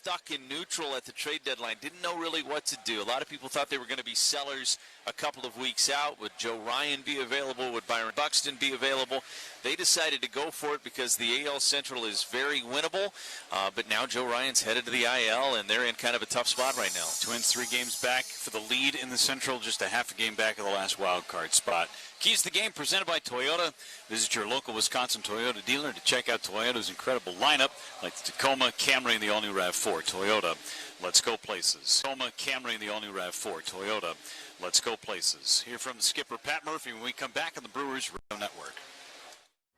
stuck in neutral at the trade deadline, didn't know really what to do. A lot of people thought they were going to be sellers a couple of weeks out. Would Joe Ryan be available? Would Byron Buxton be available? They decided to go for it because the AL Central is very winnable. But now Joe Ryan's headed to the IL, and they're in kind of a tough spot right now. Twins 3 games back for the lead in the Central, just a half a game back of the last wild card spot. Keys to the game presented by Toyota. Visit your local Wisconsin Toyota dealer to check out Toyota's incredible lineup, like the Tacoma, Camry, and the all-new RAV4. Toyota, let's go places. Tacoma, Camry, and the all-new RAV4. Toyota, let's go places. Hear from the skipper, Pat Murphy, when we come back on the Brewers Radio Network.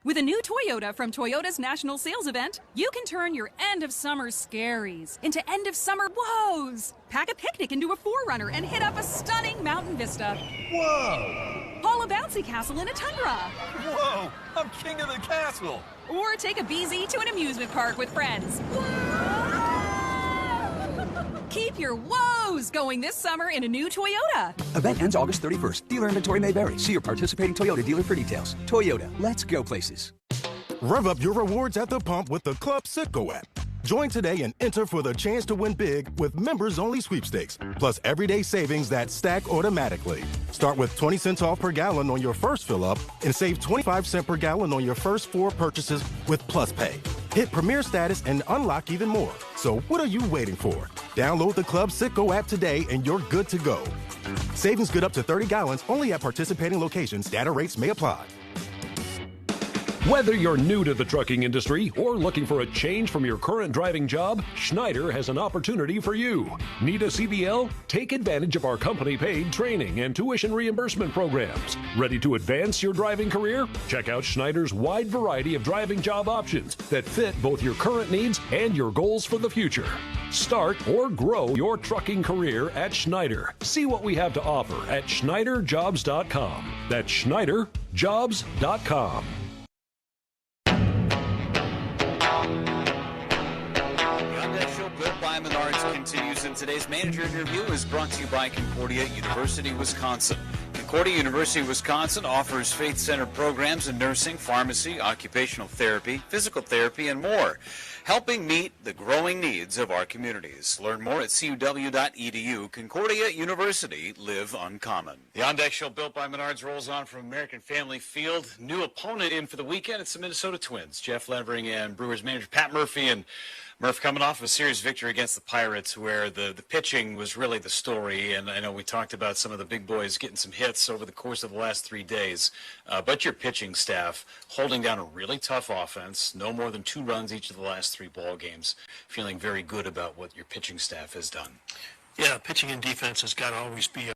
With a new Toyota from Toyota's National Sales Event, you can turn your end-of-summer scaries into end-of-summer woes. Pack a picnic into a 4Runner and hit up a stunning mountain vista. Whoa! Haul a bouncy castle in a Tundra. Whoa! I'm king of the castle! Or take a BZ to an amusement park with friends. Keep your woes going this summer in a new Toyota. Event ends August 31st. Dealer inventory may vary. See your participating Toyota dealer for details. Toyota, let's go places. Rev up your rewards at the pump with the Club Citgo app. Join today and enter for the chance to win big with members-only sweepstakes, plus everyday savings that stack automatically. Start with 20 cents off per gallon on your first fill-up and save 25 cents per gallon on your first 4 purchases with Plus Pay. Hit Premier status and unlock even more. So what are you waiting for? Download the Club Citgo app today and you're good to go. Savings good up to 30 gallons only at participating locations. Data rates may apply. Whether you're new to the trucking industry or looking for a change from your current driving job, Schneider has an opportunity for you. Need a CDL? Take advantage of our company-paid training and tuition reimbursement programs. Ready to advance your driving career? Check out Schneider's wide variety of driving job options that fit both your current needs and your goals for the future. Start or grow your trucking career at Schneider. See what we have to offer at SchneiderJobs.com. That's SchneiderJobs.com. Built by Menards continues, and today's manager interview is brought to you by Concordia University, Wisconsin. Concordia University, Wisconsin offers faith-centered programs in nursing, pharmacy, occupational therapy, physical therapy, and more, helping meet the growing needs of our communities. Learn more at cuw.edu. Concordia University, live uncommon. The On Deck Show built by Menards rolls on from American Family Field. New opponent in for the weekend. It's the Minnesota Twins. Jeff Levering and Brewers manager Pat Murphy. And Murph, coming off of a series victory against the Pirates where the pitching was really the story, and I know we talked about some of the big boys getting some hits over the course of the last 3 days, but your pitching staff holding down a really tough offense, no more than 2 runs each of the last 3 ball games, feeling very good about what your pitching staff has done. Yeah, pitching and defense has got to always be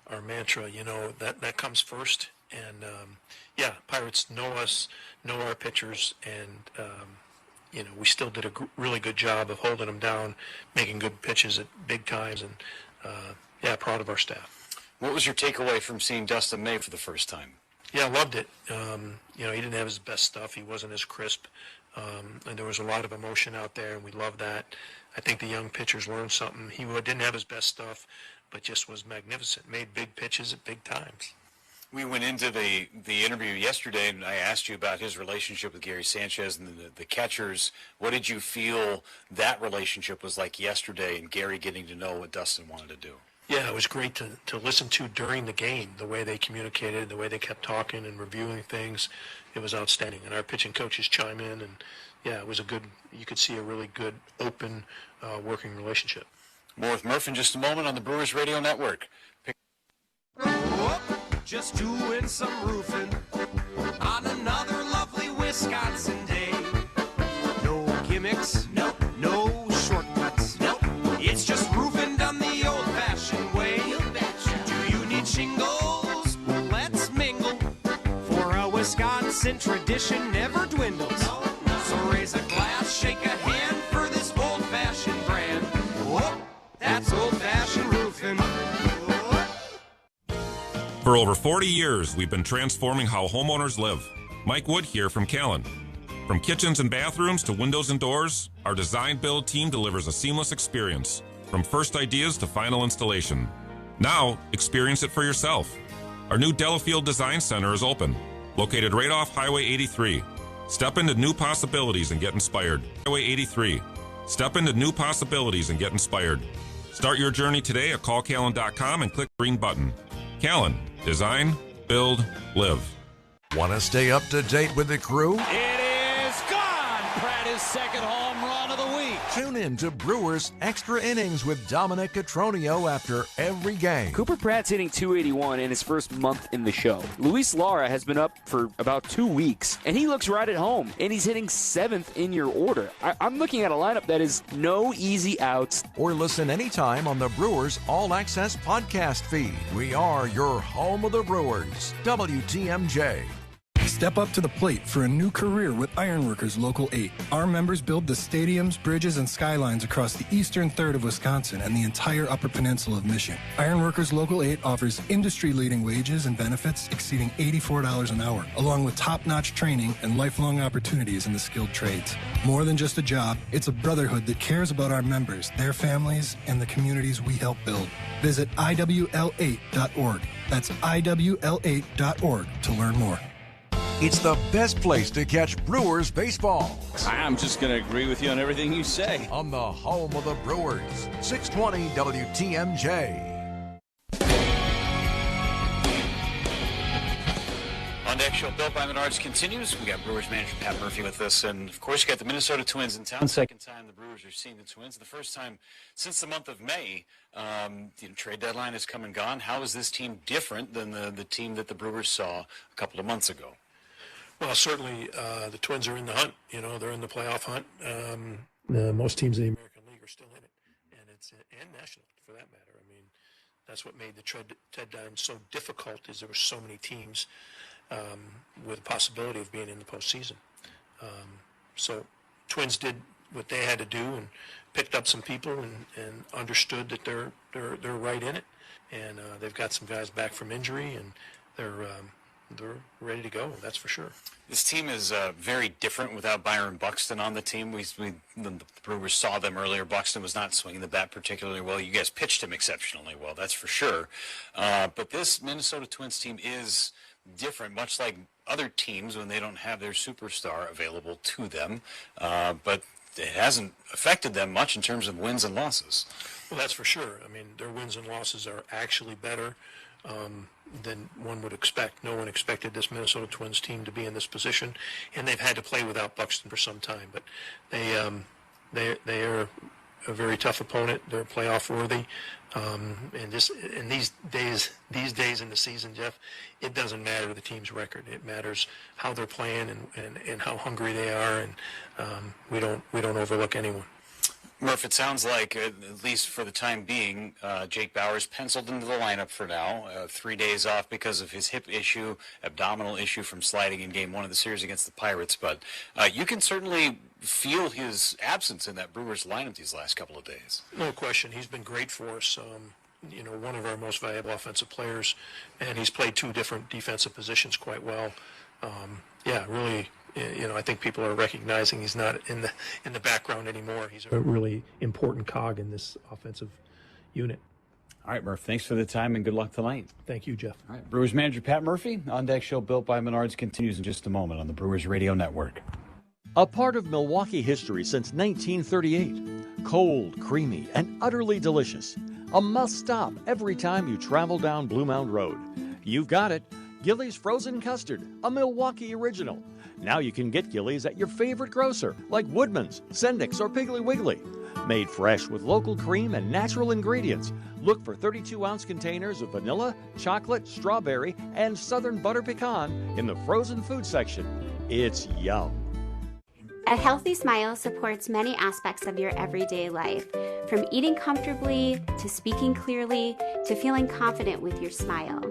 our mantra, you know, that comes first, and yeah, Pirates know us, know our pitchers, and you know, we still did a really good job of holding them down, making good pitches at big times, and yeah, proud of our staff. What was your takeaway from seeing Dustin May for the first time? Yeah, I loved it. You know, he didn't have his best stuff. He wasn't as crisp, and there was a lot of emotion out there, and we loved that. I think the young pitchers learned something. He didn't have his best stuff, but just was magnificent, made big pitches at big times. We went into the interview yesterday, and I asked you about his relationship with Gary Sanchez and the catchers. What did you feel that relationship was like yesterday, and Gary getting to know what Dustin wanted to do? Yeah, it was great to listen to during the game, the way they communicated, the way they kept talking and reviewing things. It was outstanding. And our pitching coaches chime in, and yeah, it was you could see a really good, open, working relationship. More with Murph in just a moment on the Brewers Radio Network. Just doing some roofing on another lovely Wisconsin day. No gimmicks, nope. No shortcuts, nope. It's just roofing done the old-fashioned way. Do you need shingles? Let's mingle. For a Wisconsin tradition never dwindles. So raise a glass, shake a hand for this old-fashioned brand. Whoop, that's old-fashioned roofing. For over 40 years, we've been transforming how homeowners live. Mike Wood here from Callan. From kitchens and bathrooms to windows and doors, our design build team delivers a seamless experience, from first ideas to final installation. Now, experience it for yourself. Our new Delafield Design Center is open, located right off Highway 83. Step into new possibilities and get inspired. Highway 83, Step into new possibilities and get inspired. Start your journey today at callcallan.com and click the green button. Callan. Design, build, live. Want to stay up to date with the crew? It is gone! Pratt, his second home run of the week. Tune in to Brewers Extra Innings with Dominic Cotroneo after every game. Cooper Pratt's hitting .281 in his first month in the show. Luis Lara has been up for about 2 weeks, and he looks right at home, and he's hitting 7th in your order. I'm looking at a lineup that is no easy outs. Or listen anytime on the Brewers All Access podcast feed. We are your home of the Brewers. WTMJ. Step up to the plate for a new career with Ironworkers Local 8. Our members build the stadiums, bridges, and skylines across the eastern third of Wisconsin and the entire Upper Peninsula of Michigan. Ironworkers Local 8 offers industry-leading wages and benefits exceeding $84 an hour, along with top-notch training and lifelong opportunities in the skilled trades. More than just a job, it's a brotherhood that cares about our members, their families, and the communities we help build. Visit IWL8.org. That's IWL8.org to learn more. It's the best place to catch Brewers baseball. I'm just going to agree with you on everything you say. On the home of the Brewers, 620 WTMJ. On Deck Show, built by Menards continues. We got Brewers manager Pat Murphy with us, and of course, you got the Minnesota Twins in town. Second time the Brewers are seeing the Twins. The first time since the month of May. The trade deadline has come and gone. How is this team different than the team that the Brewers saw a couple of months ago? Well, certainly the Twins are in the hunt. You know, they're in the playoff hunt. Most teams in the American League are still in it, and national for that matter. I mean, that's what made the trade deadline so difficult. Is there were so many teams with the possibility of being in the postseason. So Twins did what they had to do and picked up some people and understood that they're right in it, and they've got some guys back from injury, and they're ready to go. That's for sure. This team is very different without Byron Buxton on the team. The Brewers saw them earlier. Buxton was not swinging the bat particularly well. You guys pitched him exceptionally well, that's for sure. But this Minnesota Twins team is different, much like other teams when they don't have their superstar available to them. But it hasn't affected them much in terms of wins and losses. Well, that's for sure. I mean, their wins and losses are actually better than one would expect. No one expected this Minnesota Twins team to be in this position, and they've had to play without Buxton for some time. But they are a very tough opponent. They're playoff worthy, and these days in the season, Jeff, it doesn't matter the team's record. It matters how they're playing and how hungry they are, and we don't overlook anyone. Murph, it sounds like, at least for the time being, Jake Bauers penciled into the lineup for now. 3 days off because of his hip issue, abdominal issue from sliding in Game 1 of the series against the Pirates. But you can certainly feel his absence in that Brewers lineup these last couple of days. No question. He's been great for us. One of our most valuable offensive players, and he's played 2 different defensive positions quite well. Really. I think people are recognizing he's not in the background anymore. He's a really important cog in this offensive unit. All right, Murph, thanks for the time and good luck tonight. Thank you, Jeff. All right, Brewers manager Pat Murphy, On Deck Show built by Menards continues in just a moment on the Brewers Radio Network. A part of Milwaukee history since 1938. Cold, creamy, and utterly delicious. A must-stop every time you travel down Blue Mound Road. You've got it. Gillies Frozen Custard, a Milwaukee original. Now you can get Gillies at your favorite grocer, like Woodman's, Sendik's, or Piggly Wiggly. Made fresh with local cream and natural ingredients. Look for 32-ounce containers of vanilla, chocolate, strawberry, and southern butter pecan in the frozen food section. It's yum. A healthy smile supports many aspects of your everyday life, from eating comfortably, to speaking clearly, to feeling confident with your smile.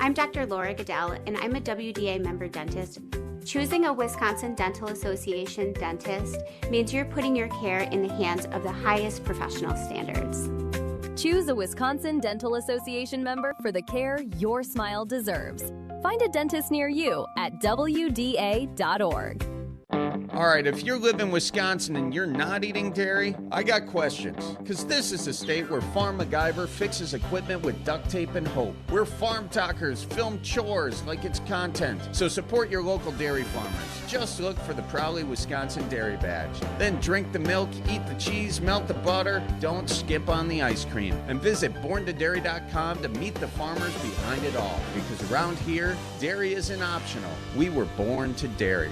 I'm Dr. Laura Goodell, and I'm a WDA member dentist. Choosing a Wisconsin Dental Association dentist means you're putting your care in the hands of the highest professional standards. Choose a Wisconsin Dental Association member for the care your smile deserves. Find a dentist near you at WDA.org. All right, if you live in Wisconsin and you're not eating dairy, I got questions. Because this is a state where Farm MacGyver fixes equipment with duct tape and hope. Where farm talkers film chores like it's content. So support your local dairy farmers. Just look for the Proudly Wisconsin Dairy Badge. Then drink the milk, eat the cheese, melt the butter. Don't skip on the ice cream. And visit borntodairy.com to meet the farmers behind it all. Because around here, dairy isn't optional. We were born to dairy.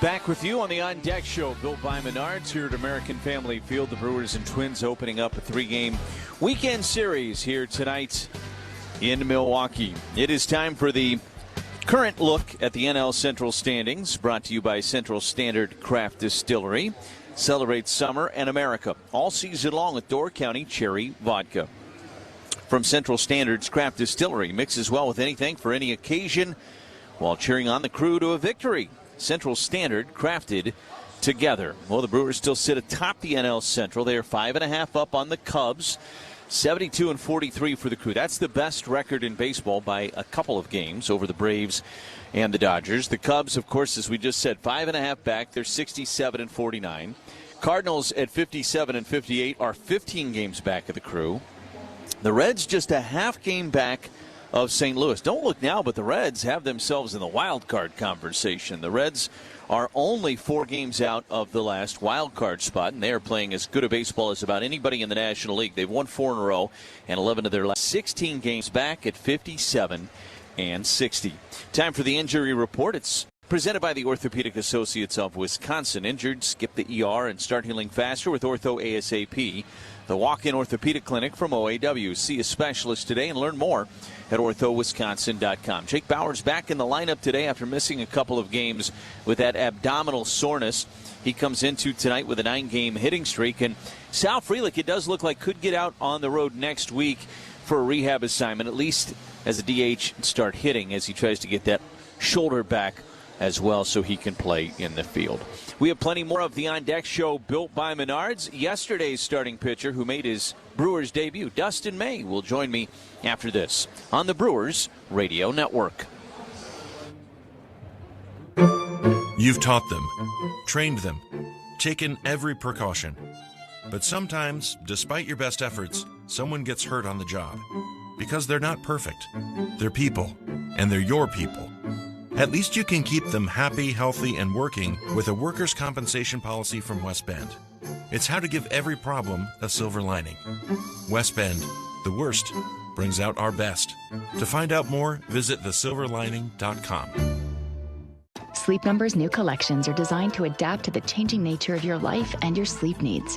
Back with you on the On Deck Show, built by Menards here at American Family Field. The Brewers and Twins opening up a 3-game weekend series here tonight in Milwaukee. It is time for the current look at the NL Central standings, brought to you by Central Standard Craft Distillery. Celebrate summer and America all season long with Door County Cherry Vodka. From Central Standard's Craft Distillery, mixes well with anything for any occasion while cheering on the crew to a victory. Central Standard, crafted together. Well, the Brewers still sit atop the NL Central. They are 5.5 up on the Cubs, 72-43 for the crew. That's the best record in baseball by a couple of games over the Braves and the Dodgers. The Cubs, of course, as we just said, 5.5 back. They're 67-49. Cardinals at 57-58 are 15 games back of the crew. The Reds just a half game back of St. Louis. Don't look now, but the Reds have themselves in the wild card conversation. The Reds are only 4 games out of the last wild card spot, and they are playing as good a baseball as about anybody in the National League. They've won 4 in a row, and 11 of their last 16 games back at 57-60. Time for the injury report. It's presented by the Orthopedic Associates of Wisconsin. Injured, skip the ER and start healing faster with Ortho ASAP. The walk-in orthopedic clinic from OAW. See a specialist today and learn more at orthowisconsin.com. Jake Bauer's back in the lineup today after missing a couple of games with that abdominal soreness. He comes into tonight with a 9-game hitting streak. And Sal Frelick, it does look like, could get out on the road next week for a rehab assignment, at least as a DH, and start hitting as he tries to get that shoulder back as well so he can play in the field. We have plenty more of the On Deck Show built by Menards. Yesterday's starting pitcher who made his Brewers debut, Dustin May, will join me after this on the Brewers Radio Network. You've taught them, trained them, taken every precaution. But sometimes, despite your best efforts, someone gets hurt on the job. Because they're not perfect. They're people, and they're your people. At least you can keep them happy, healthy, and working with a workers' compensation policy from West Bend. It's how to give every problem a silver lining. West Bend, the worst brings out our best. To find out more, visit thesilverlining.com. Sleep Number's new collections are designed to adapt to the changing nature of your life and your sleep needs.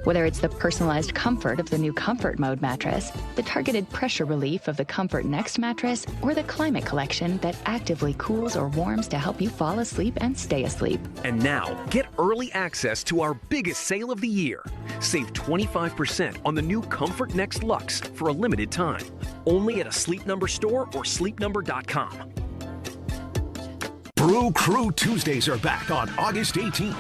Whether it's the personalized comfort of the new Comfort Mode mattress, the targeted pressure relief of the Comfort Next mattress, or the Climate Collection that actively cools or warms to help you fall asleep and stay asleep. And now, get early access to our biggest sale of the year. Save 25% on the new Comfort Next Luxe for a limited time. Only at a Sleep Number store or sleepnumber.com. Brew Crew Tuesdays are back on August 18th.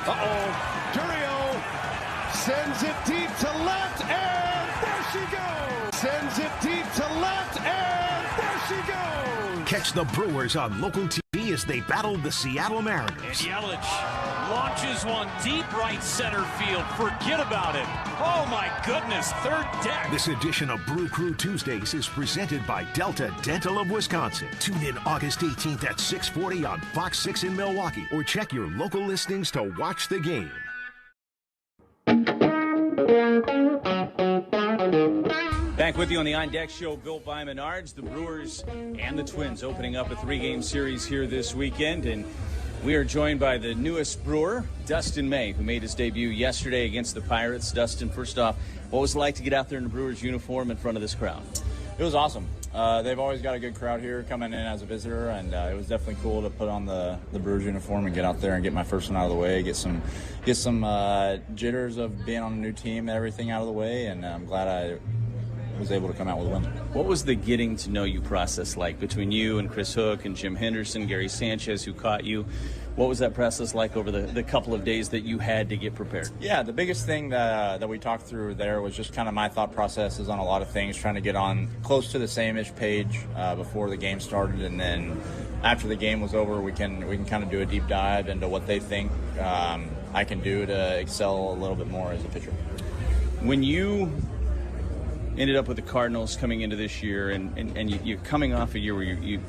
Sends it deep to left, and there she goes! Sends it deep to left, and there she goes! Catch the Brewers on local TV as they battle the Seattle Mariners. And Yelich launches one deep right center field. Forget about it. Oh, my goodness, third deck. This edition of Brew Crew Tuesdays is presented by Delta Dental of Wisconsin. Tune in August 18th at 6:40 on Fox 6 in Milwaukee, or check your local listings to watch the game. Back with you on the On Deck Show built by Menards. The Brewers and the Twins opening up a 3-game series here this weekend. And we are joined by the newest Brewer, Dustin May, who made his debut yesterday against the Pirates. Dustin, first off, what was it like to get out there in the Brewers uniform in front of this crowd? It was awesome. They've always got a good crowd here coming in as a visitor, and it was definitely cool to put on the Brewers uniform and get out there and get my first one out of the way, get some jitters of being on a new team and everything out of the way, and I'm glad I was able to come out with a win. What was the getting to know you process like between you and Chris Hook and Jim Henderson, Gary Sanchez, who caught you? What was that process like over the couple of days that you had to get prepared? Yeah, the biggest thing that we talked through there was just kind of my thought processes on a lot of things, trying to get on close to the same-ish page before the game started, and then after the game was over, we can kind of do a deep dive into what they think I can do to excel a little bit more as a pitcher. When you ended up with the Cardinals coming into this year, and you're coming off a year where you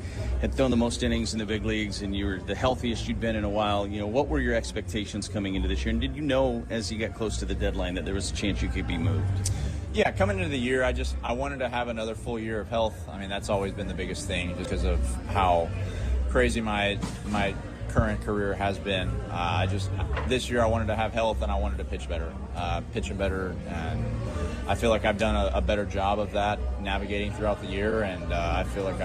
had thrown the most innings in the big leagues and you were the healthiest you'd been in a while, what were your expectations coming into this year? And did you know as you got close to the deadline that there was a chance you could be moved? Yeah, coming into the year, I wanted to have another full year of health. I mean, that's always been the biggest thing just because of how crazy my current career has been. This year I wanted to have health and I wanted to pitch better, and I feel like I've done a better job of that navigating throughout the year, and I feel like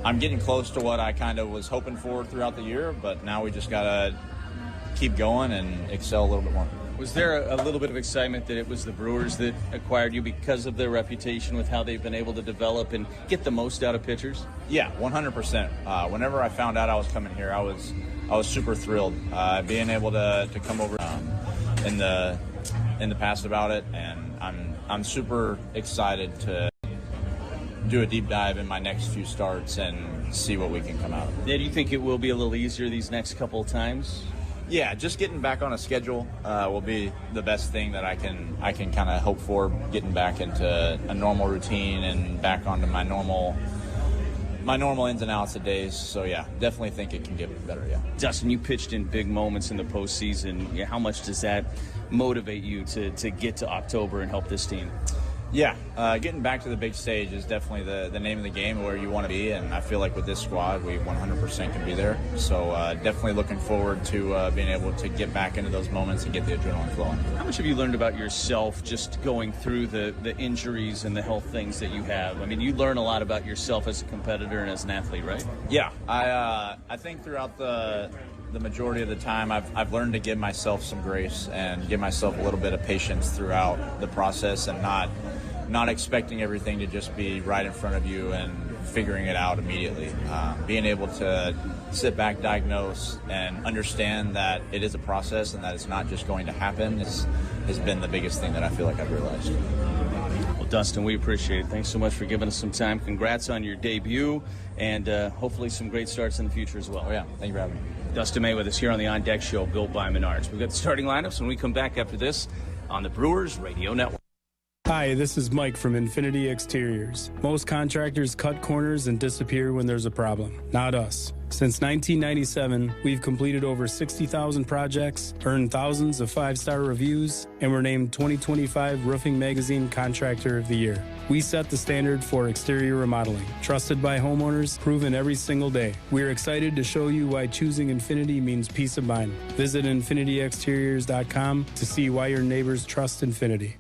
I'm getting close to what I kind of was hoping for throughout the year, but now we just got to keep going and excel a little bit more. Was there a little bit of excitement that it was the Brewers that acquired you because of their reputation with how they've been able to develop and get the most out of pitchers? Yeah, 100%. Whenever I found out I was coming here, I was super thrilled. Being able to come over in the past about it, and I'm super excited to do a deep dive in my next few starts and see what we can come out of it. Yeah, do you think it will be a little easier these next couple of times? Yeah, just getting back on a schedule will be the best thing that I can kind of hope for, getting back into a normal routine and back onto my normal ins and outs of days. So, yeah, definitely think it can get better, yeah. Dustin, you pitched in big moments in the postseason. Yeah, how much does that motivate you to get to October and help this team? Yeah, getting back to the big stage is definitely the name of the game, where you want to be, and I feel like with this squad we 100% can be there. So definitely looking forward to being able to get back into those moments and get the adrenaline flowing. How much have you learned about yourself just going through the injuries and the health things that you have? I mean, you learn a lot about yourself as a competitor and as an athlete, right? Yeah, I think throughout the majority of the time I've learned to give myself some grace and give myself a little bit of patience throughout the process, and not expecting everything to just be right in front of you and figuring it out immediately. Being able to sit back, diagnose, and understand that it is a process and that it's not just going to happen has been the biggest thing that I feel like I've realized. Well, Dustin, we appreciate it. Thanks so much for giving us some time. Congrats on your debut, and hopefully some great starts in the future as well. Oh, yeah. Thank you for having me. Dustin May with us here on the On Deck Show, built by Menards. We've got the starting lineups when we come back after this on the Brewers Radio Network. Hi, this is Mike from Infinity Exteriors. Most contractors cut corners and disappear when there's a problem. Not us. Since 1997, we've completed over 60,000 projects, earned thousands of 5-star reviews, and were named 2025 Roofing Magazine Contractor of the Year. We set the standard for exterior remodeling. Trusted by homeowners, proven every single day. We're excited to show you why choosing Infinity means peace of mind. Visit infinityexteriors.com to see why your neighbors trust Infinity.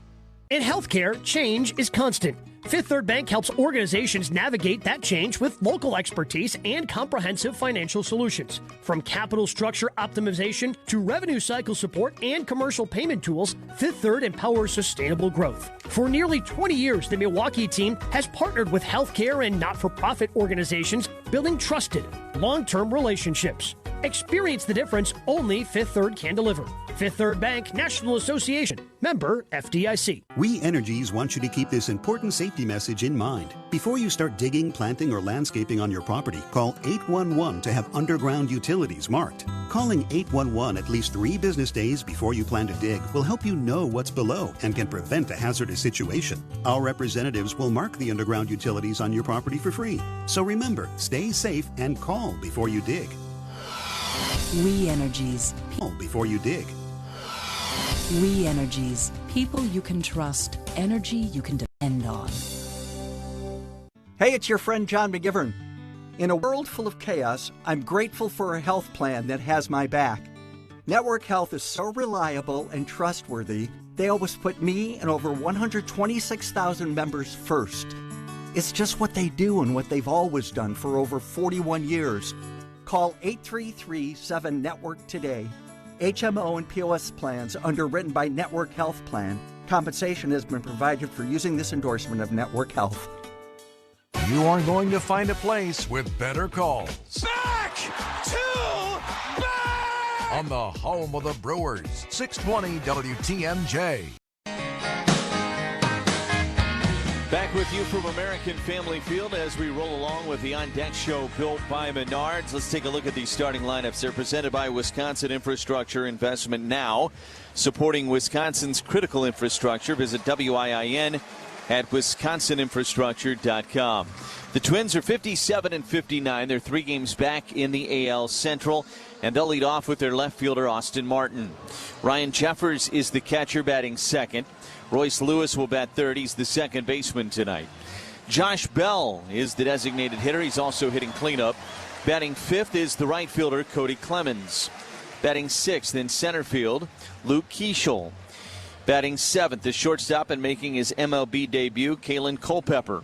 In healthcare, change is constant. Fifth Third Bank helps organizations navigate that change with local expertise and comprehensive financial solutions. From capital structure optimization to revenue cycle support and commercial payment tools, Fifth Third empowers sustainable growth. For nearly 20 years, the Milwaukee team has partnered with healthcare and not-for-profit organizations, building trusted, long-term relationships. Experience the difference only Fifth Third can deliver. Fifth Third Bank, National Association, member FDIC. We Energies want you to keep this important safety message in mind. Before you start digging, planting, or landscaping on your property, call 811 to have underground utilities marked. Calling 811 at least 3 business days before you plan to dig will help you know what's below and can prevent a hazardous situation. Our representatives will mark the underground utilities on your property for free. So remember, stay safe and call before you dig. We Energies. Call before you dig. We Energies. People you can trust. Energy you can depend on. Hey, it's your friend John McGivern. In a world full of chaos, I'm grateful for a health plan that has my back. Network Health is so reliable and trustworthy, they always put me and over 126,000 members first. It's just what they do and what they've always done for over 41 years. Call 833-7-NETWORK today. HMO and POS plans underwritten by Network Health Plan Compensation has been provided for using this endorsement of Network Health. You are going to find a place with better calls. Back to back! On the home of the Brewers, 620 WTMJ. Back with you from American Family Field as we roll along with the On Deck Show built by Menards. Let's take a look at these starting lineups. They're presented by Wisconsin Infrastructure Investment Now, supporting Wisconsin's critical infrastructure. Visit WIIN at wisconsininfrastructure.com. The Twins are 57 and 59. They're 3 games back in the AL Central, and they'll lead off with their left fielder, Austin Martin. Ryan Jeffers is the catcher, batting second. Royce Lewis will bat third. He's the second baseman tonight. Josh Bell is the designated hitter. He's also hitting cleanup. Batting fifth is the right fielder, Cody Clemens. Batting sixth in center field, Luke Keeschel. Batting seventh, the shortstop and making his MLB debut, Kalen Culpepper.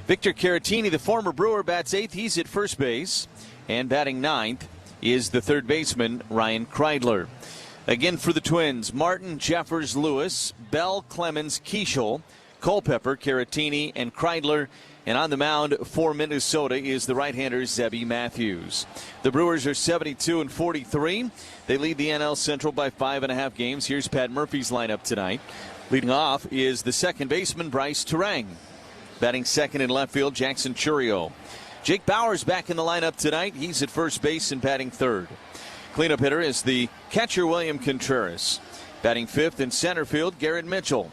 Victor Caratini, the former Brewer, bats eighth. He's at first base. And batting ninth is the third baseman, Ryan Kreidler. Again for the Twins, Martin, Jeffers, Lewis, Bell, Clemens, Keeschel, Culpepper, Caratini, and Kreidler. And on the mound for Minnesota is the right-hander Zebby Matthews. The Brewers are 72 and 43. They lead the NL Central by 5.5 games. Here's Pat Murphy's lineup tonight. Leading off is the second baseman Bryce Terang. Batting second in left field, Jackson Churio. Jake Bauers back in the lineup tonight. He's at first base and batting third. Cleanup hitter is the catcher William Contreras. Batting fifth in center field, Garrett Mitchell.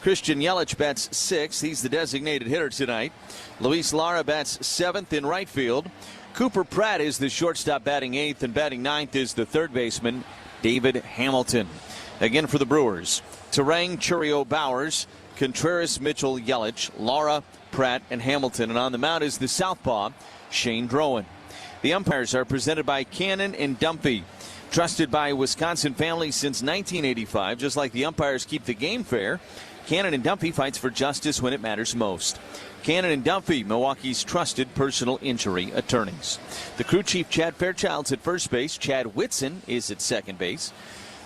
Christian Yelich bats sixth. He's the designated hitter tonight. Luis Lara bats seventh in right field. Cooper Pratt is the shortstop, batting eighth, and batting ninth is the third baseman, David Hamilton. Again for the Brewers, Terang, Churio, Bauers, Contreras, Mitchell, Yelich, Lara, Pratt, and Hamilton. And on the mound is the southpaw, Shane Drowan. The umpires are presented by Cannon and Dumpy. Trusted by Wisconsin families since 1985. Just like the umpires keep the game fair, Cannon and Dumpy fights for justice when it matters most. Cannon and Dumpy, Milwaukee's trusted personal injury attorneys. The crew chief, Chad Fairchild's at first base. Chad Whitson is at second base.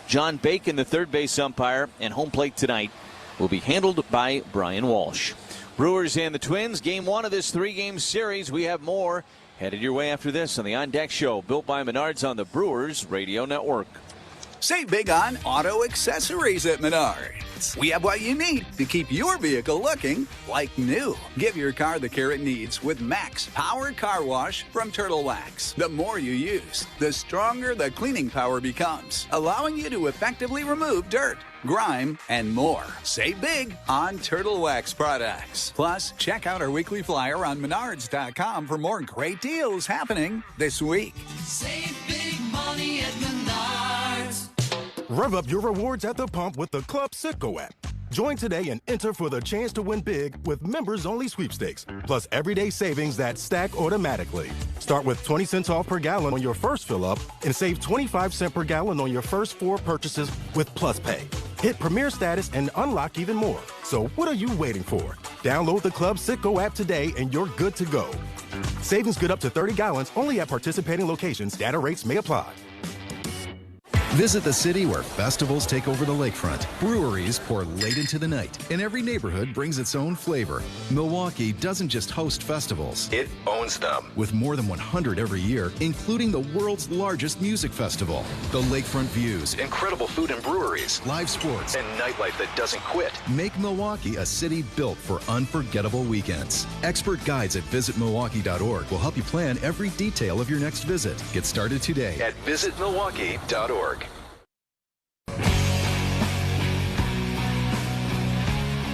John Bacon, the third base umpire, and home plate tonight will be handled by Brian Walsh. Brewers and the Twins, game one of this 3-game series. We have more headed your way after this on the On Deck Show, built by Menards on the Brewers Radio Network. Save big on auto accessories at Menards. We have what you need to keep your vehicle looking like new. Give your car the care it needs with Max Power Car Wash from Turtle Wax. The more you use, the stronger the cleaning power becomes, allowing you to effectively remove dirt, grime, and more. Save big on Turtle Wax products. Plus, check out our weekly flyer on Menards.com for more great deals happening this week. Save big money at Menards. Rev up your rewards at the pump with the Club Citgo app. Join today and enter for the chance to win big with members-only sweepstakes, plus everyday savings that stack automatically. Start with 20 cents off per gallon on your first fill-up and save 25 cents per gallon on your first 4 purchases with Plus Pay. Hit Premier status and unlock even more. So what are you waiting for? Download the Club Citgo app today and you're good to go. Savings good up to 30 gallons only at participating locations. Data rates may apply. Visit the city where festivals take over the lakefront. Breweries pour late into the night, and every neighborhood brings its own flavor. Milwaukee doesn't just host festivals, it owns them. With more than 100 every year, including the world's largest music festival. The lakefront views, incredible food and breweries, live sports, and nightlife that doesn't quit make Milwaukee a city built for unforgettable weekends. Expert guides at visitmilwaukee.org will help you plan every detail of your next visit. Get started today at visitmilwaukee.org.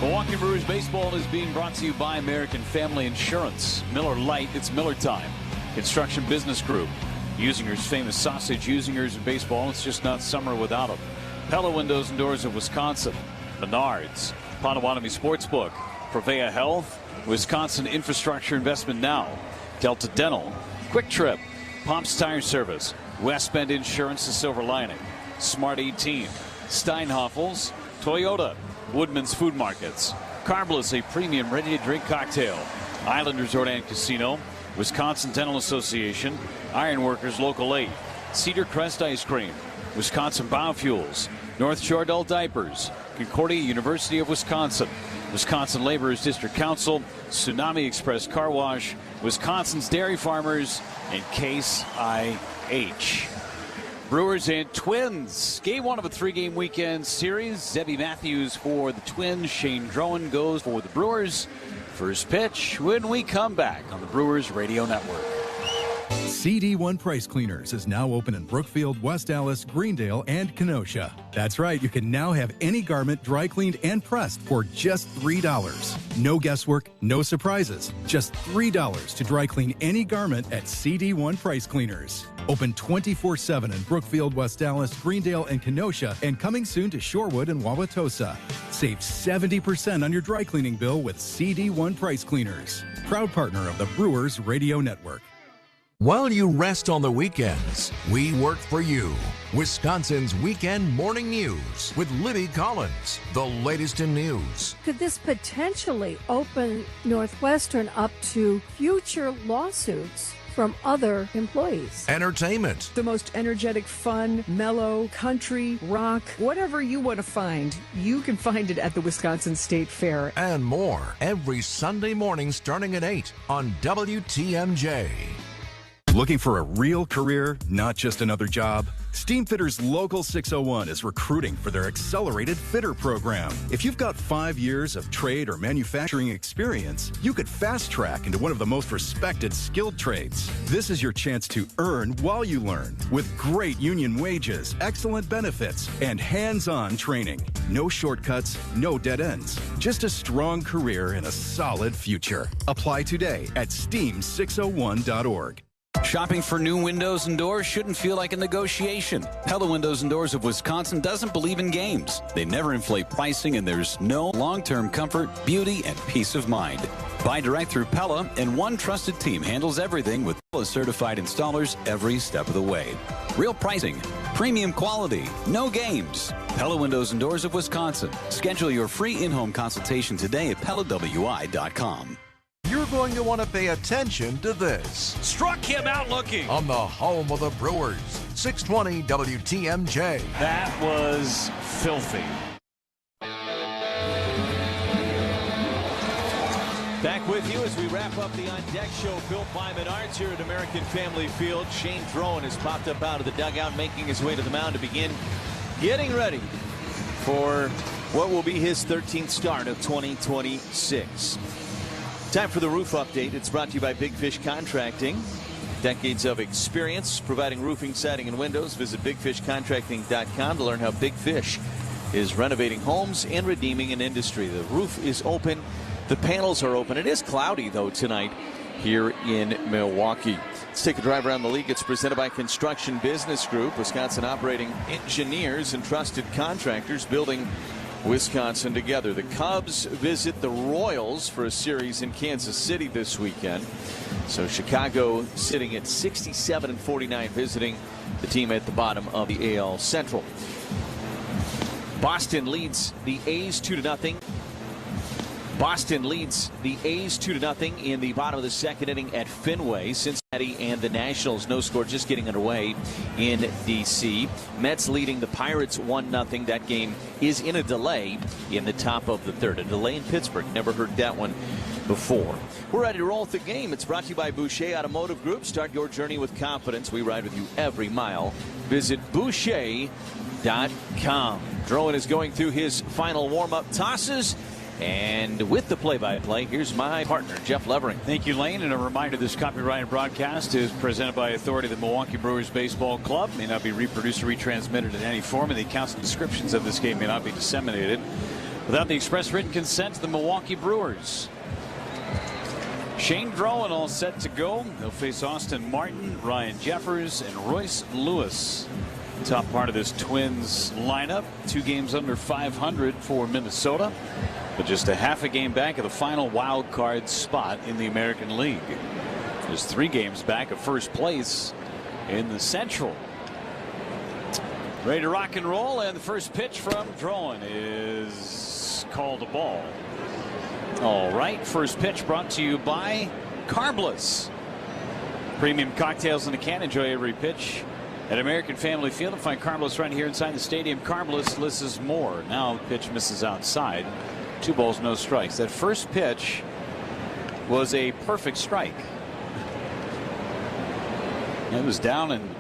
Milwaukee Brewers baseball is being brought to you by American Family Insurance. Miller Lite, it's Miller time. Construction Business Group. Usinger's famous sausage Usingers in baseball. It's just not summer without them. Pella Windows and Doors of Wisconsin. Menards. Potawatomi Sportsbook. Prevea Health. Wisconsin Infrastructure Investment Now. Delta Dental. Quick Trip. Pomp's Tire Service. West Bend Insurance, the Silver Lining. Smart 18. Steinhoffels. Toyota. Woodman's Food Markets. Carbliss, a premium ready-to-drink cocktail. Island Resort and Casino. Wisconsin Dental Association. Ironworkers Local 8. Cedar Crest Ice Cream. Wisconsin Biofuels. North Shore Adult Diapers. Concordia University of Wisconsin, Wisconsin Laborers District Council, Tsunami Express Car Wash, Wisconsin's Dairy Farmers, and Case IH. Brewers and Twins. Game 1 of a 3-game weekend series. Zebby Matthews for the Twins. Shane Drowan goes for the Brewers. First pitch when we come back on the Brewers Radio Network. CD1 Price Cleaners is now open in Brookfield, West Allis, Greendale, and Kenosha. That's right, you can now have any garment dry cleaned and pressed for just $3. No guesswork, no surprises. Just $3 to dry clean any garment at CD1 Price Cleaners. Open 24/7 in Brookfield, West Allis, Greendale, and Kenosha, and coming soon to Shorewood and Wauwatosa. Save 70% on your dry cleaning bill with CD1 Price Cleaners. Proud partner of the Brewers Radio Network. While you rest on the weekends, we work for you. Wisconsin's Weekend Morning News with Libby Collins. The latest in news. Could this potentially open Northwestern up to future lawsuits from other employees? Entertainment. The most energetic, fun, mellow, country, rock, whatever you want to find, you can find it at the Wisconsin State Fair. And more every Sunday morning starting at 8 on WTMJ. Looking for a real career, not just another job? Steamfitters Local 601 is recruiting for their Accelerated Fitter program. If you've got 5 years of trade or manufacturing experience, you could fast track into one of the most respected skilled trades. This is your chance to earn while you learn, with great union wages, excellent benefits, and hands-on training. No shortcuts, no dead ends. Just a strong career and a solid future. Apply today at steam601.org. Shopping for new windows and doors shouldn't feel like a negotiation. Pella Windows and Doors of Wisconsin doesn't believe in games. They never inflate pricing, and there's no long-term comfort, beauty, and peace of mind. Buy direct through Pella, and one trusted team handles everything with Pella certified installers every step of the way. Real pricing, premium quality, no games. Pella Windows and Doors of Wisconsin. Schedule your free in-home consultation today at PellaWI.com. You're going to want to pay attention to this. Struck him out looking. On the home of the Brewers, 620 WTMJ. That was filthy. Back with you as we wrap up the On Deck show built by Menards here at American Family Field. Shane Drowan has popped up out of the dugout, making his way to the mound to begin getting ready for what will be his 13th start of 2026. Time for the roof update. It's brought to you by Big Fish Contracting. Decades of experience providing roofing, siding, and windows. Visit bigfishcontracting.com to learn how Big Fish is renovating homes and redeeming an industry. The roof is open. The panels are open. It is cloudy, though, tonight here in Milwaukee. Let's take a drive around the league. It's presented by Construction Business Group, Wisconsin operating engineers and trusted contractors building Wisconsin together. The Cubs visit the Royals for a series in Kansas City this weekend. So Chicago sitting at 67-49, visiting the team at the bottom of the AL Central. Boston leads the A's 2-0. Boston leads the A's 2-0 in the bottom of the second inning at Fenway. Cincinnati and the Nationals, no score, just getting underway in D.C. Mets leading the Pirates 1-0. That game is in a delay in the top of the third. A delay in Pittsburgh. Never heard that one before. We're ready to roll with the game. It's brought to you by Boucher Automotive Group. Start your journey with confidence. We ride with you every mile. Visit Boucher.com. Drowan is going through his final warm-up tosses. And with the play-by-play, here's my partner, Jeff Levering. Thank you, Lane. And a reminder, this copyrighted broadcast is presented by authority of the Milwaukee Brewers Baseball Club. May not be reproduced or retransmitted in any form, and the accounts and descriptions of this game may not be disseminated without the express written consent of the Milwaukee Brewers. Shane Drowan all set to go. They'll face Austin Martin, Ryan Jeffers, and Royce Lewis. Top part of this Twins lineup. 2 games under 500 for Minnesota, but just a half a game back of the final wild card spot in the American League. Just 3 games back of first place in the Central. Ready to rock and roll, and the first pitch from Drowan is called a ball. All right, first pitch brought to you by Carbless. Premium cocktails in a can. Enjoy every pitch At American Family Field, and find Carmelos right here inside the stadium. Carmelos misses more. Now the pitch misses outside. 2 balls, no strikes. That first pitch was a perfect strike. It was down in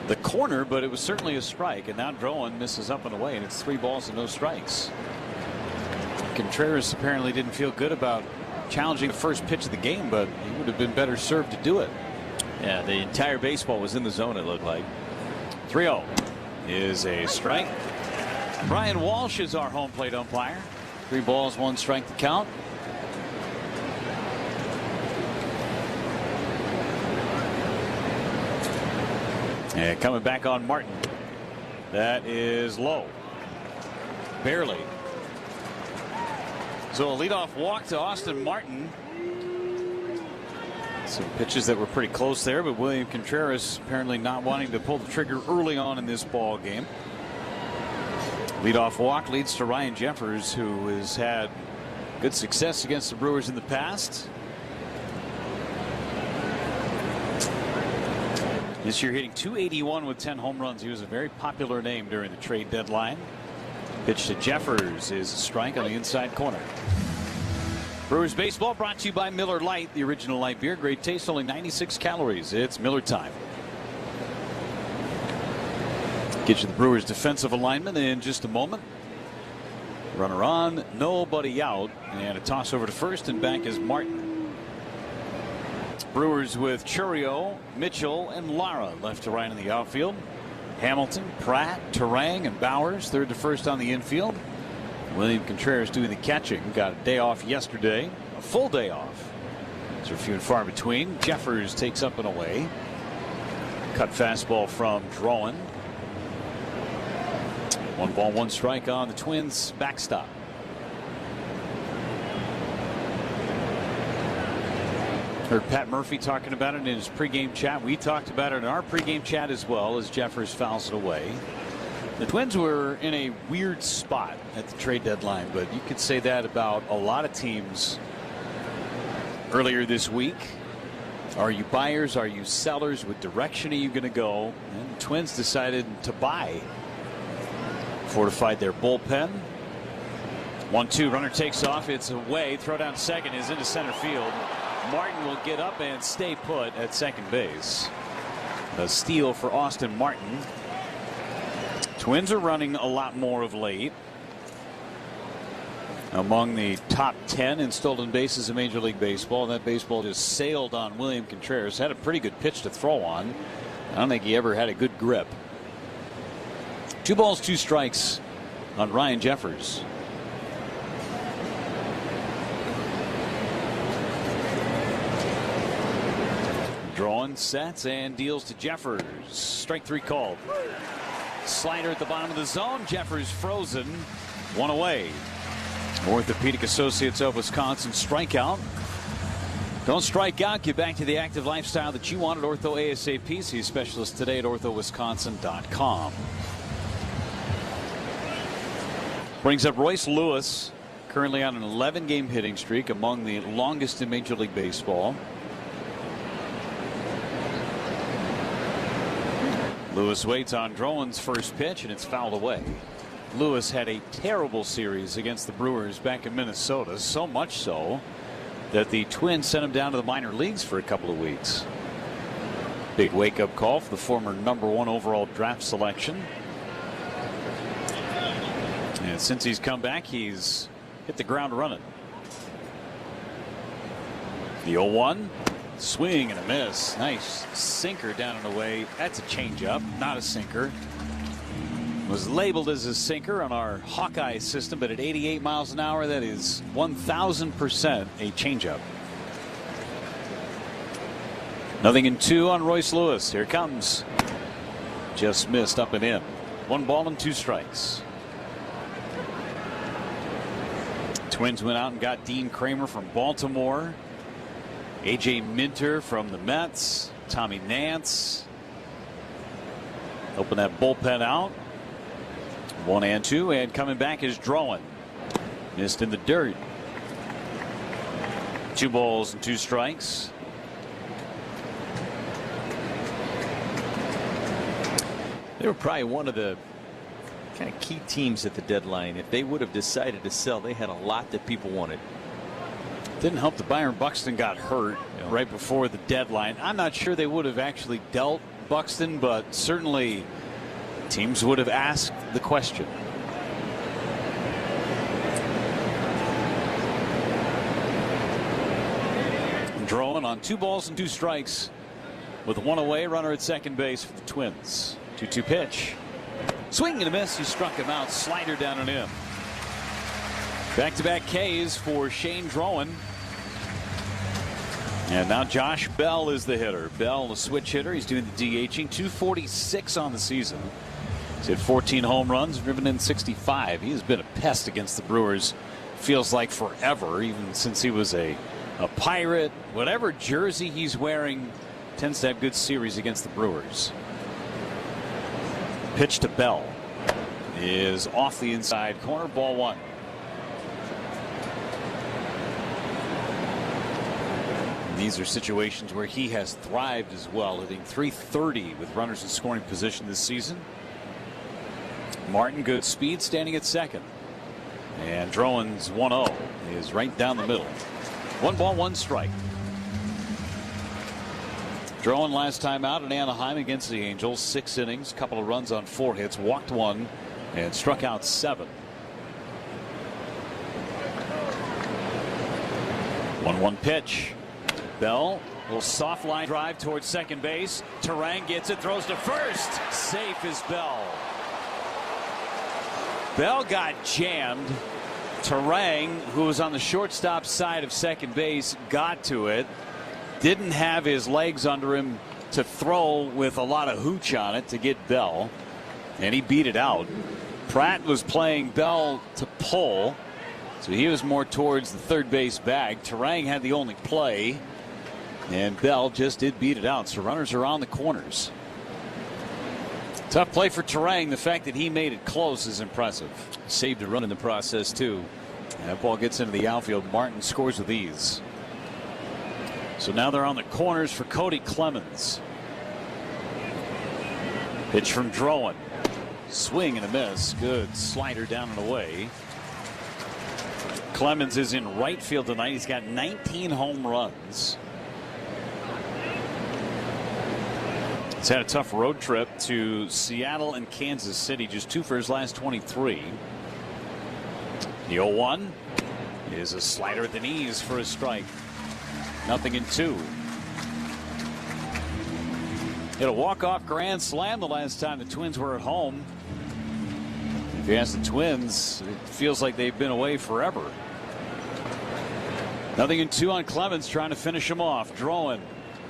the corner, but it was certainly a strike. And now Drowan misses up and away, and it's 3 balls and no strikes. Contreras apparently didn't feel good about challenging the first pitch of the game, but he would have been better served to do it. Yeah, the entire baseball was in the zone, it looked like. 3-0 is a strike. Brian Walsh is our home plate umpire. 3 balls, 1 strike to count. And coming back on Martin. That is low. Barely. So a leadoff walk to Austin Martin. Some pitches that were pretty close there, but William Contreras apparently not wanting to pull the trigger early on in this ball game. Leadoff walk leads to Ryan Jeffers, who has had good success against the Brewers in the past. This year hitting .281 with 10 home runs. He was a very popular name during the trade deadline. Pitch to Jeffers is a strike on the inside corner. Brewers baseball brought to you by Miller Lite, the original light beer. Great taste, only 96 calories. It's Miller time. Get you the Brewers defensive alignment in just a moment. Runner on, nobody out, and a toss over to first, and back is Martin. Brewers with Churio, Mitchell, and Lara left to right in the outfield. Hamilton, Pratt, Terang, and Bowers third to first on the infield. William Contreras doing the catching. Got a day off yesterday, a full day off. These are few and far between. Jeffers takes up and away. Cut fastball from Drowan. 1 ball, 1 strike on the Twins backstop. Heard Pat Murphy talking about it in his pregame chat. We talked about it in our pregame chat as well, as Jeffers fouls it away. The Twins were in a weird spot at the trade deadline, but you could say that about a lot of teams earlier this week. Are you buyers? Are you sellers? What direction are you going to go? And the Twins decided to buy. Fortified their bullpen. 1-2, runner takes off. It's away. Throw down second is into center field. Martin will get up and stay put at second base. A steal for Austin Martin. Twins are running a lot more of late. Among the top 10 in stolen bases in Major League Baseball. That baseball just sailed on William Contreras. Had a pretty good pitch to throw on. I don't think he ever had a good grip. 2 balls, 2 strikes on Ryan Jeffers. Drawing, sets, and deals to Jeffers. Strike 3 called. Slider at the bottom of the zone. Jeffers frozen. 1 away. Orthopedic Associates of Wisconsin strikeout. Don't strike out. Get back to the active lifestyle that you want at Ortho ASAP. See a specialist today at orthowisconsin.com. Brings up Royce Lewis, currently on an 11-game hitting streak, among the longest in Major League Baseball. Lewis waits on Drowan's first pitch, and it's fouled away. Lewis had a terrible series against the Brewers back in Minnesota, so much so that the Twins sent him down to the minor leagues for a couple of weeks. Big wake-up call for the former #1 overall draft selection. And since he's come back, he's hit the ground running. The 0-1. Swing and a miss. Nice sinker down and away. That's a changeup, not a sinker. Was labeled as a sinker on our Hawkeye system, but at 88 miles an hour, that is 1,000% a changeup. 0-2 on Royce Lewis. Here it comes. Just missed up and in. 1 ball and 2 strikes. Twins went out and got Dean Kramer from Baltimore. AJ Minter from the Mets. Tommy Nance. Open that bullpen out. 1-2, and coming back is Drowan. Missed in the dirt. 2 balls and 2 strikes. They were probably one of the kind of key teams at the deadline. If they would have decided to sell, they had a lot that people wanted. Didn't help that Byron Buxton got hurt right before the deadline. I'm not sure they would have actually dealt Buxton, but certainly teams would have asked the question. Drowan on 2 balls and 2 strikes with 1 away, runner at second base for the Twins. 2-2 pitch. Swing and a miss. He struck him out. Slider down and in. Back-to-back Ks for Shane Drowan. And now Josh Bell is the hitter. Bell, the switch hitter. He's doing the DHing. 246 on the season. He's hit 14 home runs, driven in 65. He has been a pest against the Brewers. Feels like forever, even since he was a Pirate. Whatever jersey he's wearing, tends to have good series against the Brewers. Pitch to Bell is off the inside corner, ball 1. And these are situations where he has thrived as well, hitting .330 with runners in scoring position this season. Martin, good speed, standing at second. And Drowan's 1-0 is right down the middle. 1 ball, 1 strike. Drowan last time out in Anaheim against the Angels, 6 innings, couple of runs on 4 hits, walked 1 and struck out 7. 1-1 pitch. Bell, little soft line drive towards second base. Turang gets it, throws to first. Safe is Bell. Bell got jammed. Turang, who was on the shortstop side of second base, got to it. Didn't have his legs under him to throw with a lot of hooch on it to get Bell, and he beat it out. Pratt was playing Bell to pull, so he was more towards the third base bag. Turang had the only play, and Bell just did beat it out. So runners are on the corners. Tough play for Turang. The fact that he made it close is impressive. Saved a run in the process, too. And that ball gets into the outfield. Martin scores with ease. So now they're on the corners for Cody Clemens. Pitch from Drowan. Swing and a miss. Good slider down and away. Clemens is in right field tonight. He's got 19 home runs. He's had a tough road trip to Seattle and Kansas City, just 2 for his last 23. The 0-1 is a slider at the knees for a strike. 0-2. Hit a walk-off grand slam the last time the Twins were at home. If you ask the Twins, it feels like they've been away forever. 0-2 on Clemens, trying to finish him off. Drowan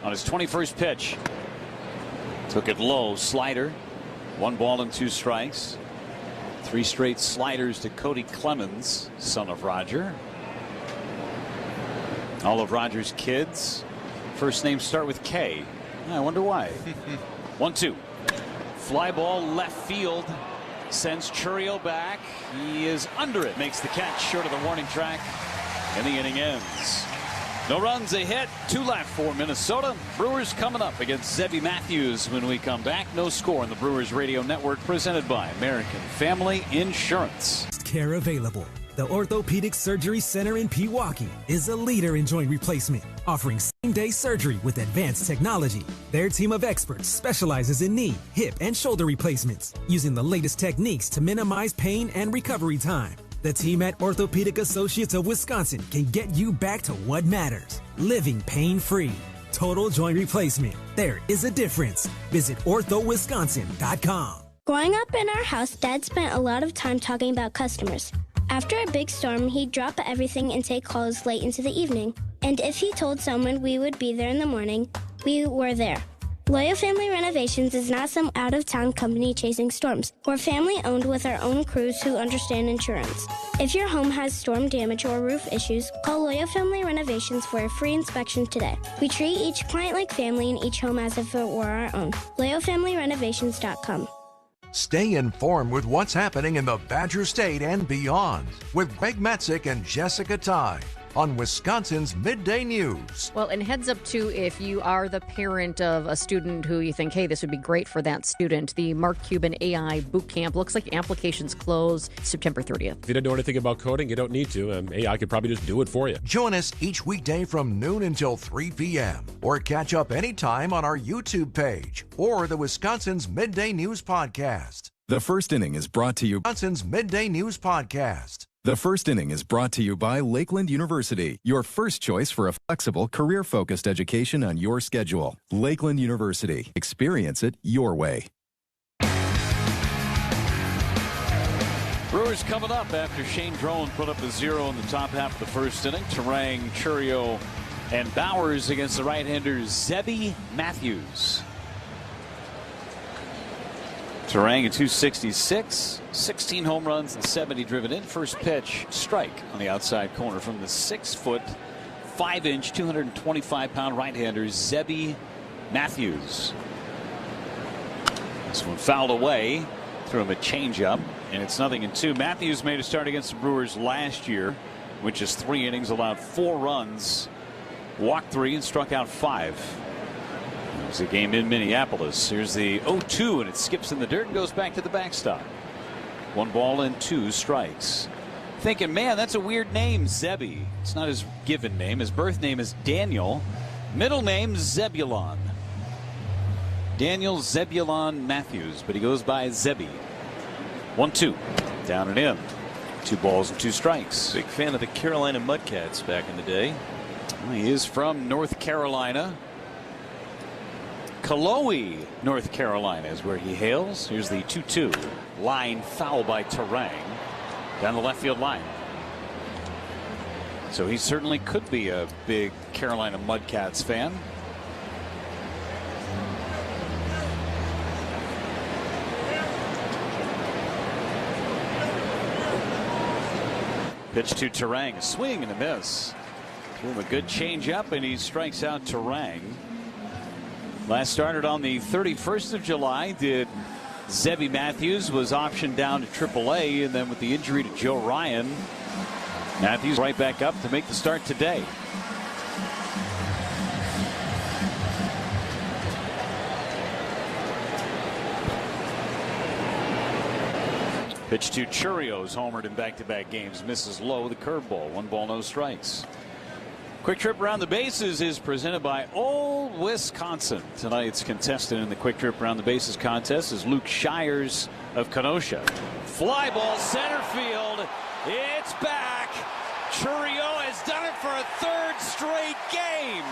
on his 21st pitch. Took it low, slider. 1 ball and 2 strikes. 3 straight sliders to Cody Clemens, son of Roger. All of Roger's kids, first names start with K. I wonder why. 1-2. Fly ball left field. Sends Churio back. He is under it. Makes the catch short of the warning track. And the inning ends. No runs, a hit, 2 left for Minnesota. Brewers coming up against Zebby Matthews when we come back. No score on the Brewers Radio Network, presented by American Family Insurance. Care available. The Orthopedic Surgery Center in Pewaukee is a leader in joint replacement, offering same-day surgery with advanced technology. Their team of experts specializes in knee, hip, and shoulder replacements, using the latest techniques to minimize pain and recovery time. The team at Orthopedic Associates of Wisconsin can get you back to what matters, living pain-free. Total joint replacement. There is a difference. Visit orthowisconsin.com. Growing up in our house, Dad spent a lot of time talking about customers. After a big storm, he'd drop everything and take calls late into the evening. And if he told someone we would be there in the morning, we were there. Loyal Family Renovations is not some out-of-town company chasing storms. We're family-owned with our own crews who understand insurance. If your home has storm damage or roof issues, call Loyal Family Renovations for a free inspection today. We treat each client like family and each home as if it were our own. LoyalFamilyRenovations.com. Stay informed with what's happening in the Badger State and beyond with Greg Metzik and Jessica Ty. on Wisconsin's Midday News. Well, and heads up, too, if you are the parent of a student who you think, hey, this would be great for that student, the Mark Cuban AI Boot Camp looks like applications close September 30th. If you don't know anything about coding, you don't need to. AI could probably just do it for you. Join us each weekday from noon until 3 p.m. or catch up anytime on our YouTube page or the Wisconsin's Midday News Podcast. The First Inning is brought to you by Wisconsin's Midday News Podcast. The First Inning is brought to you by Lakeland University, your first choice for a flexible, career-focused education on your schedule. Lakeland University. Experience it your way. Brewers coming up after Shane Drone put up a 0 in the top half of the first inning. Turang, Churio, and Bowers against the right-hander Zebby Matthews. Turang at 266, 16 home runs and 70 driven in. First pitch, strike on the outside corner from the 6'5", 225-pound right-hander Zebby Matthews. This one fouled away, threw him a changeup, and it's 0-2. Matthews made a start against the Brewers last year, which is 3 innings, allowed 4 runs, walked 3, and struck out 5. It's a game in Minneapolis. Here's the 0-2, and it skips in the dirt and goes back to the backstop. 1 ball and 2 strikes. Thinking, man, that's a weird name, Zebby. It's not his given name. His birth name is Daniel. Middle name Zebulon. Daniel Zebulon Matthews, but he goes by Zebby. 1-2, down and in. 2 balls and 2 strikes. Big fan of the Carolina Mudcats back in the day. Well, he is from North Carolina. Kaloe, North Carolina is where he hails. Here's the 2-2. Line foul by Turang down the left field line. So he certainly could be a big Carolina Mudcats fan. Pitch to Turang, a swing and a miss. Threw him a good changeup, and he strikes out Turang. Last started on the 31st of July. Did Zebby Matthews was optioned down to AAA, and then with the injury to Joe Ryan, Matthews right back up to make the start today. Pitch to Churio's homered in back-to-back games. Misses low, the curveball. 1 ball, no strikes. Quick Trip Around the Bases is presented by Old Wisconsin. Tonight's contestant in the Quick Trip Around the Bases contest is Luke Shires of Kenosha. Fly ball center field. It's back. Churio has done it for a 3rd straight game.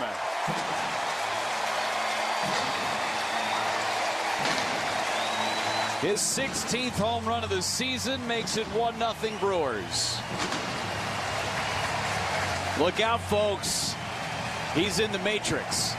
His 16th home run of the season makes it 1-0 Brewers. Look out, folks. He's in the matrix.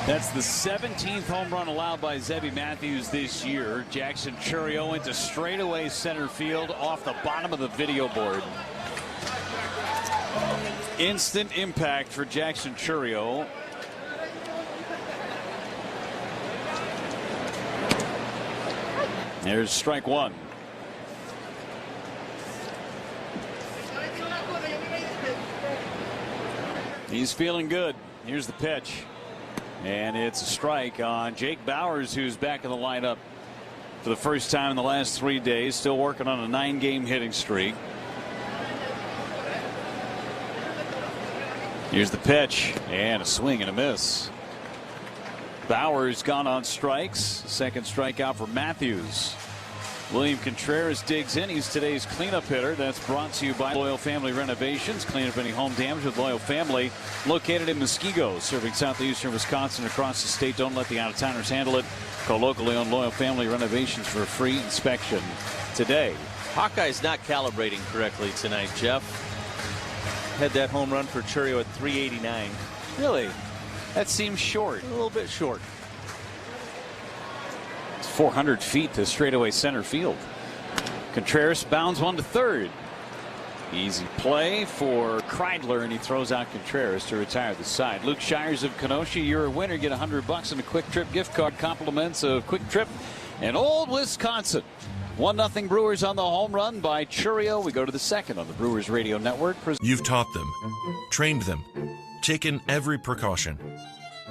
That's the 17th home run allowed by Zebby Matthews this year. Jackson Churio into straightaway center field off the bottom of the video board. Instant impact for Jackson Churio. There's strike 1. He's feeling good. Here's the pitch. And it's a strike on Jake Bowers, who's back in the lineup for the first time in the last 3 days. Still working on a 9-game hitting streak. Here's the pitch. And a swing and a miss. Bowers gone on strikes. Second strikeout for Matthews. William Contreras digs in. He's today's cleanup hitter. That's brought to you by Loyal Family Renovations. Clean up any home damage with Loyal Family. Located in Muskego, serving southeastern Wisconsin across the state. Don't let the out-of-towners handle it. Call locally on Loyal Family Renovations for a free inspection today. Hawkeye's not calibrating correctly tonight, Jeff. Had that home run for Churio at 389. Really? That seems short. A little bit short. It's 400 feet to straightaway center field. Contreras bounds one to third. Easy play for Reagular, and he throws out Contreras to retire the side. Luke Shires of Kenosha, you're a winner. Get $100 in a Quick Trip gift card. Compliments of Quick Trip and Old Wisconsin. 1-0 Brewers on the home run by Churio. We go to the second on the Brewers Radio Network. You've taught them, trained them, taken every precaution.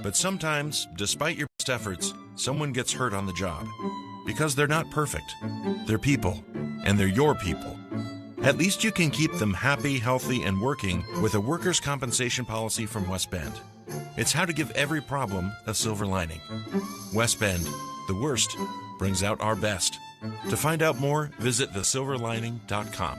But sometimes, despite your best efforts, someone gets hurt on the job. Because they're not perfect. They're people, and they're your people. At least you can keep them happy, healthy, and working with a workers' compensation policy from West Bend. It's how to give every problem a silver lining. West Bend, the worst, brings out our best. To find out more, visit thesilverlining.com.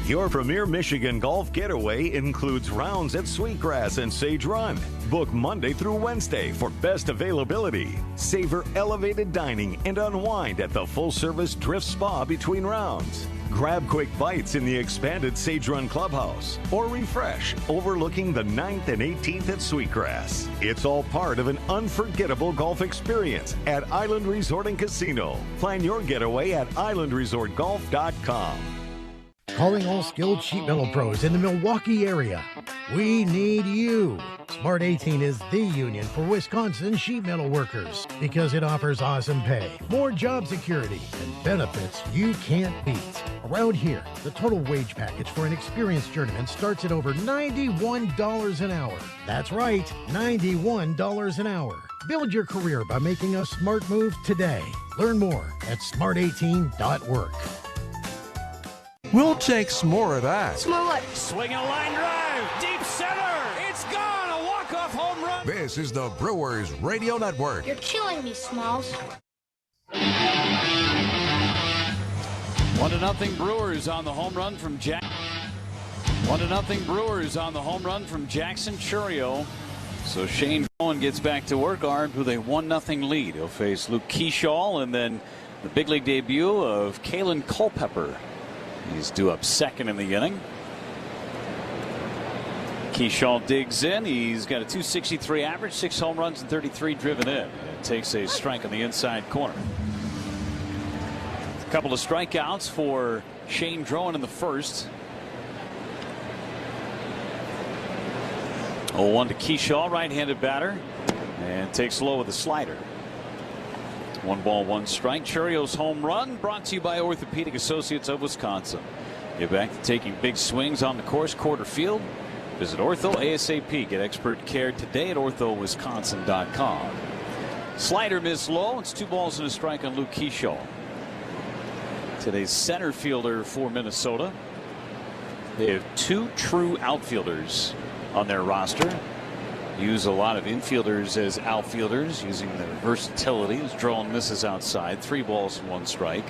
Your premier Michigan golf getaway includes rounds at Sweetgrass and Sage Run. Book Monday through Wednesday for best availability. Savor elevated dining and unwind at the full-service Drift Spa between rounds. Grab quick bites in the expanded Sage Run Clubhouse or refresh overlooking the 9th and 18th at Sweetgrass. It's all part of an unforgettable golf experience at Island Resort and Casino. Plan your getaway at islandresortgolf.com. Calling all skilled sheet metal pros in the Milwaukee area. We need you. Smart 18 is the union for Wisconsin sheet metal workers because it offers awesome pay, more job security, and benefits you can't beat. Around here, the total wage package for an experienced journeyman starts at over $91 an hour. That's right, $91 an hour. Build your career by making a smart move today. Learn more at smart18.work. We'll take some more of that. Smart what? Swing a line drive. Deep center. It's gone. A walk-off home run. This is the Brewers Radio Network. You're killing me, Smalls. 1-0 Brewers on the home run from Jack. 1-0 Brewers on the home run from Jackson Churio. So Shane Drowan gets back to work armed with a 1-0 lead. He'll face Luke Keyshaw and then the big league debut of Kalen Culpepper. He's due up second in the inning. Keyshaw digs in. He's got a .263 average, 6 home runs and 33 driven in. It takes a strike on the inside corner. A couple of strikeouts for Shane Drowan in the first. 0-1 to Keyshaw, right-handed batter, and takes low with a slider. 1 ball, 1 strike. Churio's home run brought to you by Orthopedic Associates of Wisconsin. Get back to taking big swings on the course, quarter field. Visit Ortho ASAP. Get expert care today at orthowisconsin.com. Slider missed low. It's 2 balls and a strike on Luke Keyshaw. Today's center fielder for Minnesota. They have 2 true outfielders on their roster. Use a lot of infielders as outfielders, using their versatility as Drowan misses outside. 3 balls and 1 strike.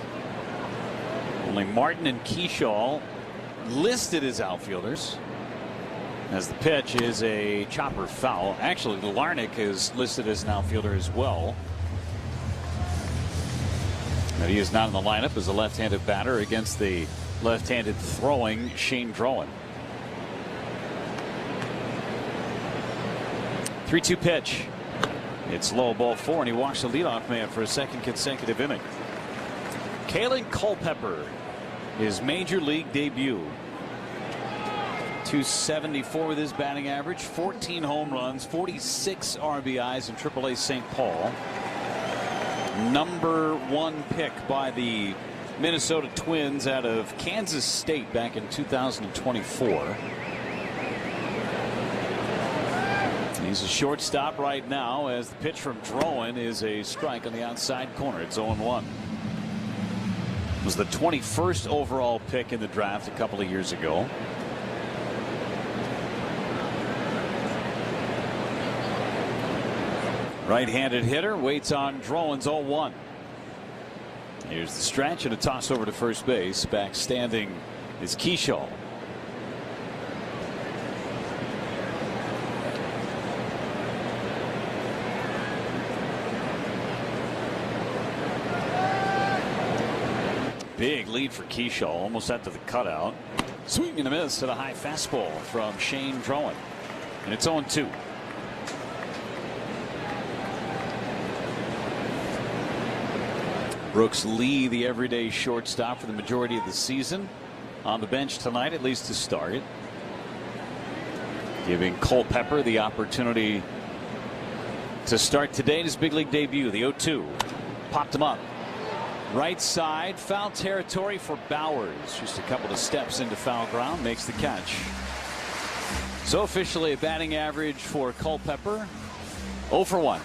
Only Martin and Keyshaw listed as outfielders, as the pitch is a chopper foul. Actually, Larnick is listed as an outfielder as well. But he is not in the lineup as a left-handed batter against the left-handed throwing Shane Drowan. 3-2 pitch. It's low, ball 4, and he walks the leadoff man for a second consecutive inning. Kalen Culpepper, his major league debut. .274 with his batting average, 14 home runs, 46 RBIs in AAA St. Paul. Number 1 pick by the Minnesota Twins out of Kansas State back in 2024. He's a shortstop right now as the pitch from Drowan is a strike on the outside corner. It's 0-1. Was the 21st overall pick in the draft a couple of years ago. Right-handed hitter waits on Drowan's 0-1. Here's the stretch and a toss over to first base. Back standing is Keyshaw. Big lead for Keyshaw, almost after the cutout. Swing and a miss to the high fastball from Shane Drowan. And it's 0-2. Brooks Lee, the everyday shortstop for the majority of the season. on the bench tonight, at least to start. Giving Culpepper the opportunity to start today in his big league debut. The 0-2. Popped him up. Right side, foul territory for Bowers. Just a couple of steps into foul ground, makes the catch. So officially a batting average for Culpepper, 0 for 1.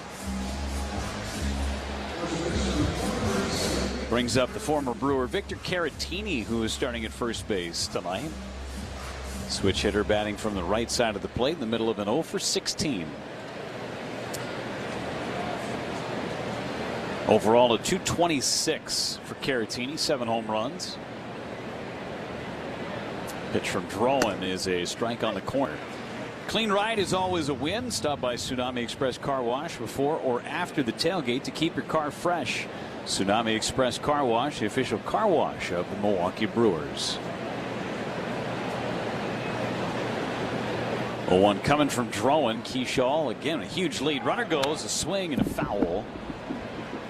Brings up the former Brewer Victor Caratini, who is starting at first base tonight. Switch hitter batting from the right side of the plate in the middle of an 0 for 16. Overall, a .226 for Caratini, 7 home runs. Pitch from Drowan is a strike on the corner. Clean ride is always a win. Stop by Tsunami Express Car Wash before or after the tailgate to keep your car fresh. Tsunami Express Car Wash, the official car wash of the Milwaukee Brewers. 0-1 coming from Drowan. Keyshaw, again, a huge lead. Runner goes, a swing and a foul.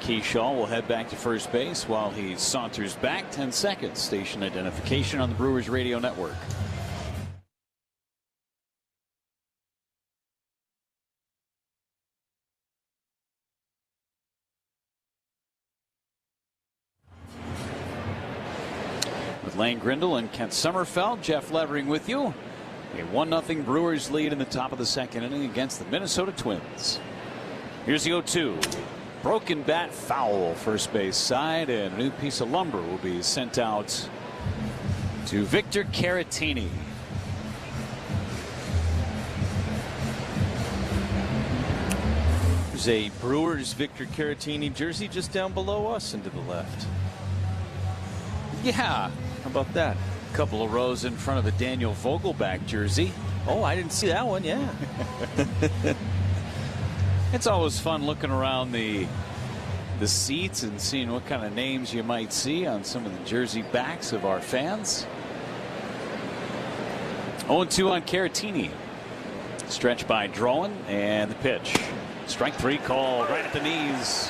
Keyshaw will head back to first base while he saunters back. 10 seconds. Station identification on the Brewers radio network. With Lane Grindle and Kent Sommerfeld, Jeff Levering with you. A 1-0 Brewers lead in the top of the second inning against the Minnesota Twins. Here's the 0-2. Broken bat, foul, first base side, and a new piece of lumber will be sent out to Victor Caratini. There's a Brewers Victor Caratini jersey just down below us and to the left. Yeah, how about that? A couple of rows in front of the Daniel Vogelback jersey. Oh, I didn't see that one. Yeah. It's always fun looking around the seats and seeing what kind of names you might see on some of the jersey backs of our fans. 0-2 on Caratini. Stretch by Drowan, and the pitch. Strike 3 called right at the knees.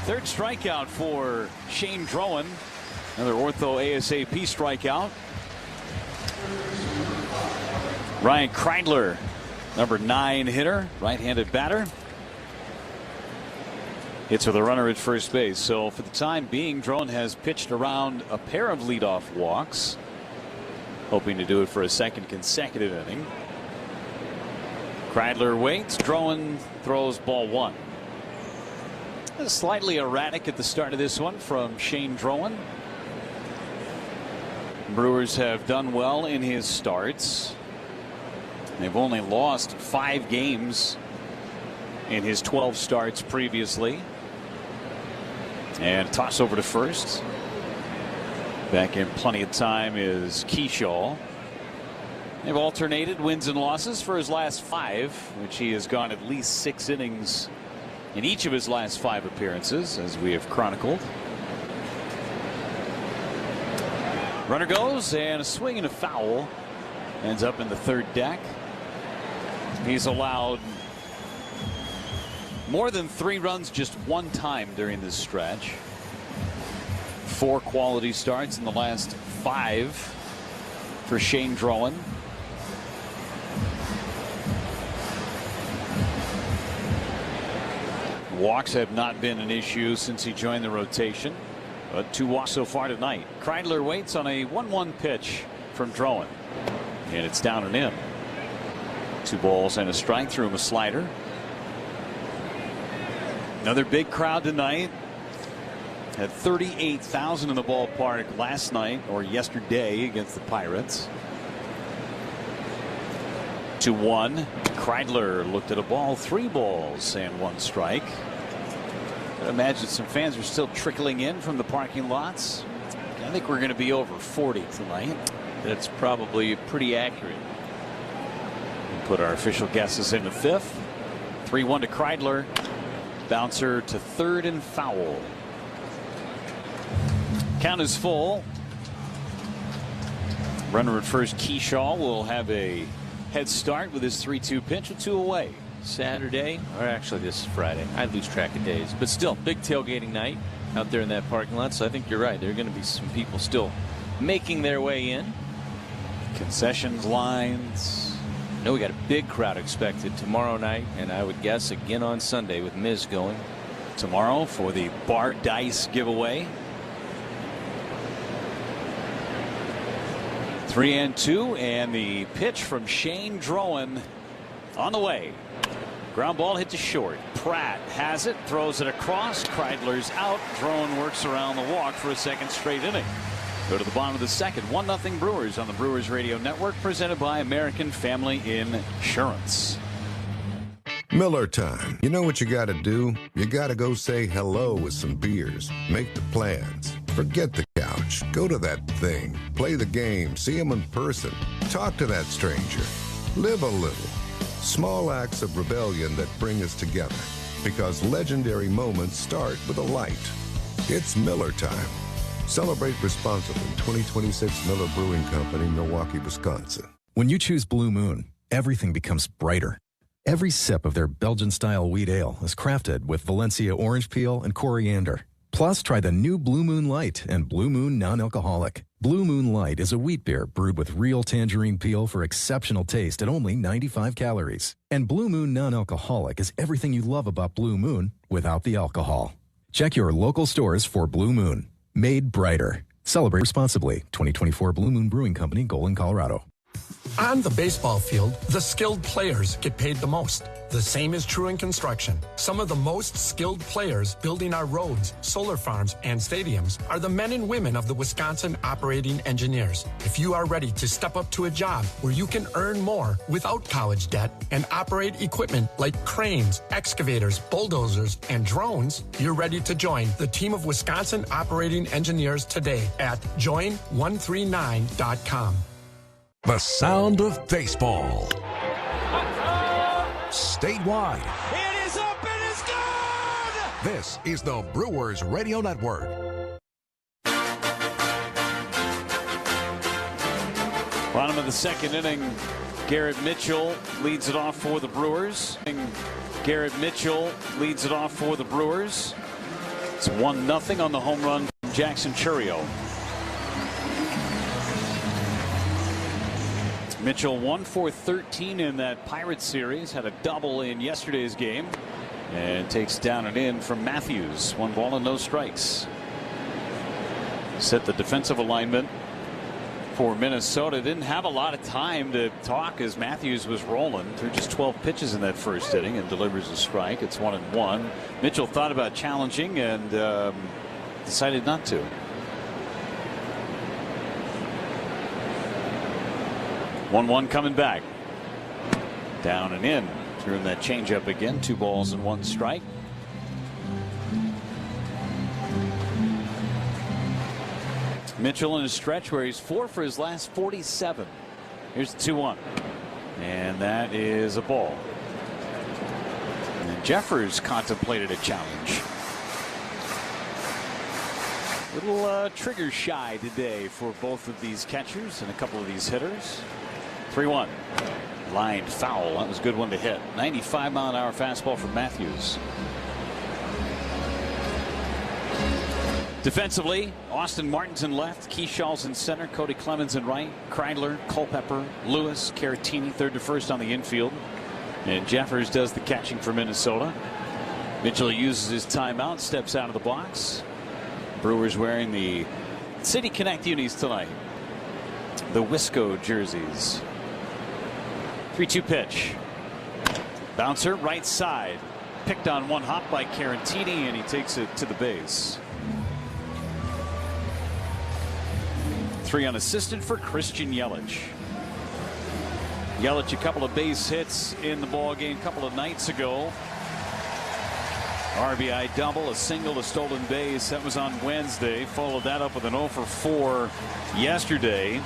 Third strikeout for Shane Drowan. Another ortho ASAP strikeout. Ryan Kreidler, number 9 hitter, right-handed batter. Hits with a runner at first base. So for the time being, Drowan has pitched around a pair of leadoff walks, hoping to do it for a second consecutive inning. Kreidler waits. Drowan throws ball 1. Slightly erratic at the start of this one from Shane Drowan. Brewers have done well in his starts. They've only lost 5 games in his 12 starts previously. And toss over to first. Back in plenty of time is Keyshaw. They've alternated wins and losses for his last 5, which he has gone at least 6 innings in each of his last 5 appearances, as we have chronicled. Runner goes, and a swing and a foul. Ends up in the third deck. He's allowed more than 3 runs just 1 time during this stretch. 4 quality starts in the last 5 for Shane Drowan. Walks have not been an issue since he joined the rotation, but 2 walks so far tonight. Kreidler waits on a 1-1 pitch from Drowan, and it's down and in. 2 balls and a strike. Threw him a slider. Another big crowd tonight. Had 38,000 in the ballpark last night or yesterday against the Pirates. 2-1. Kreidler looked at a ball, 3 balls and 1 strike. I imagine some fans are still trickling in from the parking lots. I think we're going to be over 40 tonight. That's probably pretty accurate. We'll put our official guesses in the 5th. 3-1 to Kreidler. Bouncer to third and foul. Count is full. Runner at first, Keyshaw, will have a head start with his 3-2 pitch with 2 away. Saturday, or actually this is Friday. I lose track of days, but still, big tailgating night out there in that parking lot. So I think you're right. There are going to be some people still making their way in. Concessions lines. No, we got a big crowd expected tomorrow night, and I would guess again on Sunday with Miz going. Tomorrow for the bar dice giveaway. 3-2, and the pitch from Shane Drowan on the way. Ground ball hit to short. Pratt has it, throws it across. Kreidler's out. Drowan works around the walk for a second straight inning. Go to the bottom of the second. 1-0 Brewers on the Brewers Radio Network, presented by American Family Insurance. Miller time. You know what you gotta do? You gotta go say hello with some beers. Make the plans. Forget the couch. Go to that thing. Play the game. See him in person. Talk to that stranger. Live a little. Small acts of rebellion that bring us together. Because legendary moments start with a light. It's Miller time. Celebrate responsibly. 2026 Miller Brewing Company, Milwaukee, Wisconsin. When you choose Blue Moon, everything becomes brighter. Every sip of their Belgian-style wheat ale is crafted with Valencia orange peel and coriander. Plus, try the new Blue Moon Light and Blue Moon Non-Alcoholic. Blue Moon Light is a wheat beer brewed with real tangerine peel for exceptional taste at only 95 calories. And Blue Moon Non-Alcoholic is everything you love about Blue Moon without the alcohol. Check your local stores for Blue Moon. Made brighter. Celebrate responsibly. 2024 Blue Moon Brewing Company, Golden, Colorado. On the baseball field, the skilled players get paid the most. The same is true in construction. Some of the most skilled players building our roads, solar farms, and stadiums are the men and women of the Wisconsin Operating Engineers. If you are ready to step up to a job where you can earn more without college debt and operate equipment like cranes, excavators, bulldozers, and drones, you're ready to join the team of Wisconsin Operating Engineers today at join139.com. The sound of baseball. Statewide. It is up and it's gone! This is the Brewers Radio Network. Bottom of the second inning, Garrett Mitchell leads it off for the Brewers. Garrett Mitchell leads it off for the Brewers. It's 1-0 on the home run from Jackson Chourio. Mitchell 1 for 13 in that Pirates series, had a double in yesterday's game, and takes down and in from Matthews. 1 ball and no strikes. Set the defensive alignment for Minnesota. Didn't have a lot of time to talk as Matthews was rolling through just 12 pitches in that first inning and delivers a strike. It's 1-1. Mitchell thought about challenging and decided not to. 1-1 coming back. Down and in. Threw him that changeup again. 2 balls and 1 strike. Mitchell in a stretch where he's 4 for his last 47. Here's the 2-1. And that is a ball. And Jeffers contemplated a challenge. Little trigger shy today for both of these catchers and a couple of these hitters. 3-1. Lined foul. That was a good one to hit. 95-mile-an-hour fastball from Matthews. Defensively, Austin Martin's in left, Keyshaw's in center, Cody Clemens in right, Kreidler, Culpepper, Lewis, Caratini third to first on the infield, and Jeffers does the catching for Minnesota. Mitchell uses his timeout, steps out of the box. Brewers wearing the City Connect unis tonight. The Wisco jerseys. 3-2 pitch. Bouncer right side. Picked on one hop by Caratini, and he takes it to the base. 3 unassisted for Christian Yelich. Yelich a couple of base hits in the ball game a couple of nights ago. RBI double, a single, a stolen base. That was on Wednesday. Followed that up with an 0 for 4 yesterday.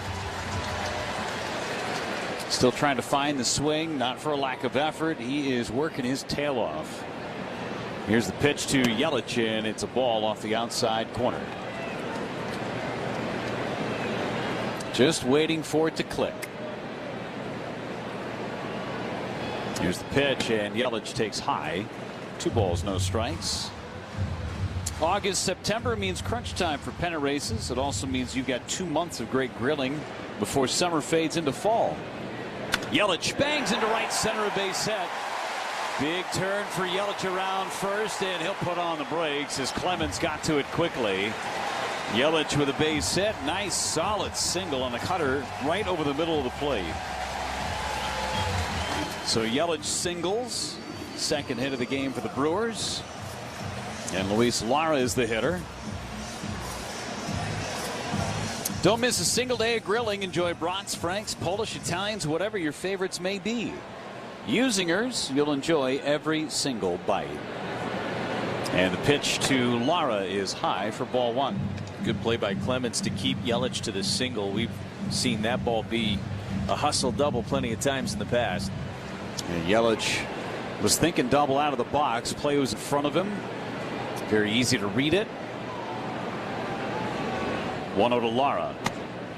Still trying to find the swing, not for a lack of effort. He is working his tail off. Here's the pitch to Yelich, and it's a ball off the outside corner. Just waiting for it to click. Here's the pitch, and Yelich takes high. 2 balls, no strikes. August, September means crunch time for pennant races. It also means you've got 2 months of great grilling before summer fades into fall. Yelich bangs into right center, a base hit. Big turn for Yelich around first, and he'll put on the brakes as Clemens got to it quickly. Yelich with a base hit. Nice solid single on the cutter right over the middle of the plate. So Yelich singles. Second hit of the game for the Brewers. And Luis Lara is the hitter. Don't miss a single day of grilling. Enjoy brats, franks, Polish, Italians, whatever your favorites may be. Usingers, you'll enjoy every single bite. And the pitch to Lara is high for ball 1. Good play by Clemens to keep Yelich to the single. We've seen that ball be a hustle double plenty of times in the past. And Yelich was thinking double out of the box. Play was in front of him. Very easy to read it. 1-0 to Lara.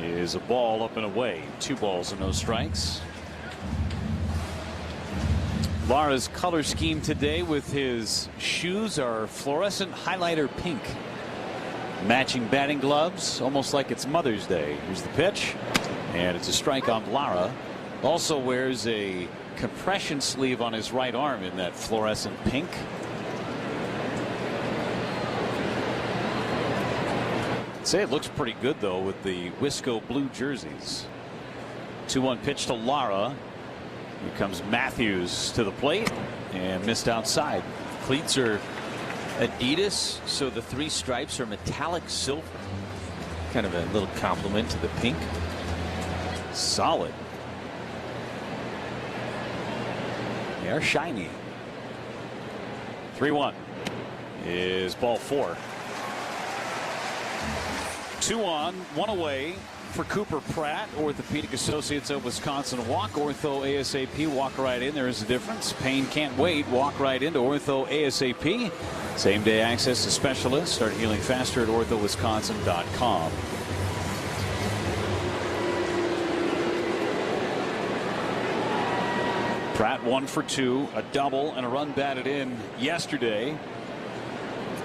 Is a ball up and away. 2 balls and no strikes. Lara's color scheme today with his shoes are fluorescent highlighter pink. Matching batting gloves, almost like it's Mother's Day. Here's the pitch, and it's a strike on Lara. Also wears a compression sleeve on his right arm in that fluorescent pink. I'd say it looks pretty good though with the Wisco blue jerseys. 2-1 pitch to Lara. Here comes Matthews to the plate and missed outside. Cleats are Adidas, so the 3 stripes are metallic silver. Kind of a little compliment to the pink. Solid. They are shiny. 3-1 is ball 4. 2 on, 1 away for Cooper Pratt. Orthopedic Associates of Wisconsin walk. Ortho ASAP walk right in. There is a difference. Pain can't wait. Walk right into Ortho ASAP. Same day access to specialists. Start healing faster at orthowisconsin.com. Pratt 1 for 2, a double and a run batted in yesterday.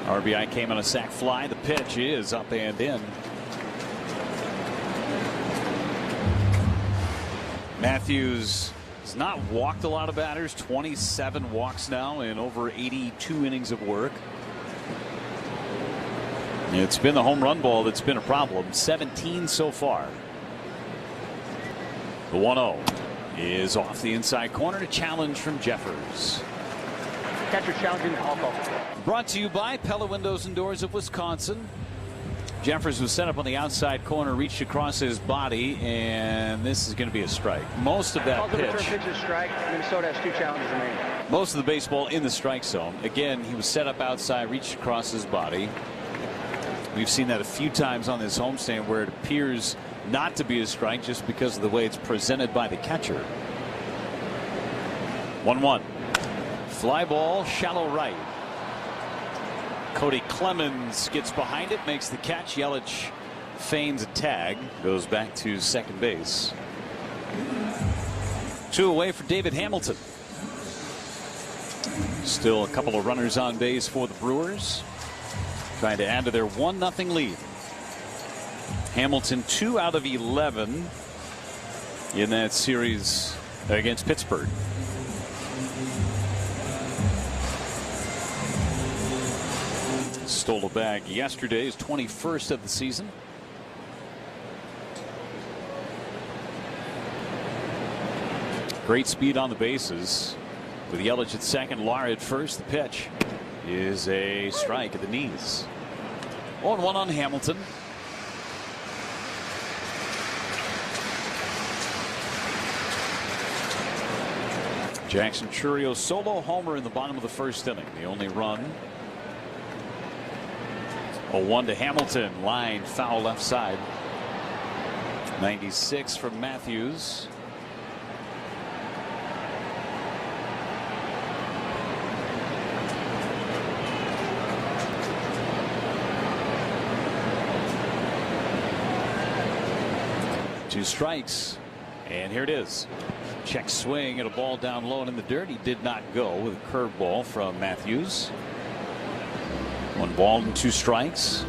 RBI came on a sac fly. The pitch is up and in. Matthews has not walked a lot of batters. 27 walks now in over 82 innings of work. It's been the home run ball that's been a problem. 17 so far. The 1-0 is off the inside corner. A challenge from Jeffers. Catcher challenging the call. Brought to you by Pella Windows and Doors of Wisconsin. Jeffers was set up on the outside corner, reached across his body, and this is going to be a strike. Most of that pitch. Strike. Minnesota has 2 challenges remaining. Most of the baseball in the strike zone. Again, he was set up outside, reached across his body. We've seen that a few times on this homestand where it appears not to be a strike just because of the way it's presented by the catcher. 1-1. Fly ball, shallow right. Cody Clemens gets behind it, makes the catch. Yelich feigns a tag, goes back to second base. 2 away for David Hamilton. Still a couple of runners on base for the Brewers, trying to add to their 1-0 lead. Hamilton 2 out of 11 in that series against Pittsburgh. Stole a bag yesterday, his 21st of the season. Great speed on the bases with Yelich at second, Lara at first. The pitch is a strike at the knees. 0-1 on Hamilton. Jackson Churio solo homer in the bottom of the first inning. The only run. 0-1 to Hamilton. Line foul left side. 96 from Matthews. Two strikes, and here it is. Check swing and a ball down low and in the dirt. He did not go with a curveball from Matthews. 1 ball and 2 strikes.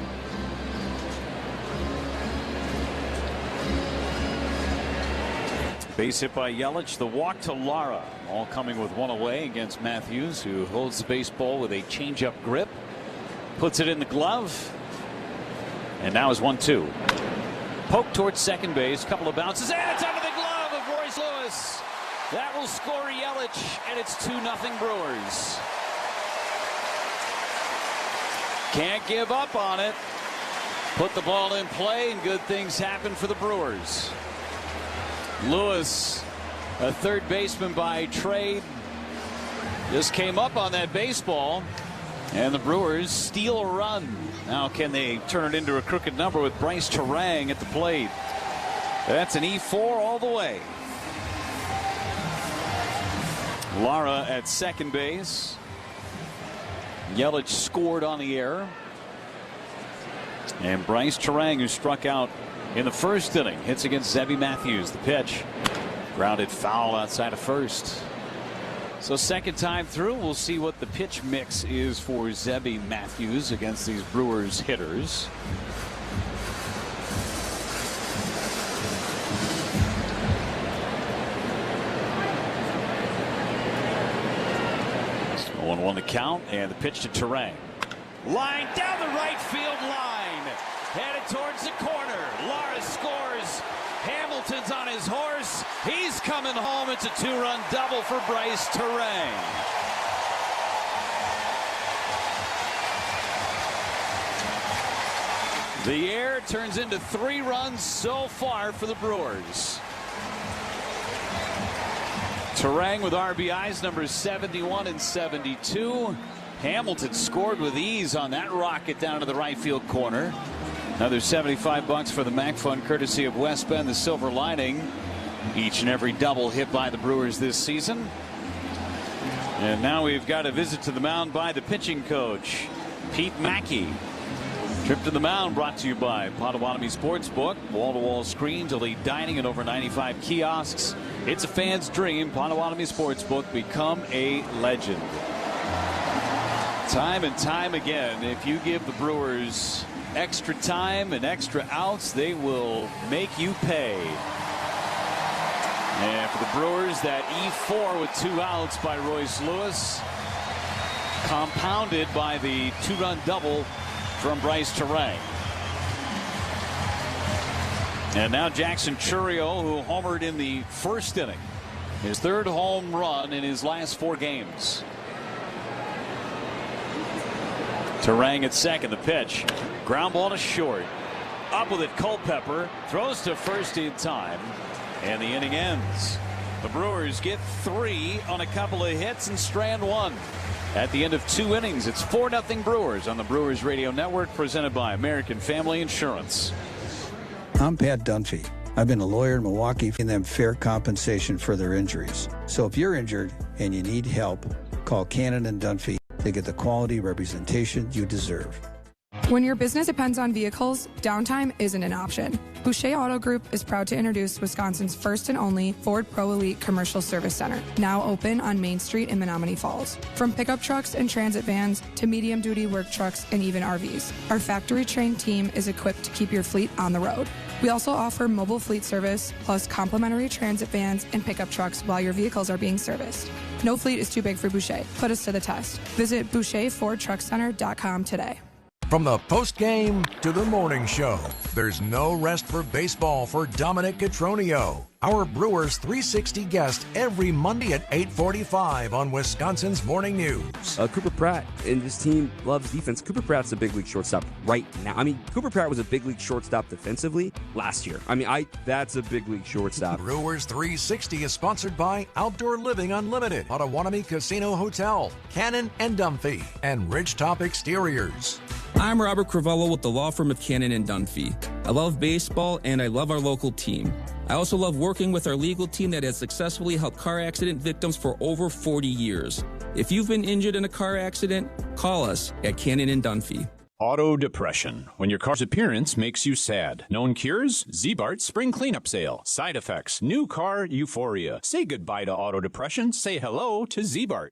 Base hit by Yelich. The walk to Lara. All coming with 1 away against Matthews, who holds the baseball with a changeup grip. Puts it in the glove. And now is 1-2. Poke towards second base. Couple of bounces. And it's under the glove of Royce Lewis. That will score Yelich. And it's 2-0 Brewers. Can't give up on it. Put the ball in play, and good things happen for the Brewers. Lewis, a third baseman by trade, just came up on that baseball, and the Brewers steal a run. Now can they turn it into a crooked number with Bryce Terang at the plate? That's an E4 all the way. Lara at second base. Yelich scored on the air. And Bryce Terang, who struck out in the first inning, hits against Zebby Matthews. The pitch grounded foul outside of first. So second time through, we'll see what the pitch mix is for Zebby Matthews against these Brewers hitters. So 1-1 the count, and the pitch to Terang. Line down the right field line. Headed towards the corner. Lara scores. Hamilton's on his horse. He's coming home. It's a 2-run double for Bryce Terang. The air turns into 3 runs so far for the Brewers. Terang with RBIs numbers 71 and 72. Hamilton scored with ease on that rocket down to the right field corner. Another $75 for the MAC Fund, courtesy of West Bend, the Silver Lining. Each and every double hit by the Brewers this season. And now we've got a visit to the mound by the pitching coach, Pete Mackey. Trip to the mound brought to you by Potawatomi Sportsbook. Wall-to-wall screens, elite dining, and over 95 kiosks. It's a fan's dream. Potawatomi Sportsbook, become a legend. Time and time again, if you give the Brewers extra time and extra outs, they will make you pay. And for the Brewers, that E4 with 2 outs by Royce Lewis, compounded by the 2-run double from Bryce Terang. And now Jackson Chourio, who homered in the first inning, his 3rd home run in his last 4 games. Terang at second. The pitch. Ground ball to short. Up with it, Culpepper. Throws to first in time. And the inning ends. The Brewers get 3 on a couple of hits and strand 1. At the end of 2 innings, it's 4-0 Brewers on the Brewers Radio Network, presented by American Family Insurance. I'm Pat Dunphy. I've been a lawyer in Milwaukee, giving them fair compensation for their injuries. So if you're injured and you need help, call Cannon and Dunphy to get the quality representation you deserve. When your business depends on vehicles, downtime isn't an option. Boucher Auto Group is proud to introduce Wisconsin's first and only Ford Pro Elite Commercial Service Center, now open on Main Street in Menominee Falls. From pickup trucks and transit vans to medium-duty work trucks and even RVs, our factory-trained team is equipped to keep your fleet on the road. We also offer mobile fleet service, plus complimentary transit vans and pickup trucks while your vehicles are being serviced. No fleet is too big for Boucher. Put us to the test. Visit BoucherFordTruckCenter.com today. From the postgame to the morning show, there's no rest for baseball for Dominic Cotroneo, our Brewers 360 guest every Monday at 8:45 on Wisconsin's Morning News. Cooper Pratt and his team loves defense. Cooper Pratt's a big league shortstop right now. I mean, Cooper Pratt was a big league shortstop defensively last year. I mean, that's a big league shortstop. Brewers 360 is sponsored by Outdoor Living Unlimited, Potawatomi Casino Hotel, Cannon and Dunphy, and Ridgetop Exteriors. I'm Robert Crivello with the law firm of Cannon and Dunphy. I love baseball and I love our local team. I also love working with our legal team that has successfully helped car accident victims for over 40 years. If you've been injured in a car accident, call us at Cannon and Dunphy. Auto depression. When your car's appearance makes you sad. Known cures? Z-Bart Spring Cleanup Sale. Side effects? New car euphoria. Say goodbye to auto depression. Say hello to Z-Bart.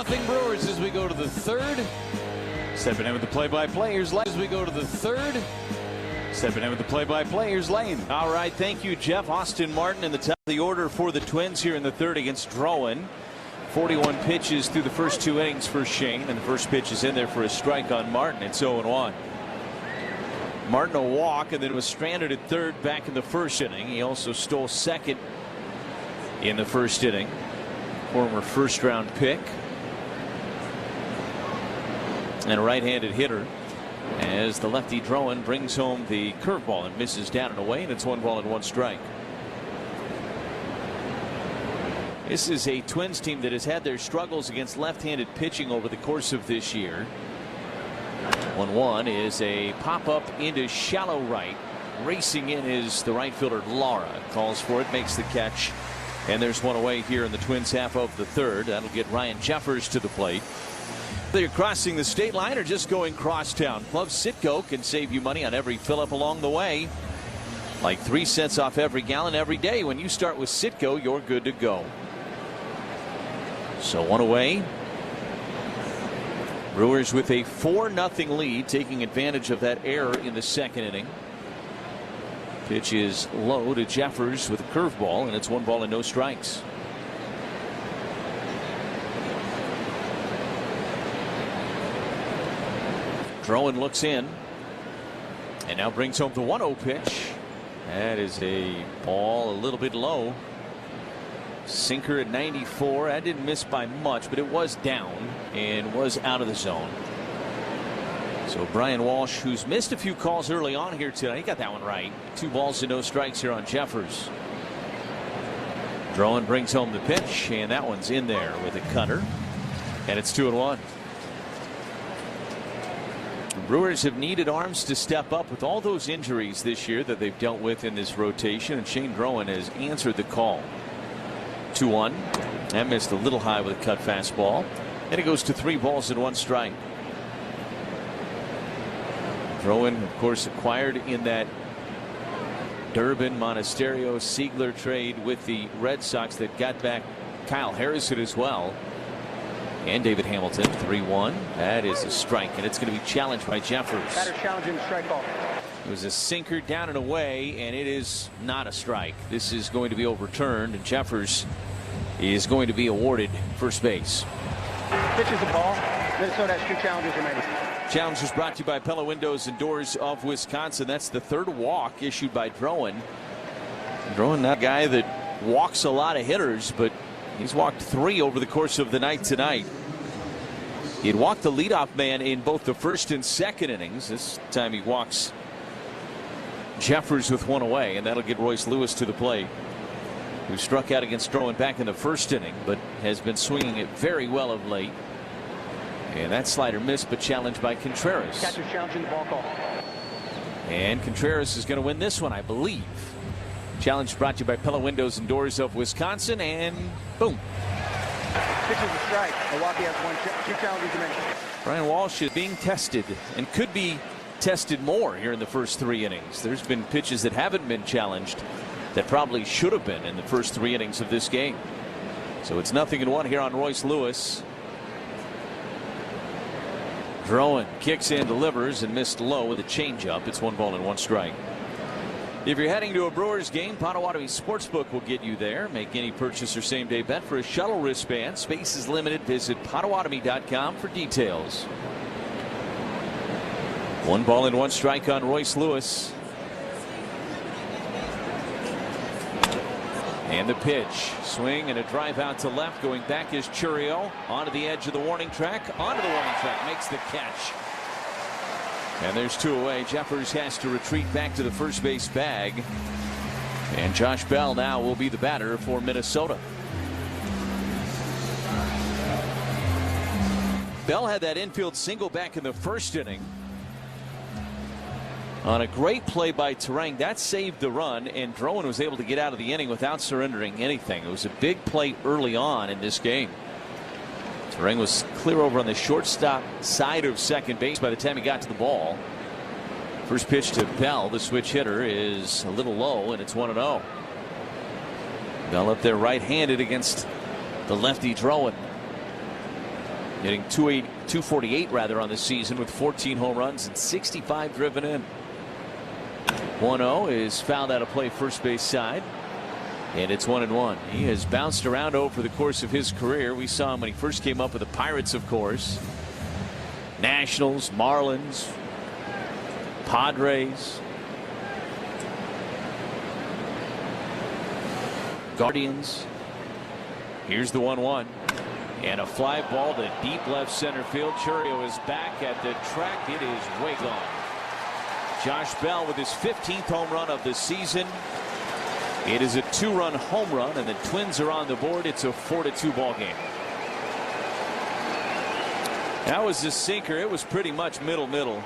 2-0 Brewers as we go to the third. Stepping in with the play-by-play, here's Lane. As we go to the third. Stepping in with the play-by-play, here's Lane. All right, thank you, Jeff. Austin Martin in the top of the order for the Twins here in the third against Drowan. 41 pitches through the first 2 innings for Shane, and the first pitch is in there for a strike on Martin. It's 0-1. Martin a walk and then was stranded at third back in the first inning. He also stole second in the first inning. Former first-round pick and a right-handed hitter, as the lefty Drowan brings home the curveball and misses down and away, and it's 1-1 strike. This is a Twins team that has had their struggles against left-handed pitching over the course of this year. 1-1 is a pop-up into shallow right. Racing in is the right fielder Lara. Calls for it, makes the catch, and there's one away here in the Twins half of the third. That'll get Ryan Jeffers to the plate. Whether you're crossing the state line or just going crosstown, Club Citgo can save you money on every fill-up along the way. Like 3 cents off every gallon every day. When you start with Citgo, you're good to go. So one away. Brewers with a 4-0 lead, taking advantage of that error in the second inning. Pitch is low to Jeffers with a curveball, and it's 1 and no strikes. Drowan looks in and now brings home the 1-0 pitch. That is a ball a little bit low. Sinker at 94. That didn't miss by much, but it was down and was out of the zone. So Brian Walsh, who's missed a few calls early on here tonight, he got that one right. 2 balls and no strikes here on Jeffers. Drowan brings home the pitch, and that one's in there with a cutter, and it's 2-1. The Brewers have needed arms to step up with all those injuries this year that they've dealt with in this rotation, and Shane Drowan has answered the call. 2-1. That missed a little high with a cut fastball, and it goes to 3 balls and 1 strike. Drowan, of course, acquired in that Durbin Monasterio Siegler trade with the Red Sox that got back Kyle Harrison as well. And David Hamilton. 3-1. That is a strike, and it's going to be challenged by Jeffers. Batter challenging the strike ball. It was a sinker down and away, and it is not a strike. This is going to be overturned, and Jeffers is going to be awarded first base. Pitches the ball. Minnesota has 2 challenges remaining. Challenge was brought to you by Pella Windows and Doors of Wisconsin. That's the 3rd walk issued by Drowan. Drowan, not a guy that walks a lot of hitters, but he's walked 3 over the course of the night tonight. He had walked the leadoff man in both the first and second innings. This time he walks Jeffers with 1 away, and that'll get Royce Lewis to the plate, who struck out against Drowan back in the first inning, but has been swinging it very well of late. And that slider missed, but challenged by Contreras. Catcher challenging the ball call. And Contreras is going to win this one, I believe. Challenge brought to you by Pella Windows and Doors of Wisconsin, and boom. Pitches a strike. Milwaukee has 2 challenges remaining. Brian Walsh is being tested and could be tested more here in the first 3 innings. There's been pitches that haven't been challenged that probably should have been in the first 3 innings of this game. So it's 0-1 here on Royce Lewis. Drowan kicks in, delivers, and missed low with a changeup. It's 1 ball and 1 strike. If you're heading to a Brewers game, Potawatomi Sportsbook will get you there. Make any purchase or same-day bet for a shuttle wristband. Space is limited. Visit Potawatomi.com for details. 1 ball and 1 strike on Royce Lewis. And the pitch. Swing and a drive out to left. Going back is Churio. Onto the edge of the warning track. Onto the warning track. Makes the catch. And there's 2 away. Jeffers has to retreat back to the first base bag. And Josh Bell now will be the batter for Minnesota. Bell had that infield single back in the first inning on a great play by Terang. That saved the run, and Drowan was able to get out of the inning without surrendering anything. It was a big play early on in this game. Terang was clear over on the shortstop side of second base by the time he got to the ball. First pitch to Bell, the switch hitter, is a little low, and it's 1-0. Bell up there right-handed against the lefty Drowan. hitting 248 rather on the season with 14 home runs and 65 driven in. 1-0 is fouled out of play first base side. And it's 1-1. He has bounced around over the course of his career. We saw him when he first came up with the Pirates, of course. Nationals, Marlins, Padres, Guardians. Here's the 1-1. And a fly ball to deep left center field. Chourio is back at the track. It is way gone. Josh Bell with his 15th home run of the season. It is a 2-run home run, and the Twins are on the board. It's a 4-2 ball game. That was the sinker. It was pretty much middle.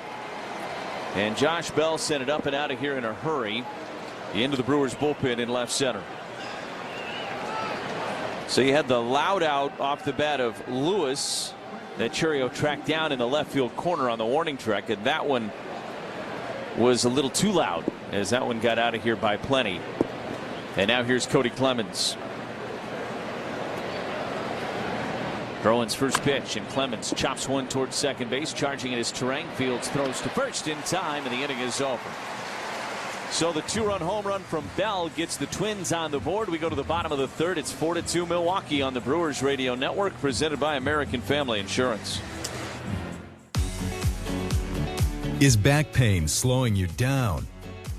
And Josh Bell sent it up and out of here in a hurry. The end of the Brewers bullpen in left center. So you had the loud out off the bat of Lewis that Chourio tracked down in the left field corner on the warning track, and that one was a little too loud as that one got out of here by plenty. And now here's Cody Clemens. Throw-in's first pitch, and Clemens chops one towards second base. Charging at his Terang. Fields throws to first in time, and the inning is over. So the 2-run home run from Bell gets the Twins on the board. We go to the bottom of the third. It's 4-2 Milwaukee on the Brewers Radio Network, presented by American Family Insurance. Is back pain slowing you down?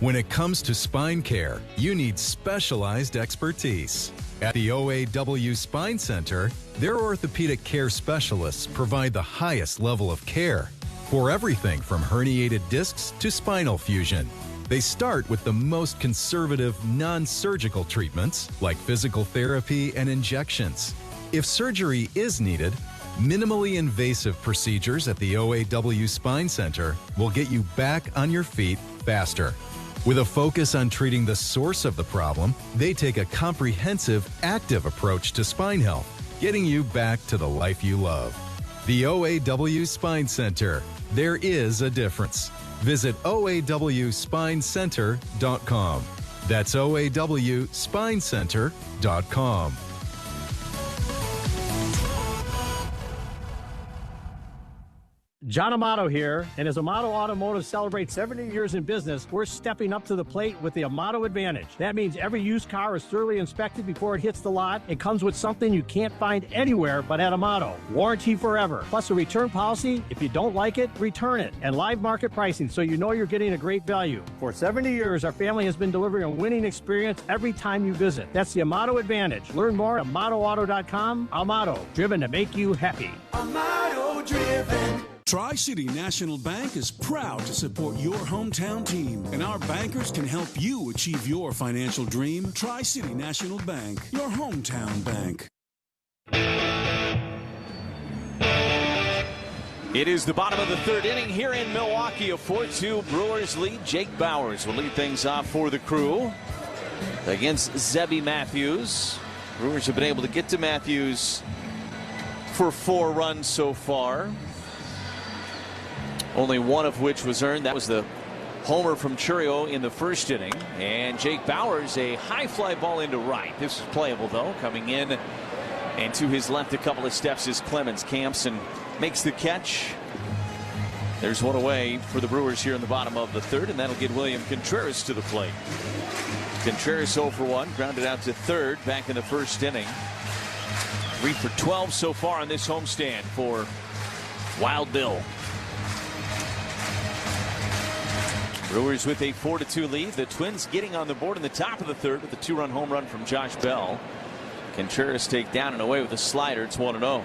When it comes to spine care, you need specialized expertise. At the OAW Spine Center, their orthopedic care specialists provide the highest level of care for everything from herniated discs to spinal fusion. They start with the most conservative, non-surgical treatments like physical therapy and injections. If surgery is needed, minimally invasive procedures at the OAW Spine Center will get you back on your feet faster. With a focus on treating the source of the problem, they take a comprehensive, active approach to spine health, getting you back to the life you love. The OAW Spine Center. There is a difference. Visit OAWspinecenter.com. That's OAWspinecenter.com. John Amato here, and as Amato Automotive celebrates 70 years in business, we're stepping up to the plate with the Amato Advantage. That means every used car is thoroughly inspected before it hits the lot. It comes with something you can't find anywhere but at Amato. Warranty forever, plus a return policy. If you don't like it, return it. And live market pricing, so you know you're getting a great value. For 70 years, our family has been delivering a winning experience every time you visit. That's the Amato Advantage. Learn more at AmatoAuto.com. Amato, driven to make you happy. Amato driven. Tri-City National Bank is proud to support your hometown team, and our bankers can help you achieve your financial dream. Tri-City National Bank, your hometown bank. It is the bottom of the third inning here in Milwaukee. A 4-2 Brewers lead. Jake Bauers will lead things off for the Crew against Zebby Matthews. Brewers have been able to get to Matthews for 4 runs so far, only one of which was earned. That was the homer from Chourio in the first inning. And Jake Bauers, a high fly ball into right. This is playable, though. Coming in and to his left a couple of steps is Clemens. Camps and makes the catch. There's one away for the Brewers here in the bottom of the third, and that'll get William Contreras to the plate. Contreras 0 for 1, grounded out to third back in the first inning. 3 for 12 so far on this homestand for Wild Bill. Brewers with a 4-2 lead. The Twins getting on the board in the top of the third with a 2-run home run from Josh Bell. Contreras take down and away with a slider. It's 1-0.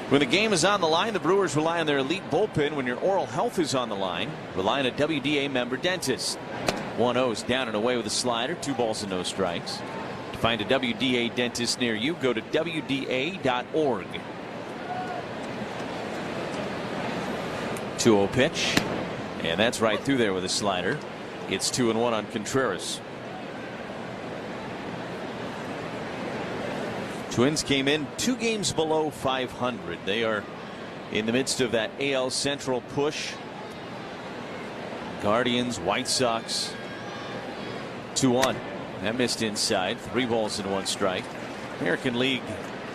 When the game is on the line, the Brewers rely on their elite bullpen. When your oral health is on the line, rely on a WDA member dentist. 1-0 is down and away with a slider. 2 balls and no strikes. To find a WDA dentist near you, go to WDA.org. 2-0 pitch. And that's right through there with a slider. It's 2-1 on Contreras. Twins came in 2 games below 500. They are in the midst of that AL Central push. Guardians, White Sox. 2-1. That missed inside. 3 balls and 1 strike. American League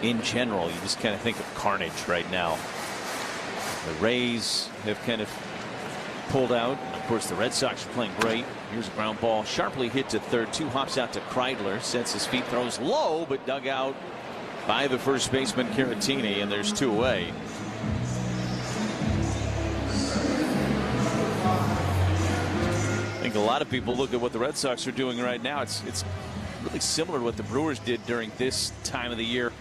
in general, you just kind of think of carnage right now. The Rays have kind of pulled out. Of course, the Red Sox are playing great. Here's a ground ball sharply hit to third. 2 hops out to Reagular. Sets his feet, throws low, but dug out by the first baseman Caratini, and there's 2 away. I think a lot of people look at what the Red Sox are doing right now. It's really similar to what the Brewers did during this time of the year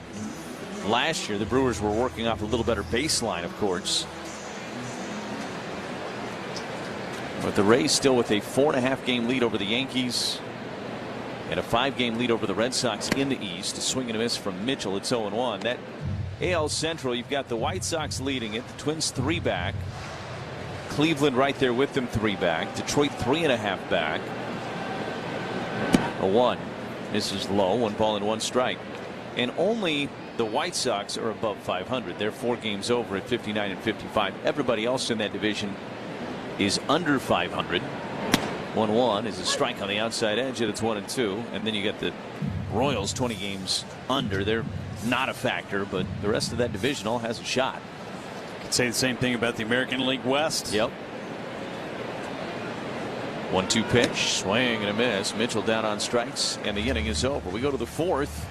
last year. The Brewers were working off a little better baseline, of course. But the Rays still with a 4.5 game lead over the Yankees and a 5 game lead over the Red Sox in the East. A swing and a miss from Mitchell. It's 0-1. That AL Central, you've got the White Sox leading it. The Twins 3 back. Cleveland right there with them 3 back. Detroit 3.5 back. A 1. Misses low. 1 ball and 1 strike. And only the White Sox are above 500. They're 4 games over at 59 and 55. Everybody else in that division is under 500. 1-1 is a strike on the outside edge, and it's 1-2. And then you got the Royals 20 games under. They're not a factor, but the rest of that division all has a shot. Could say the same thing about the American League West. Yep. 1-2 pitch, swing and a miss. Mitchell down on strikes, and the inning is over. We go to the 4th.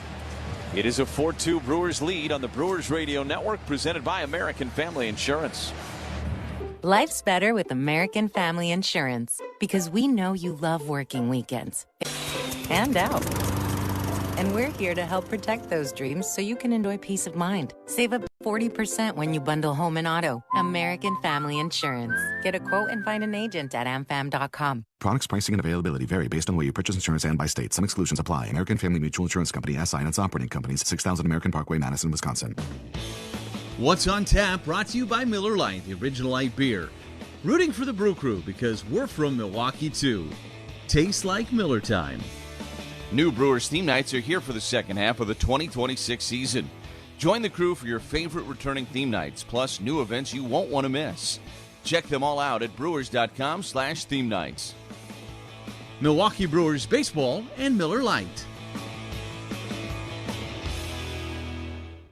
It is a 4-2 Brewers lead on the Brewers Radio Network, presented by American Family Insurance. Life's better with American Family Insurance because we know you love working weekends and out. And we're here to help protect those dreams so you can enjoy peace of mind. Save up 40% when you bundle home and auto. American Family Insurance. Get a quote and find an agent at amfam.com. Products, pricing, and availability vary based on the way you purchase insurance and by state. Some exclusions apply. American Family Mutual Insurance Company, SI, and its operating companies, 6000 American Parkway, Madison, Wisconsin. What's on Tap, brought to you by Miller Lite, the original light beer. Rooting for the Brew Crew because we're from Milwaukee too. Tastes like Miller time. New Brewers theme nights are here for the second half of the 2026 season. Join the crew for your favorite returning theme nights, plus new events you won't want to miss. Check them all out at brewers.com/theme nights. Milwaukee Brewers baseball and Miller Lite.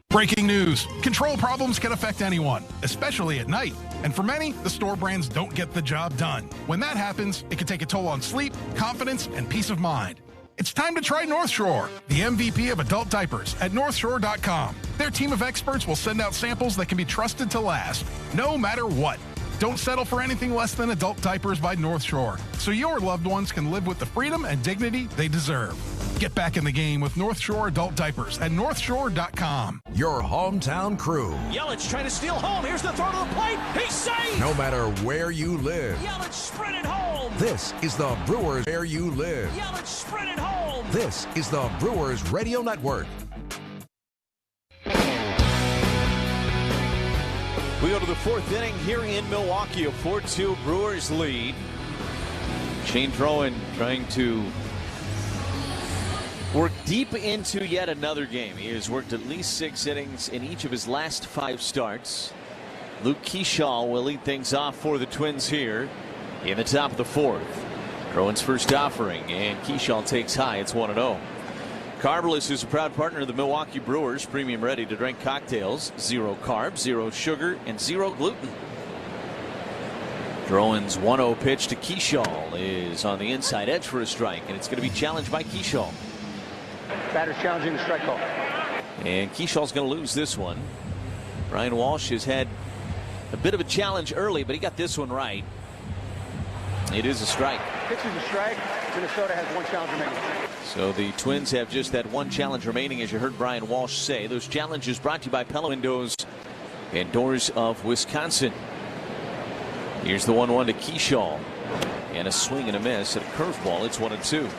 Breaking news. Control problems can affect anyone, especially at night. And for many, the store brands don't get the job done. When that happens, it can take a toll on sleep, confidence, and peace of mind. It's time to try North Shore, the MVP of adult diapers at NorthShore.com. Their team of experts will send out samples that can be trusted to last, no matter what. Don't settle for anything less than adult diapers by North Shore, so your loved ones can live with the freedom and dignity they deserve. Get back in the game with North Shore adult diapers at NorthShore.com. Your hometown crew. Yelich trying to steal home. Here's the throw to the plate. He's safe. No matter where you live. Yelich sprinted home. This is the Brewers Where You Live. Yelich sprinted home. This is the Brewers Radio Network. We go to the 4th inning here in Milwaukee. A 4-2 Brewers lead. Shane Drowan trying to work deep into yet another game. He has worked at least 6 innings in each of his last 5 starts. Luke Keyshaw will lead things off for the Twins here in the top of the 4th. Drowan's first offering, and Keyshaw takes high. It's 1-0. Carbolus is a proud partner of the Milwaukee Brewers. Premium ready-to-drink cocktails. 0 carbs, 0 sugar, and 0 gluten. Drowan's 1-0 pitch to Keyshaw is on the inside edge for a strike, and it's going to be challenged by Keyshaw. Batter's challenging the strike call. And Keyshaw's going to lose this one. Brian Walsh has had a bit of a challenge early, but he got this one right. It is a strike. Pitches a strike. Minnesota has 1 challenge remaining. So the Twins have just that 1 challenge remaining, as you heard Brian Walsh say. Those challenges brought to you by Pella Windows and Doors of Wisconsin. Here's the 1-1 to Keyshaw. And a swing and a miss at a curveball. It's 1-2.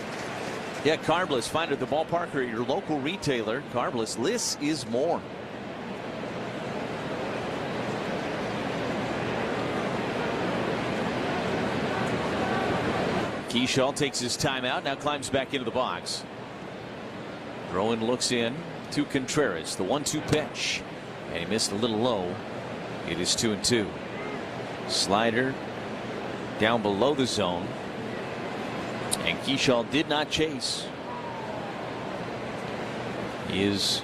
Yeah, Carbolus, find it at the ballpark or your local retailer. Carbolus, less is more. Keyshaw takes his timeout, now climbs back into the box. Drowan looks in to Contreras, the 1-2 pitch, and he missed a little low. It is 2-2. Slider down below the zone, and Keyshaw did not chase. He is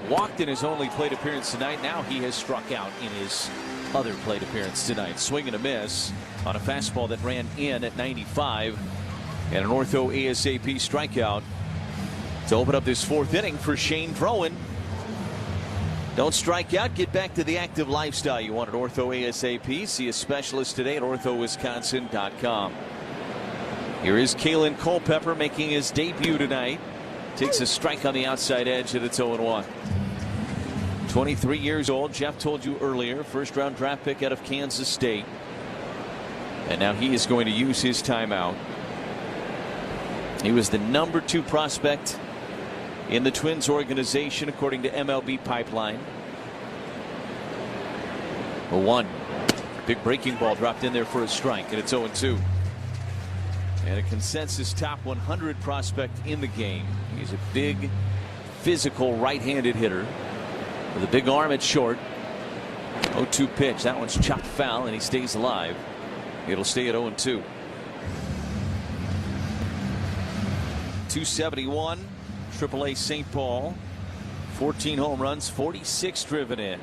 walked in his only plate appearance tonight. Now he has struck out in his other plate appearance tonight. Swing and a miss on a fastball that ran in at 95. And an ortho ASAP strikeout to open up this 4th inning for Shane Drowan. Don't strike out. Get back to the active lifestyle. You want an ortho ASAP? See a specialist today at orthowisconsin.com. Here is Kalen Culpepper making his debut tonight. Takes a strike on the outside edge, and it's 0-1. 23 years old. Jeff told you earlier, 1st-round draft pick out of Kansas State. And now he is going to use his timeout. He was the number 2 prospect in the Twins organization, according to MLB Pipeline. 0-1. Big breaking ball dropped in there for a strike, and it's 0-2. And a consensus top 100 prospect in the game. He's a big, physical right-handed hitter with a big arm at short. 0-2 pitch. That one's chopped foul, and he stays alive. It'll stay at 0-2. 271. AAA St. Paul. 14 home runs, 46 driven in.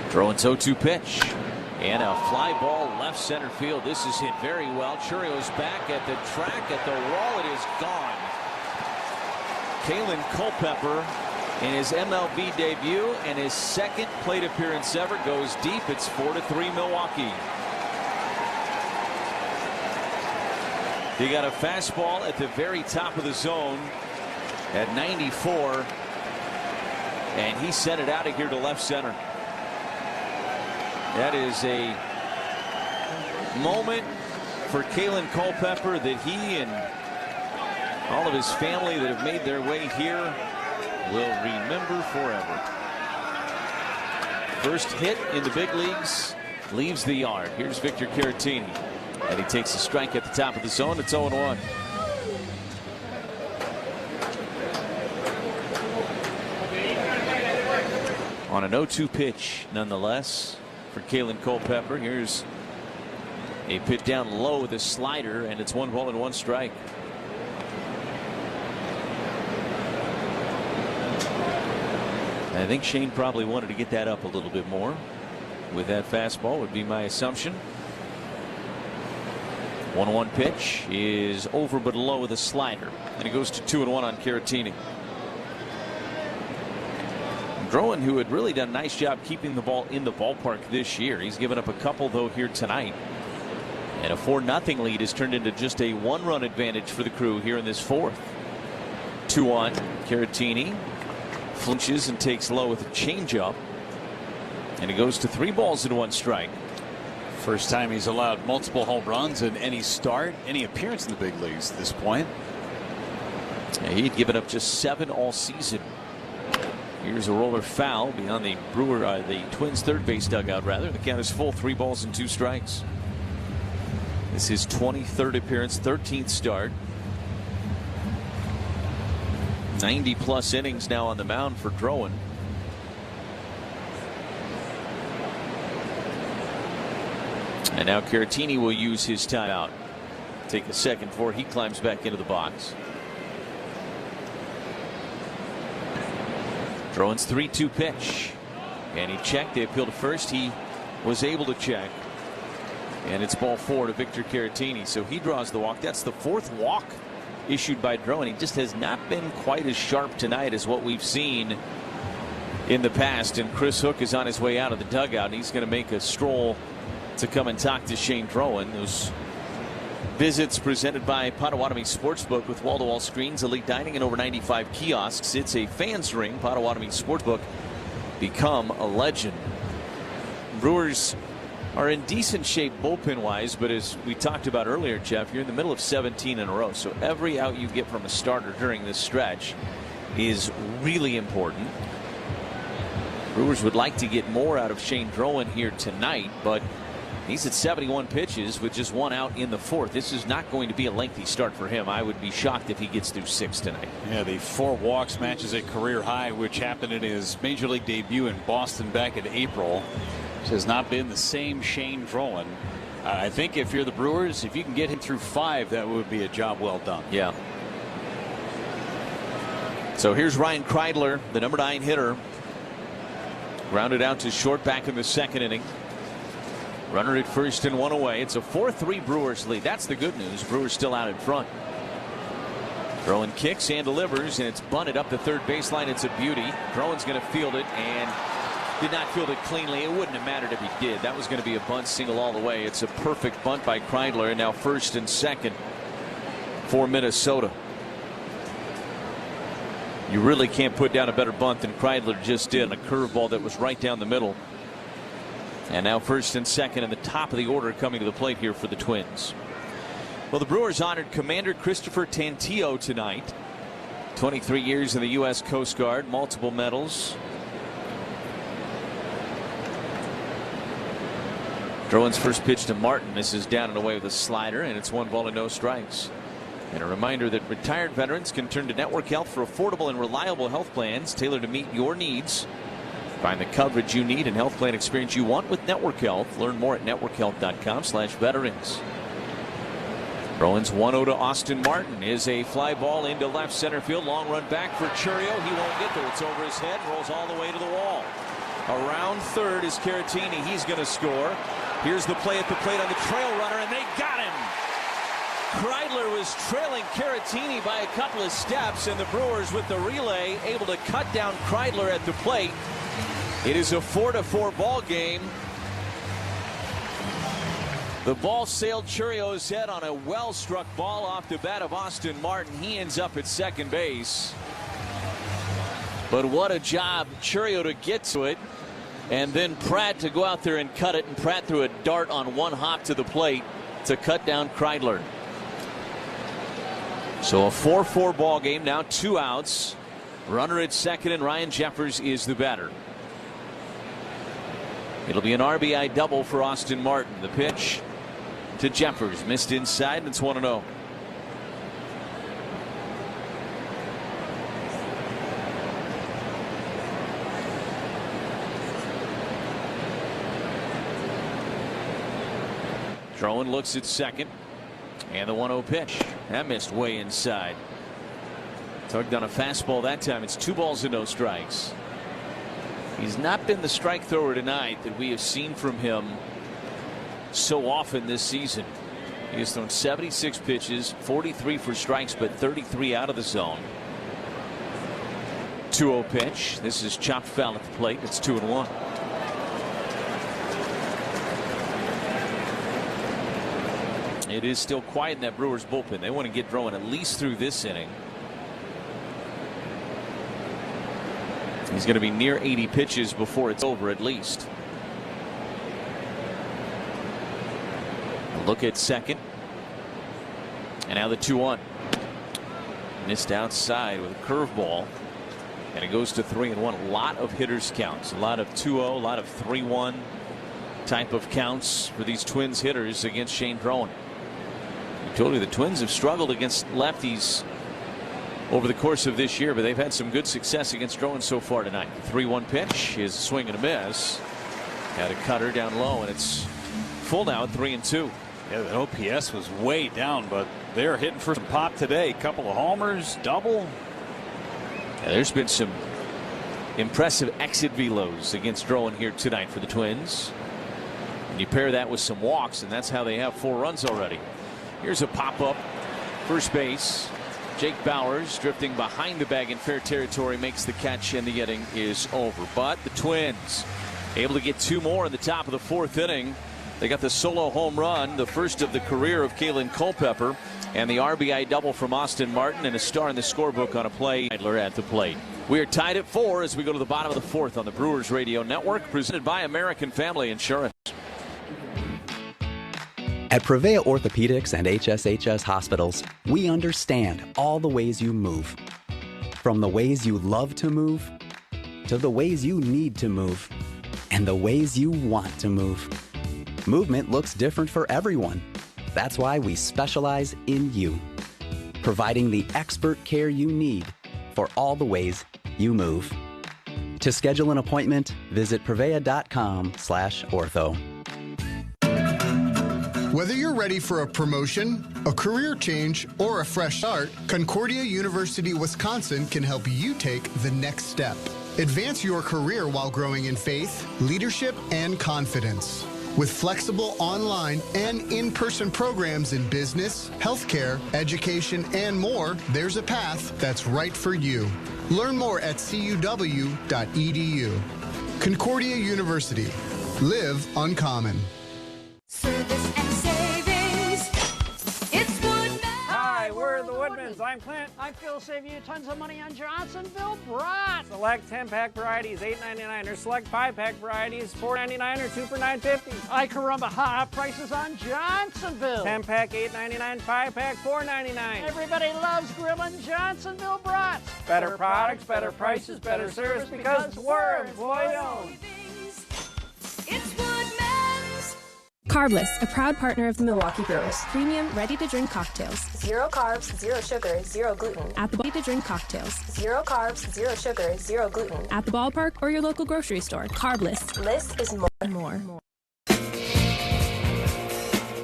Drowan's 0-2 pitch. And a fly ball left center field. This is hit very well. Churio's back at the track, at the wall. It is gone. Kalen Culpepper in his MLB debut and his 2nd plate appearance ever goes deep. It's 4-3 Milwaukee. He got a fastball at the very top of the zone at 94. And he sent it out of here to left center. That is a moment for Kalen Culpepper that he and all of his family that have made their way here will remember forever. First hit in the big leagues, leaves the yard. Here's Victor Caratini, and he takes a strike at the top of the zone. It's 0-1. On an 0-2 pitch, nonetheless, for Kalen Culpepper. Here's a pitch down low with a slider, and it's 1-1 strike. I think Shane probably wanted to get that up a little bit more with that fastball, would be my assumption. 1-1 pitch is over but low with a slider, and it goes to 2-1 on Caratini. Drowan, who had really done a nice job keeping the ball in the ballpark this year. He's given up a couple, though, here tonight. And a 4-0 lead has turned into just a 1-run advantage for the Crew here in this 4th. 2-1. Caratini flinches and takes low with a changeup. And it goes to 3 balls and 1 strike. First time he's allowed multiple home runs in any start, any appearance in the big leagues at this point. Yeah, he'd given up just 7 all season. Here's a roller foul beyond the the Twins' third base dugout, rather. The count is full, 3 balls and 2 strikes. This is his 23rd appearance, 13th start. 90+ innings now on the mound for Drowan. And now Caratini will use his timeout. Take a second before he climbs back into the box. Drowan's 3-2 pitch, and he checked. They appealed to first. He was able to check, and it's ball 4 to Victor Caratini. So he draws the walk. That's the 4th walk issued by Drowan. He just has not been quite as sharp tonight as what we've seen in the past. And Chris Hook is on his way out of the dugout, and he's going to make a stroll to come and talk to Shane Drowan. Those visits presented by Potawatomi Sportsbook with wall-to-wall screens, elite dining, and over 95 kiosks. It's a fans ring. Potawatomi Sportsbook, become a legend. Brewers are in decent shape bullpen-wise, but as we talked about earlier, Jeff, you're in the middle of 17 in a row. So every out you get from a starter during this stretch is really important. Brewers would like to get more out of Shane Drowan here tonight, but he's at 71 pitches with just 1 out in the 4th. This is not going to be a lengthy start for him. I would be shocked if he gets through 6 tonight. Yeah, the 4 walks matches a career high, which happened in his major league debut in Boston back in April. This has not been the same Shane Drowan. I think if you're the Brewers, if you can get him through 5, that would be a job well done. Yeah. So here's Ryan Kreidler, the number 9 hitter. Grounded out to short back in the second inning. Runner at first and 1 away. It's a 4-3 Brewers lead. That's the good news. Brewers still out in front. Throwing kicks and delivers, and it's bunted up the third baseline. It's a beauty. Drowan's going to field it, and did not field it cleanly. It wouldn't have mattered if he did. That was going to be a bunt single all the way. It's a perfect bunt by Kreidler, and now first and second for Minnesota. You really can't put down a better bunt than Kreidler just did. A curveball that was right down the middle. And now first and second in the top of the order coming to the plate here for the Twins. Well, the Brewers honored Commander Christopher Tantillo tonight. 23 years in the U.S. Coast Guard, multiple medals. Drowan's first pitch to Martin misses down and away with a slider, and it's 1 ball and no strikes. And a reminder that retired veterans can turn to Network Health for affordable and reliable health plans tailored to meet your needs. Find the coverage you need and health plan experience you want with Network Health. Learn more at networkhealth.com/veterans. Drowan's 1-0 to Austin Martin is a fly ball into left center field. Long run back for Churio. He won't get there. It's over his head. Rolls all the way to the wall. Around third is Caratini. He's going to score. Here's the play at the plate on the trail runner, and they got him. Kreidler was trailing Caratini by a couple of steps, and the Brewers with the relay able to cut down Kreidler at the plate. It is a 4-4 ball game. The ball sailed Churio's head on a well-struck ball off the bat of Austin Martin. He ends up at second base. But what a job, Churio to get to it, and then Pratt to go out there and cut it, and Pratt threw a dart on one hop to the plate to cut down Kreidler. So a 4-4 ball game, now 2 outs. Runner at second, and Ryan Jeffers is the batter. It'll be an RBI double for Austin Martin. The pitch to Jeffers, missed inside, and it's 1-0. Drowan looks at second, and the 1-0 pitch. That missed way inside. Tugged on a fastball that time. It's 2 balls and no strikes. He's not been the strike thrower tonight that we have seen from him so often this season. He has thrown 76 pitches, 43 for strikes, but 33 out of the zone. 2-0 pitch. This is chopped foul at the plate. It's 2-1. It is still quiet in that Brewers bullpen. They want to get Drowan at least through this inning. He's going to be near 80 pitches before it's over, at least. A look at second. And now the 2-1. Missed outside with a curveball. And it goes to 3-1. A lot of hitters counts. A lot of 2-0, a lot of 3-1 type of counts for these Twins hitters against Shane Drowan. I told you the Twins have struggled against lefties over the course of this year, but they've had some good success against Drowan so far tonight. 3-1 pitch is a swing and a miss. Had a cutter down low, and it's full now at 3-2. Yeah, the OPS was way down, but they're hitting for some pop today. Couple of homers, double. Yeah, there's been some impressive exit velos against Drowan here tonight for the Twins. And you pair that with some walks, and that's how they have 4 runs already. Here's a pop-up. First base. Jake Bowers drifting behind the bag in fair territory makes the catch, and the inning is over. But the Twins able to get 2 more in the top of the 4th inning. They got the solo home run, the first of the career of Kalen Culpepper, and the RBI double from Austin Martin, and a star in the scorebook on a play. Kreidler at the plate. We are tied at 4 as we go to the bottom of the 4th on the Brewers Radio Network, presented by American Family Insurance. At Prevea Orthopedics and HSHS Hospitals, we understand all the ways you move. From the ways you love to move, to the ways you need to move, and the ways you want to move. Movement looks different for everyone. That's why we specialize in you, providing the expert care you need for all the ways you move. To schedule an appointment, visit Prevea.com/ortho. Whether you're ready for a promotion, a career change, or a fresh start, Concordia University, Wisconsin can help you take the next step. Advance your career while growing in faith, leadership, and confidence. With flexible online and in-person programs in business, healthcare, education, and more, there's a path that's right for you. Learn more at cuw.edu. Concordia University. Live uncommon. Service and savings. It's Woodman. Hi, we're the Woodmans. I'm Clint. I feel save you tons of money on Johnsonville brats. Select 10-pack varieties, $8.99, or select 5-pack varieties, $4.99, or 2 for $9.50. Ay caramba, hot prices on Johnsonville. 10-pack, $8.99, 5-pack, $4.99. Everybody loves grilling Johnsonville brats. Better products, better prices, better service, because we're employee-owned. It's Woodman's. Carbless, a proud partner of the Milwaukee Brewers. Premium, ready-to-drink cocktails. 0 carbs, 0 sugar, 0 gluten. At the ready-to-drink cocktails. 0 carbs, 0 sugar, 0 gluten. At the ballpark or your local grocery store. Carbless. Less is more.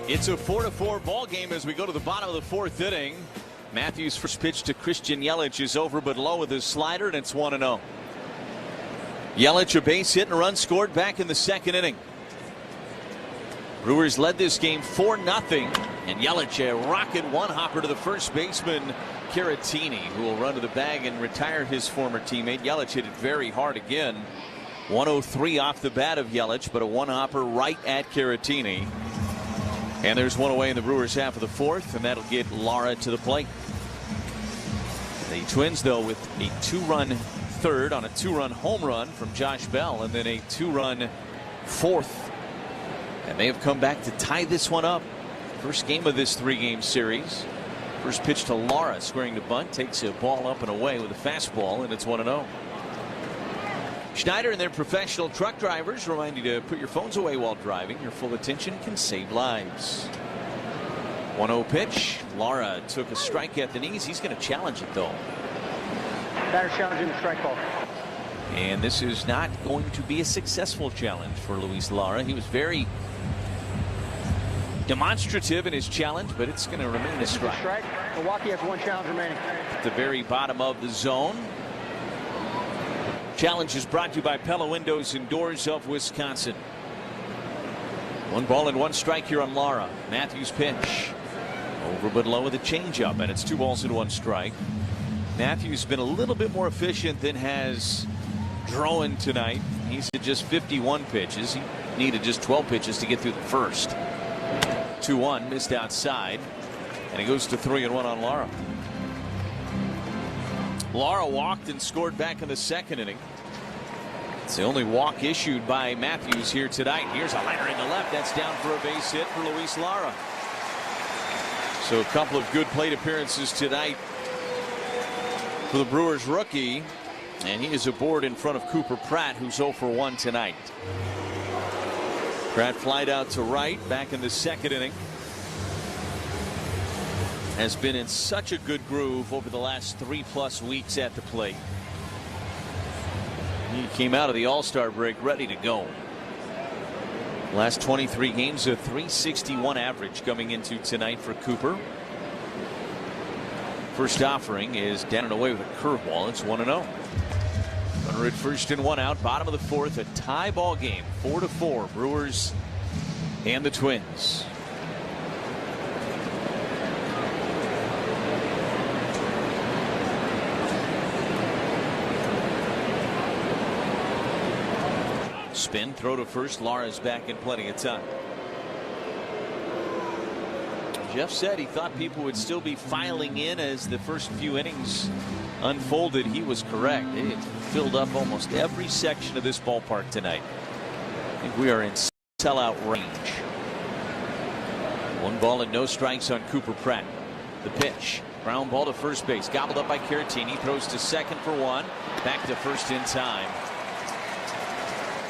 It's a 4-4 ball game as we go to the bottom of the fourth inning. Matthews' first pitch to Christian Yelich is over but low with his slider, and it's 1-0. Yelich a base hit and a run scored back in the second inning. Brewers led this game 4-0, and Yelich a rocket one-hopper to the first baseman Caratini, who will run to the bag and retire his former teammate. Yelich hit it very hard again. 103 off the bat of Yelich, but a one-hopper right at Caratini. And there's one away in the Brewers half of the fourth, and that'll get Lara to the plate. The Twins, though, with a 2-run third on a 2-run home run from Josh Bell, and then a 2-run fourth. And they have come back to tie this one up. First game of this 3-game series. First pitch to Lara, squaring to bunt, takes a ball up and away with a fastball, and it's 1-0. Schneider and their professional truck drivers remind you to put your phones away while driving. Your full attention can save lives. 1-0 pitch. Lara took a strike at the knees. He's going to challenge it, though. Batter challenging the strike ball. And this is not going to be a successful challenge for Luis Lara. He was very demonstrative in his challenge, but it's going to remain a strike. Milwaukee has 1 challenge remaining. At the very bottom of the zone. Challenge is brought to you by Pella Windows and Doors of Wisconsin. 1 ball and 1 strike here on Lara. Matthews pitch. Over but low with a changeup, and it's 2 balls and 1 strike. Matthews been a little bit more efficient than has Drowan tonight. He's at just 51 pitches. He needed just 12 pitches to get through the first. 2-1, missed outside, and he goes to 3-1 on Lara. Lara walked and scored back in the second inning. It's the only walk issued by Matthews here tonight. Here's a liner in the left. That's down for a base hit for Luis Lara. So a couple of good plate appearances tonight for the Brewers rookie, and he is aboard in front of Cooper Pratt, who's 0 for 1 tonight. Pratt flied out to right back in the second inning. Has been in such a good groove over the last 3+ weeks at the plate. He came out of the All-Star break ready to go. Last 23 games, a .361 average coming into tonight for Cooper. First offering is down and away with a curveball. It's 1-0. Runner at first and 1 out. Bottom of the fourth, a tie ball game. 4-4. Brewers and the Twins. Spin, throw to first. Lara's back in plenty of time. Jeff said he thought people would still be filing in as the first few innings unfolded. He was correct. It filled up almost every section of this ballpark tonight. I think we are in sellout range. 1 ball and no strikes on Cooper Pratt. The pitch. Ground ball to first base. Gobbled up by Caratini. Throws to second for 1. Back to first in time.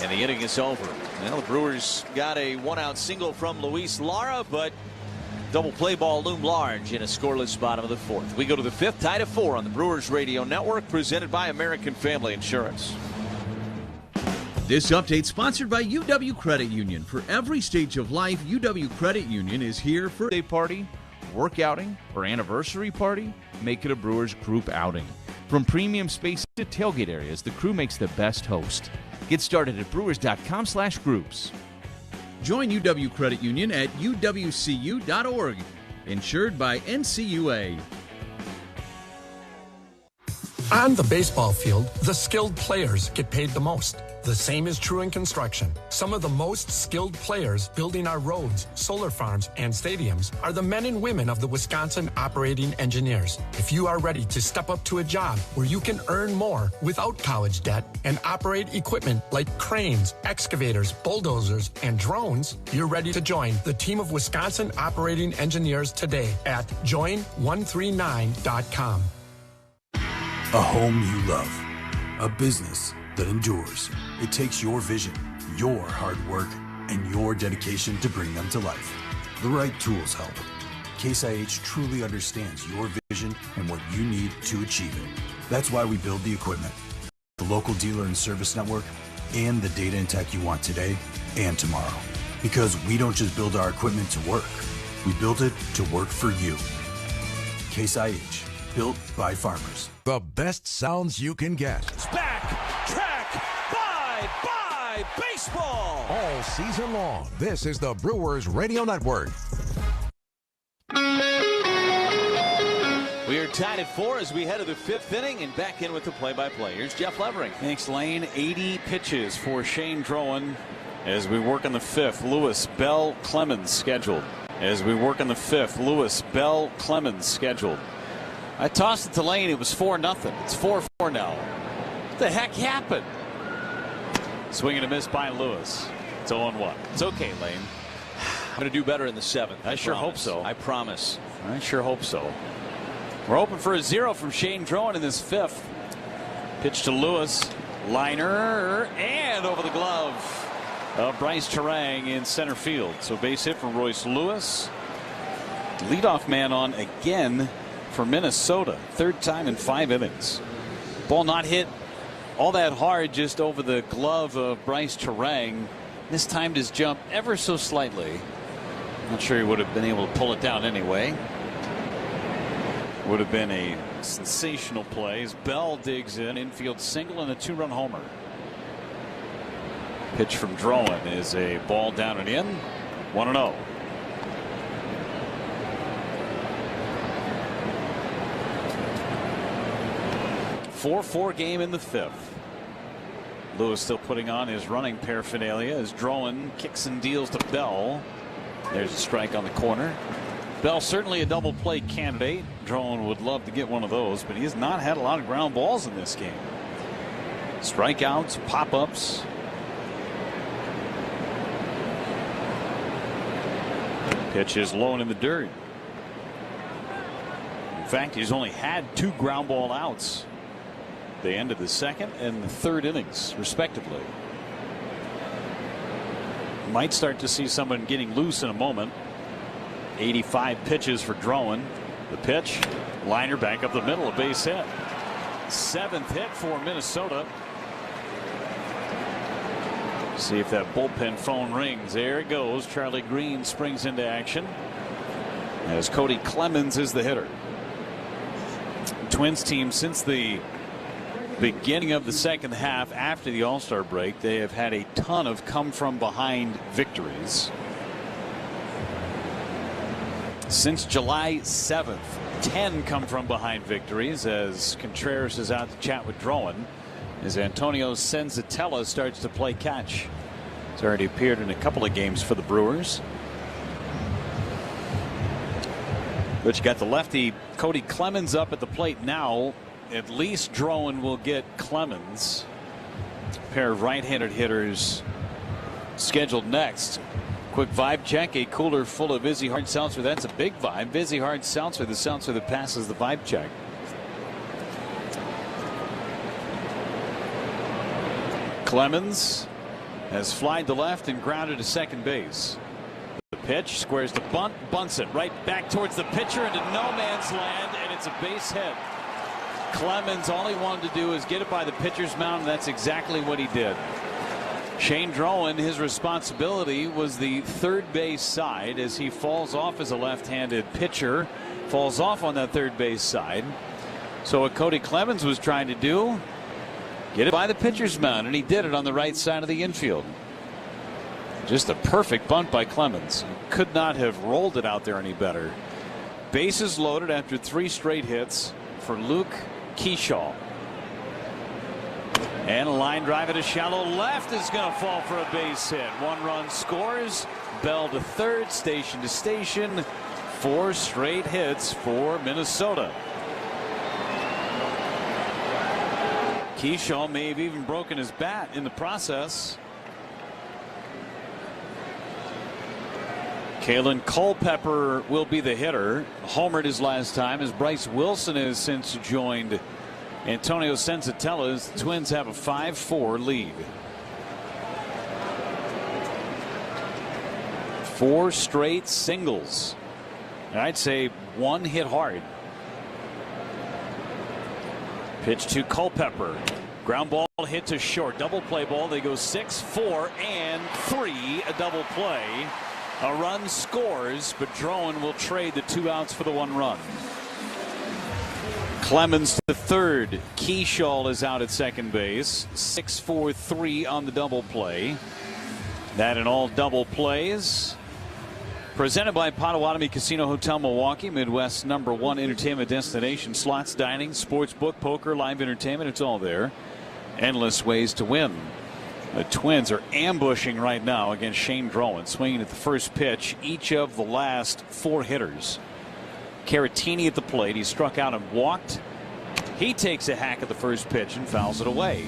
And the inning is over. Well, the Brewers got a 1-out single from Luis Lara, but double play ball loomed large in a scoreless bottom of the fourth. We go to the fifth, tied at 4 on the Brewers Radio Network, presented by American Family Insurance. This update sponsored by UW Credit Union. For every stage of life, UW Credit Union is here for Day party, work outing, or anniversary party. Make it a Brewers group outing. From premium space to tailgate areas, the crew makes the best host. Get started at brewers.com/groups. Join UW Credit Union at uwcu.org. Insured by NCUA. On the baseball field, the skilled players get paid the most. The same is true in construction. Some of the most skilled players building our roads, solar farms, and stadiums are the men and women of the Wisconsin operating engineers. If you are ready to step up to a job where you can earn more without college debt and operate equipment like cranes, excavators, bulldozers, and drones, you're ready to join the team of Wisconsin operating engineers today at join139.com. A home you love. A business that endures. It takes your vision, your hard work, and your dedication to bring them to life. The right tools help. Case IH truly understands your vision and what you need to achieve it. That's why we build the equipment, the local dealer and service network, and the data and tech you want today and tomorrow. Because we don't just build our equipment to work. We build it to work for you. Case IH, built by farmers. The best sounds you can get. It's back, track, bye, baseball. All season long. This is the Brewers Radio Network. We are tied at 4 as we head to the 5th inning, and back in with the play-by-play. Here's Jeff Levering. Thanks, Lane. 80 pitches for Shane Drowan as we work in the 5th. Lewis, Bell, Clemens scheduled. As we work in the 5th, Lewis, Bell, Clemens scheduled. I tossed it to Lane. It was 4-0. It's 4-4 now. What the heck happened? Swing and a miss by Lewis. It's 0-1. It's okay, Lane. I'm going to do better in the 7th. I sure hope so. I promise. I sure hope so. We're hoping for a 0 from Shane Drowan in this 5th. Pitch to Lewis. Liner and over the glove of Bryce Terang in center field. So base hit from Royce Lewis. Leadoff man on again for Minnesota. 3rd time in 5 innings. Ball not hit all that hard, just over the glove of Bryce Terang. Mistimed his jump ever so slightly. Not sure he would have been able to pull it down anyway. Would have been a sensational play as Bell digs in, infield single and a 2-run homer. Pitch from Drowan is a ball down and in. 1-0. Four game in the 5th. Lewis still putting on his running paraphernalia as Drowan kicks and deals to Bell. There's a strike on the corner. Bell certainly a double play candidate. Drowan would love to get one of those, but he has not had a lot of ground balls in this game. Strikeouts, pop-ups. Pitch is low and in the dirt. In fact, he's only had 2 ground ball outs. They ended the 2nd and the 3rd innings, respectively. Might start to see someone getting loose in a moment. 85 pitches for Drowan. The pitch, liner back up the middle, a base hit. 7th hit for Minnesota. See if that bullpen phone rings. There it goes. Charlie Green springs into action as Cody Clemens is the hitter. Twins team, since the beginning of the 2nd half after the All-Star break, they have had a ton of come-from-behind victories. Since July 7th, 10 come-from-behind victories as Contreras is out to chat with Drowan as Antonio Senzatella starts to play catch. He's already appeared in a couple of games for the Brewers. But you got the lefty Cody Clemens up at the plate now. At least Drowan will get Clemens. A pair of right-handed hitters scheduled next. Quick vibe check. A cooler full of Vizzy Hard Seltzer. That's a big vibe. Vizzy Hard Seltzer, the seltzer that passes the vibe check. Clemens has flied to left and grounded to second base. The pitch squares the bunt, bunts it right back towards the pitcher into no man's land, and it's a base hit. Clemens, all he wanted to do is get it by the pitcher's mound, and that's exactly what he did. Shane Drowan, his responsibility was the third base side as he falls off as a left-handed pitcher. Falls off on that third base side. So what Cody Clemens was trying to do, get it by the pitcher's mound, and he did it on the right side of the infield. Just a perfect bunt by Clemens. Could not have rolled it out there any better. Bases loaded after 3 straight hits for Luke Keyshaw. And a line drive at a shallow left is going to fall for a base hit. 1 run scores. Bell to third, station to station. 4 straight hits for Minnesota. Keyshaw may have even broken his bat in the process. Kalen Culpepper will be the hitter. Homered his last time as Bryce Wilson has since joined Antonio Senzatella's. The Twins have a 5-4 lead. 4 straight singles. And I'd say 1 hit hard. Pitch to Culpepper. Ground ball hit to short. Double play ball. They go 6, 4, and 3. A double play. A run scores, but Drowan will trade the 2 outs for the 1 run. Clemens to third. Keyshaw is out at second base. 6, 4, 3 on the double play. That in all double plays. Presented by Potawatomi Casino Hotel Milwaukee, Midwest's #1 entertainment destination. Slots, dining, sports book, poker, live entertainment. It's all there. Endless ways to win. The Twins are ambushing right now against Shane Drowan, swinging at the first pitch each of the last 4 hitters. Caratini at the plate. He struck out and walked. He takes a hack at the first pitch and fouls it away.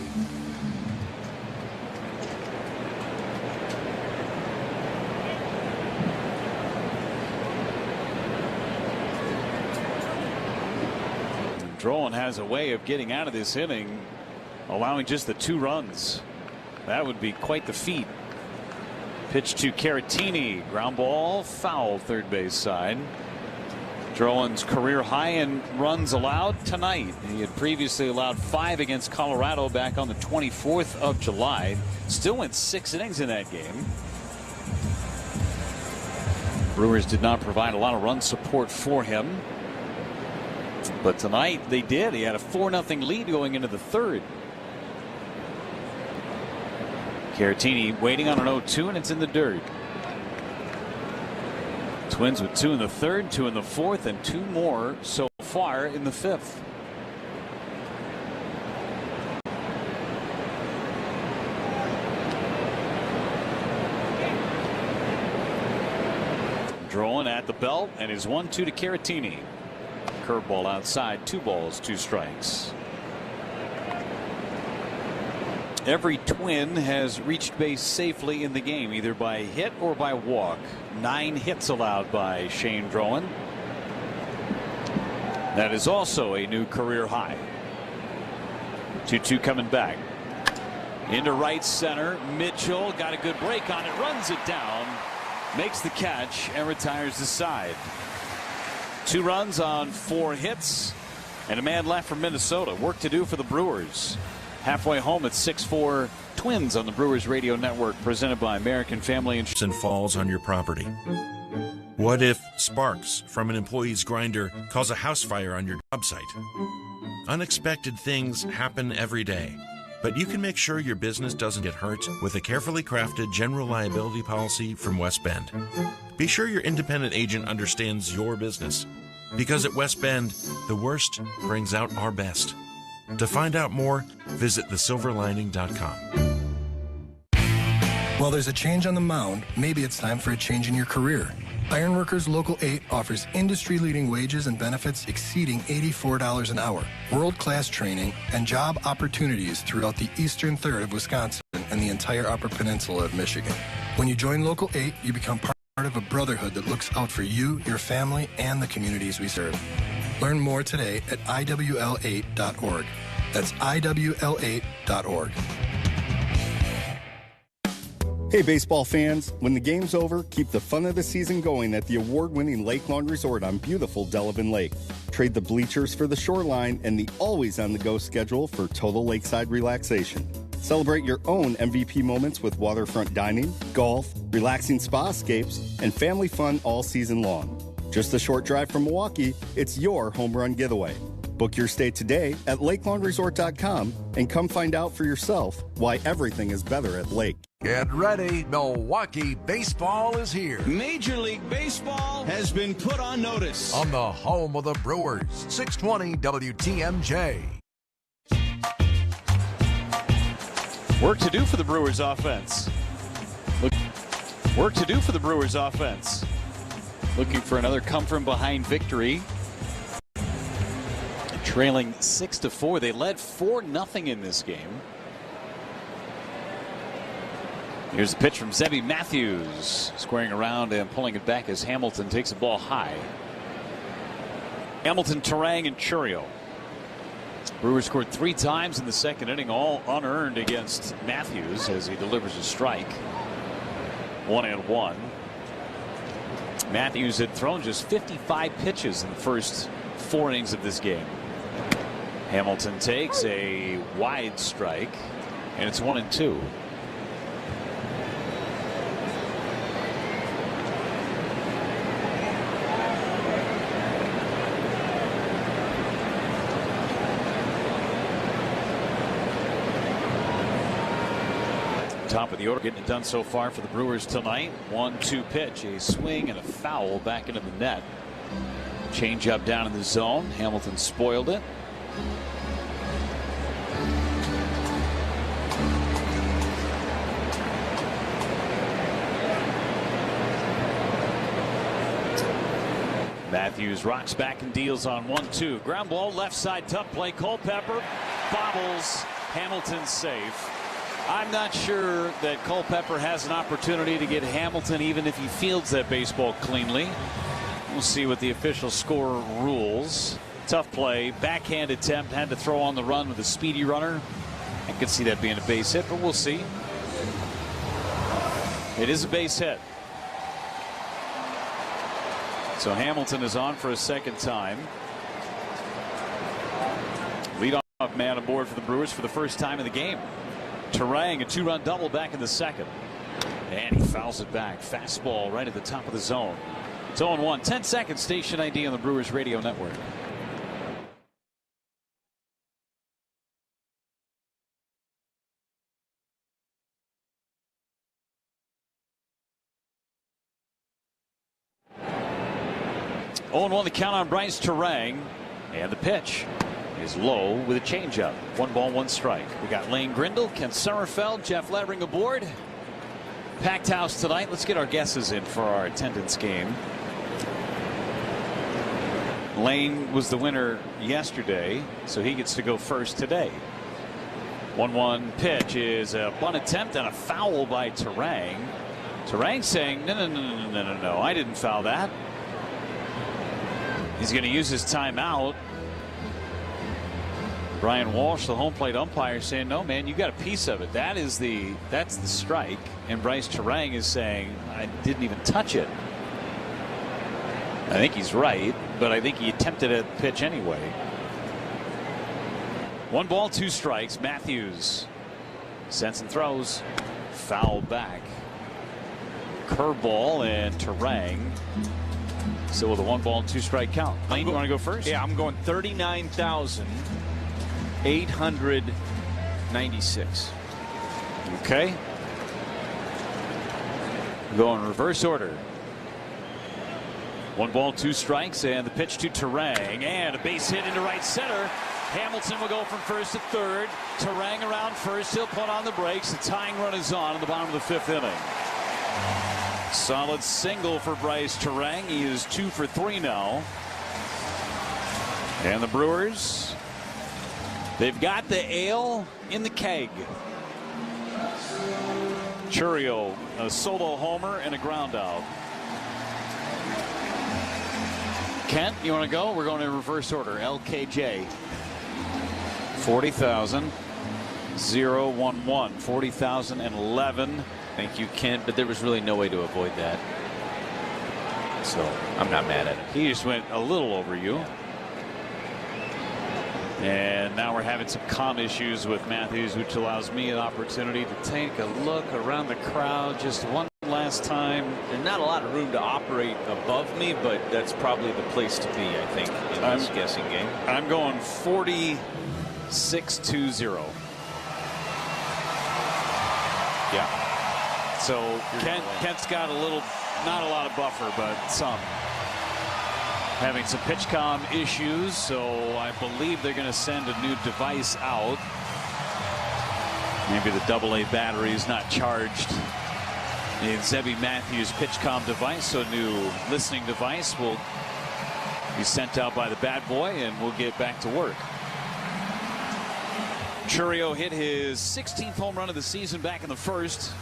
Drowan has a way of getting out of this inning, allowing just the 2 runs. That would be quite the feat. Pitch to Caratini. Ground ball, foul, third base side. Drowan's career high in runs allowed tonight. He had previously allowed 5 against Colorado back on the 24th of July. Still went 6 innings in that game. Brewers did not provide a lot of run support for him. But tonight they did. He had a 4-0 lead going into the third. Caratini waiting on an 0-2, and it's in the dirt. Twins with 2 in the third, 2 in the fourth, and 2 more so far in the fifth. Drowan at the belt, and his 1-2 to Caratini. Curveball outside, 2 balls, 2 strikes. Every Twin has reached base safely in the game, either by hit or by walk. 9 hits allowed by Shane Drowan. That is also a new career high. 2-2 coming back. Into right center. Mitchell got a good break on it, runs it down, makes the catch, and retires the side. 2 runs on 4 hits, and a man left for Minnesota. Work to do for the Brewers. Halfway home at 6-4 Twins on the Brewers Radio Network, presented by American Family Insurance. And falls on your property. What if sparks from an employee's grinder cause a house fire on your job site? Unexpected things happen every day, but you can make sure your business doesn't get hurt with a carefully crafted general liability policy from West Bend. Be sure your independent agent understands your business, because at West Bend, the worst brings out our best. To find out more, visit thesilverlining.com. While there's a change on the mound, maybe it's time for a change in your career. Ironworkers Local 8 offers industry-leading wages and benefits exceeding $84 an hour, world-class training, and job opportunities throughout the eastern third of Wisconsin and the entire Upper Peninsula of Michigan. When you join Local 8, you become part of a brotherhood that looks out for you, your family, and the communities we serve. Learn more today at IWL8.org. That's IWL8.org. Hey baseball fans, when the game's over, keep the fun of the season going at the award-winning Lake Lawn Resort on beautiful Delavan Lake. Trade the bleachers for the shoreline and the always-on-the-go schedule for total lakeside relaxation. Celebrate your own MVP moments with waterfront dining, golf, relaxing spa escapes, and family fun all season long. Just a short drive from Milwaukee, it's your home run getaway. Book your stay today at LakeLawnResort.com and come find out for yourself why everything is better at Lake. Get ready, Milwaukee baseball is here. Major League Baseball has been put on notice. On the home of the Brewers, 620 WTMJ. Work to do for the Brewers offense. Work to do for the Brewers offense. Looking for another come from behind victory. Trailing 6-4. They led 4-0 in this game. Here's the pitch from Zebby Matthews. Squaring around and pulling it back as Hamilton takes the ball high. Hamilton, Turang, and Churio. Brewers scored 3 times in the second inning, all unearned against Matthews as he delivers a strike. 1-1. Matthews had thrown just 55 pitches in the first 4 innings of this game. Hamilton takes a wide strike, and it's 1-2. Top of the order, getting it done so far for the Brewers tonight. 1-2 pitch, a swing and a foul back into the net. Change up down in the zone. Hamilton spoiled it. Matthews rocks back and deals on 1-2. Ground ball, left side, tough play. Culpepper bobbles. Hamilton safe. I'm not sure that Culpepper has an opportunity to get Hamilton even if he fields that baseball cleanly. We'll see what the official score rules. Tough play, backhand attempt, had to throw on the run with a speedy runner. I could see that being a base hit, but we'll see. It is a base hit. So Hamilton is on for a second time. Leadoff man aboard for the Brewers for the first time in the game. Turang, a 2-run double back in the second. And he fouls it back. Fastball right at the top of the zone. It's 0-1. 10 seconds. Station ID on the Brewers radio network. Oh, 0-1 the count on Bryce Turang. And the pitch is low with a changeup. 1 ball, 1 strike. We got Lane Grindle, Ken Summerfeld, Jeff Levering aboard. Packed house tonight. Let's get our guesses in for our attendance game. Lane was the winner yesterday, so he gets to go first today. 1-1 pitch is a bunt attempt and a foul by Turang. Turang saying, no, I didn't foul that. He's going to use his timeout. Brian Walsh, the home plate umpire, saying, no, man, you got a piece of it. That's the strike. And Bryce Turang is saying, I didn't even touch it. I think he's right, but I think he attempted a pitch anyway. 1 ball, 2 strikes. Matthews sends and throws. Foul back. Curveball, and Turang still with a 1 ball, 2 strike count. Lane, you want to go first? Yeah, I'm going 39,896. Okay. Go in reverse order. 1 ball, 2 strikes, and the pitch to Turang, and a base hit into right center. Hamilton will go from first to third. Turang around first. He'll put on the brakes. The tying run is on in the bottom of the 5th inning. Solid single for Bryce Turang. He is 2 for 3 now. And the Brewers, they've got the ale in the keg. Churio, a solo homer and a ground out. Kent, you want to go? We're going in reverse order. LKJ. 40,000. 0-1-1. 40,011. Thank you, Kent, but there was really no way to avoid that. So I'm not mad at it. He just went a little over you. And now we're having some comm issues with Matthews, which allows me an opportunity to take a look around the crowd just one last time. And not a lot of room to operate above me, but that's probably the place to be, I think, in this guessing game. I'm going 46-20. Yeah. So Kent's got a little, not a lot of buffer, but some. Having some pitch comm issues, so I believe they're going to send a new device out. Maybe the AA battery is not charged in Zebby Matthews' pitch comm device, so a new listening device will be sent out by the bat boy, and we'll get back to work. Chourio hit his 16th home run of the season back in the first.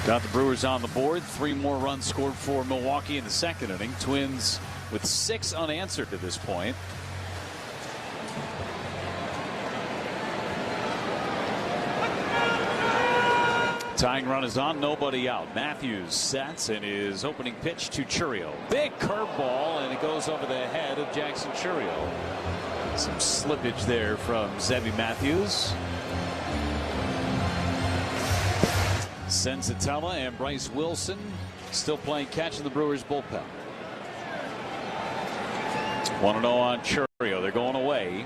Got the Brewers on the board. 3 more runs scored for Milwaukee in the second inning. Twins with 6 unanswered to this point. Tying run is on, nobody out. Matthews sets and his opening pitch to Chourio. Big curveball, and it goes over the head of Jackson Chourio. Some slippage there from Zebby Matthews. Senzatella and Bryce Wilson still playing catch in the Brewers bullpen. 1-0 on Chourio. They're going away.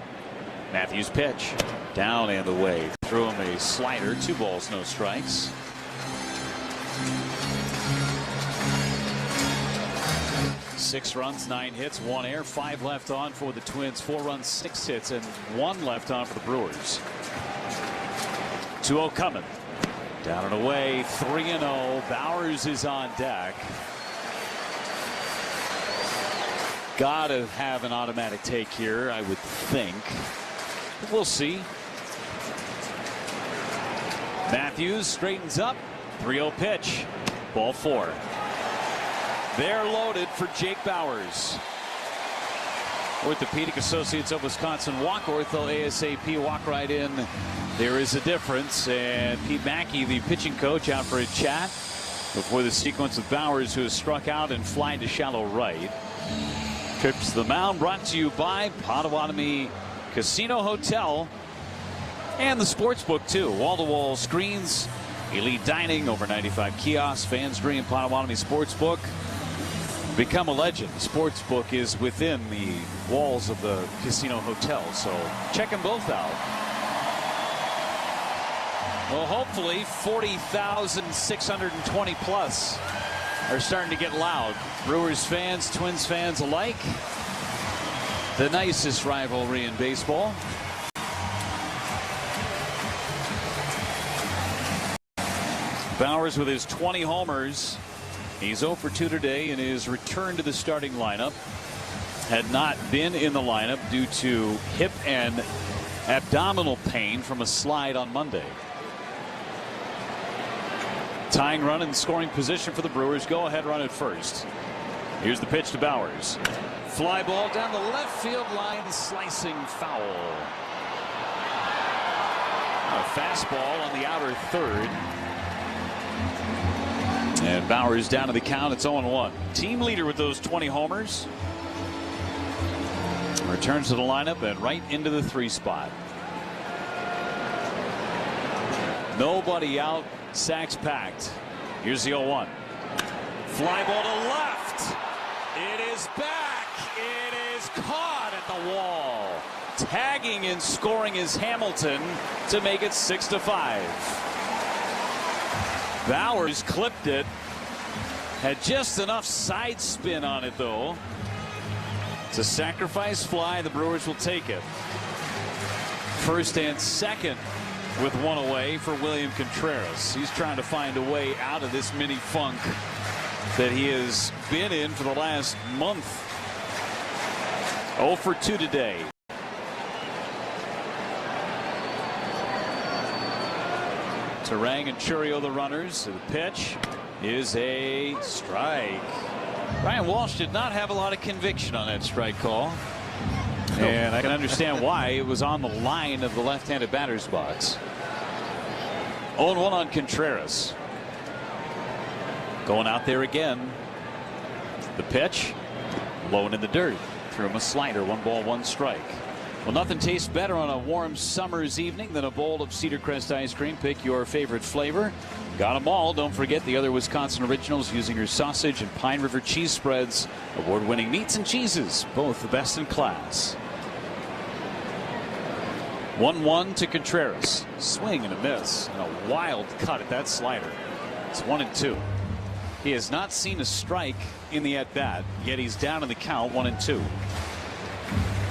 Matthews pitch down and away. Threw him a slider. 2 balls, no strikes. Six runs, 9 hits, 1 error, 5 left on for the Twins. 4 runs, 6 hits, and 1 left on for the Brewers. 2-0 coming. Down and away, 3-0. Bowers is on deck. Gotta have an automatic take here, I would think. But we'll see. Matthews straightens up. 3-0 pitch. Ball 4. They're loaded for Jake Bowers. Orthopedic Associates of Wisconsin walk. Ortho ASAP walk right in. There is a difference. And Pete Mackey, the pitching coach, out for a chat before the sequence with Bowers, who has struck out and flying to shallow right. Trips to the mound brought to you by Potawatomi Casino Hotel and the Sportsbook, too. Wall-to-wall screens, elite dining, over 95 kiosks, fans dream Potawatomi Sportsbook. Become a legend. The Sportsbook is within the walls of the Casino Hotel, so check them both out. Well, hopefully 40,620 plus are starting to get loud. Brewers fans, Twins fans alike. The nicest rivalry in baseball. Bowers with his 20 homers. He's 0 for 2 today in his return to the starting lineup. Had not been in the lineup due to hip and abdominal pain from a slide on Monday. Tying run in scoring position for the Brewers. Go ahead run at first. Here's the pitch to Bowers. Fly ball down the left field line, slicing foul. A fastball on the outer third. And Bowers down to the count. It's 0-1. Team leader with those 20 homers. Returns to the lineup and right into the 3 spot. Nobody out. Sacks packed. Here's the 0-1. Fly ball to left. It is back. It is caught at the wall. Tagging and scoring is Hamilton to make it 6-5. Bowers clipped it. Had just enough side spin on it, though. It's a sacrifice fly. The Brewers will take it. First and second with 1 away for William Contreras. He's trying to find a way out of this mini funk that he has been in for the last month. 0 for 2 today. Terang and Chourio the runners. The pitch is a strike. Ryan Walsh did not have a lot of conviction on that strike call. And I can understand why. It was on the line of the left-handed batter's box. 0-1 on Contreras. Going out there again. The pitch. Low and in the dirt. Threw him a slider, 1 ball, 1 strike. Well, nothing tastes better on a warm summer's evening than a bowl of Cedar Crest ice cream. Pick your favorite flavor. Got them all. Don't forget the other Wisconsin originals using your sausage and Pine River cheese spreads. Award-winning meats and cheeses, both the best in class. 1-1 to Contreras. Swing and a miss. And a wild cut at that slider. It's 1-2. He has not seen a strike in the at-bat, yet he's down in the count, 1-2.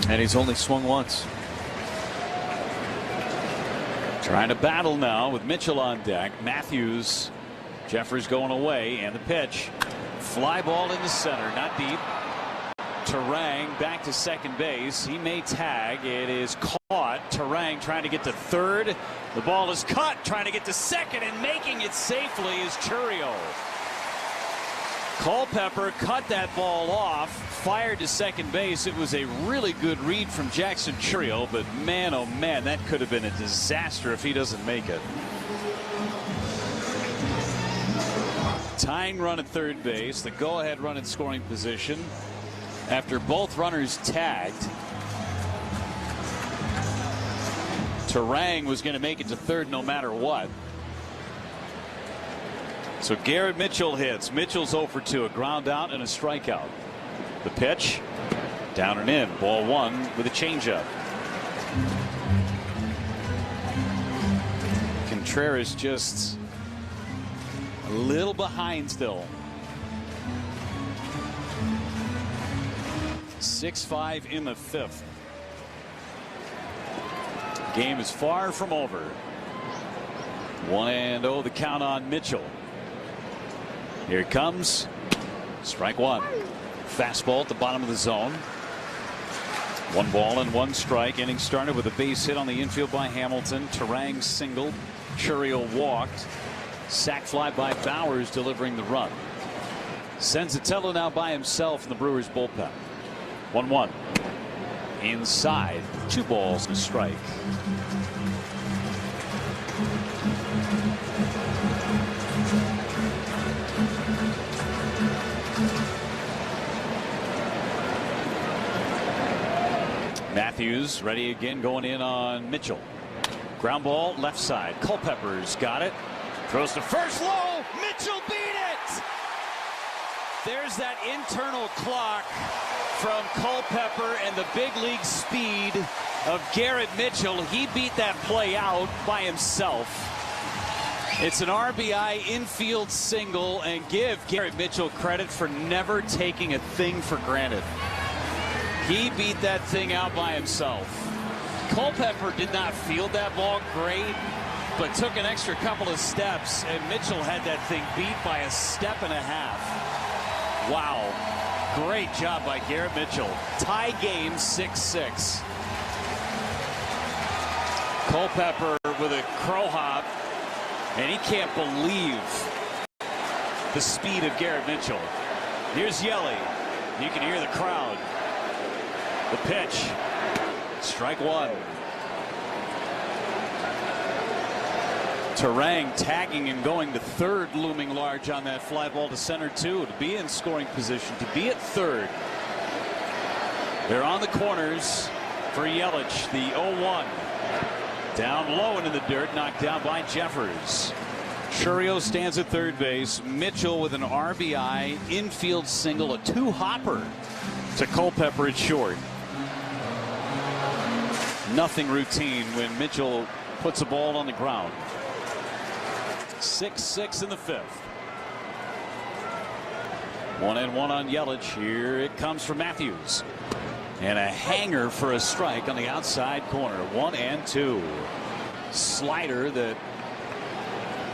And he's only swung once. Trying to battle now with Mitchell on deck. Matthews, Jeffers going away, and the pitch. Fly ball in the center, not deep. Terang back to second base. He may tag. It is caught. Terang trying to get to third. The ball is cut. Trying to get to second, and making it safely is Chourio. Culpepper cut that ball off, fired to second base. It was a really good read from Jackson Chourio, but man, oh man, that could have been a disaster if he doesn't make it. Tying run at third base, the go-ahead run in scoring position after both runners tagged. Terang was going to make it to third no matter what. So Garrett Mitchell hits. Mitchell's 0 for 2, a ground out and a strikeout. The pitch, down and in, ball 1 with a changeup. Contreras just a little behind still. 6-5 in the 5th. Game is far from over. 1-0 the count on Mitchell. Here it comes. Strike 1. Fastball at the bottom of the zone. 1 ball and 1 strike. Inning started with a base hit on the infield by Hamilton. Terang singled. Chourio walked. Sac fly by Bowers delivering the run. Senzatello now by himself in the Brewers bullpen. 1-1. Inside. 2 balls and a strike. Matthews ready again, going in on Mitchell. Ground ball left side. Culpepper's got it. Throws to first low. Mitchell beat it. There's that internal clock from Culpepper and the big league speed of Garrett Mitchell. He beat that play out by himself. It's an RBI infield single, and give Garrett Mitchell credit for never taking a thing for granted. He beat that thing out by himself. Culpepper did not field that ball great, but took an extra couple of steps, and Mitchell had that thing beat by a step and a half. Wow. Great job by Garrett Mitchell. Tie game 6-6. Culpepper with a crow hop, and he can't believe the speed of Garrett Mitchell. Here's Yelly. You can hear the crowd. The pitch. Strike 1. Terang tagging and going to third, looming large on that fly ball to center too, to be in scoring position, to be at third. They're on the corners for Yelich, the 0-1. Down low and in the dirt, knocked down by Jeffers. Chourio stands at third base. Mitchell with an RBI infield single, a 2-hopper to Culpepper at short. Nothing routine when Mitchell puts a ball on the ground. 6-6 in the 5th. 1-1 on Yelich. Here it comes from Matthews. And a hanger for a strike on the outside corner. 1-2. Slider that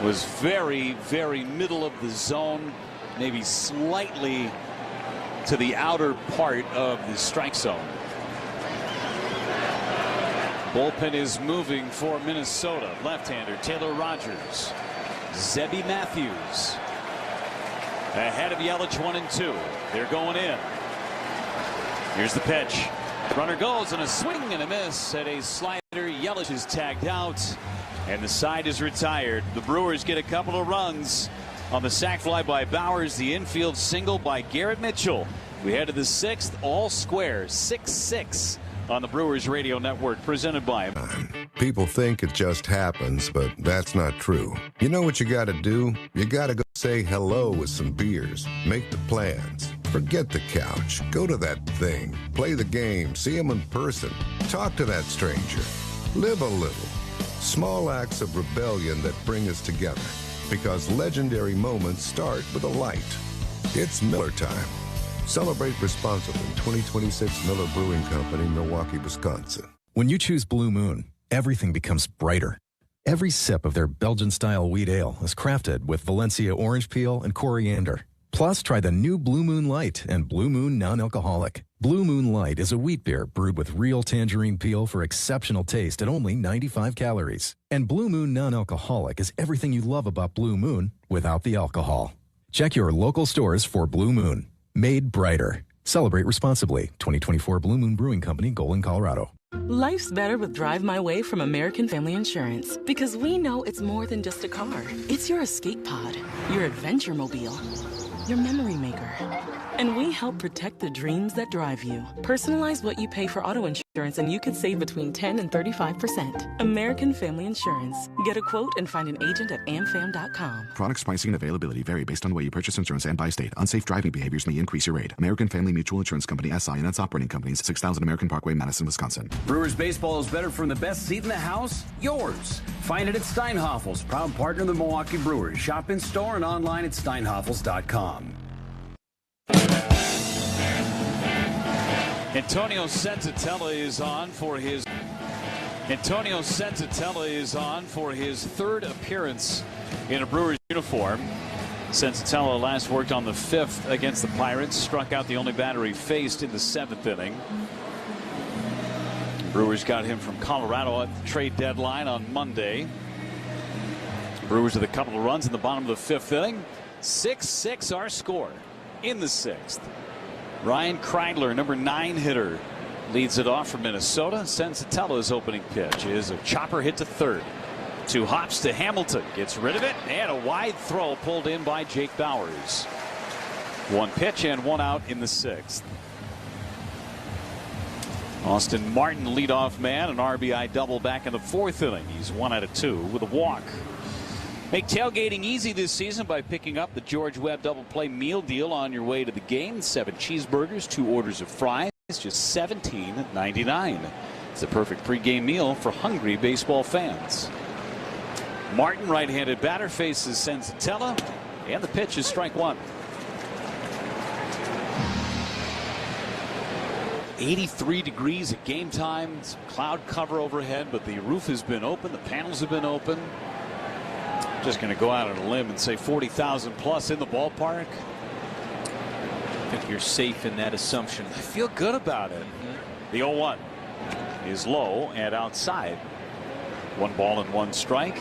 was very, very middle of the zone. Maybe slightly to the outer part of the strike zone. Bullpen is moving for Minnesota. Left-hander Taylor Rogers. Zebby Matthews ahead of Yelich, 1-2. They're going in. Here's the pitch. Runner goes, and a swing and a miss at a slider. Yelich is tagged out, and the side is retired. The Brewers get a couple of runs on the sac fly by Bowers, the infield single by Garrett Mitchell. We head to the 6th, all square, 6-6 on the Brewers Radio Network, presented by People think it just happens, but that's not true. You know what you got to do? You got to go say hello with some beers. Make the plans. Forget the couch. Go to that thing. Play the game. See them in person. Talk to that stranger. Live a little. Small acts of rebellion that bring us together. Because legendary moments start with a light. It's Miller time. Celebrate responsibly. 2026 Miller Brewing Company, Milwaukee, Wisconsin. When you choose Blue Moon, everything becomes brighter. Every sip of their Belgian-style wheat ale is crafted with Valencia orange peel and coriander. Plus, try the new Blue Moon Light and Blue Moon Non-Alcoholic. Blue Moon Light is a wheat beer brewed with real tangerine peel for exceptional taste at only 95 calories. And Blue Moon Non-Alcoholic is everything you love about Blue Moon without the alcohol. Check your local stores for Blue Moon. Made brighter. Celebrate responsibly. 2024 Blue Moon Brewing Company, Golden, Colorado. Life's better with Drive My Way from American Family Insurance, because we know it's more than just a car. It's your escape pod, your adventure mobile, your memory maker. And we help protect the dreams that drive you. Personalize what you pay for auto insurance and you could save between 10 and 35%. American Family Insurance. Get a quote and find an agent at amfam.com. Products, pricing, and availability vary based on the way you purchase insurance and by state. Unsafe driving behaviors may increase your rate. American Family Mutual Insurance Company, SI, and its operating companies, 6000 American Parkway, Madison, Wisconsin. Brewers baseball is better from the best seat in the house, yours. Find it at Steinhafels, proud partner of the Milwaukee Brewers. Shop in store and online at steinhafels.com. Antonio Senzatella is on for his third appearance in a Brewers uniform. Senzatella last worked on the 5th against the Pirates, struck out the only batter he faced in the 7th inning. Brewers got him from Colorado at the trade deadline on Monday. Brewers with a couple of runs in the bottom of the 5th inning. 6-6 our score in the 6th. Ryan Kreidler, number 9 hitter, leads it off for Minnesota. Senzatella's opening pitch is a chopper hit to third. 2 hops to Hamilton, gets rid of it, and a wide throw pulled in by Jake Bauers. 1 pitch and 1 out in the 6th. Austin Martin, leadoff man, an RBI double back in the 4th inning. He's 1 out of 2 with a walk. Make tailgating easy this season by picking up the George Webb Double Play Meal Deal on your way to the game. 7 cheeseburgers, 2 orders of fries, just $17.99. It's the perfect pregame meal for hungry baseball fans. Martin, right-handed batter, faces Senzatella, and the pitch is strike 1. 83 degrees at game time. Some cloud cover overhead, but the roof has been open, the panels have been open. Just going to go out on a limb and say 40,000 plus in the ballpark. I think you're safe in that assumption. I feel good about it. The 0-1 is low and outside. 1 ball and 1 strike.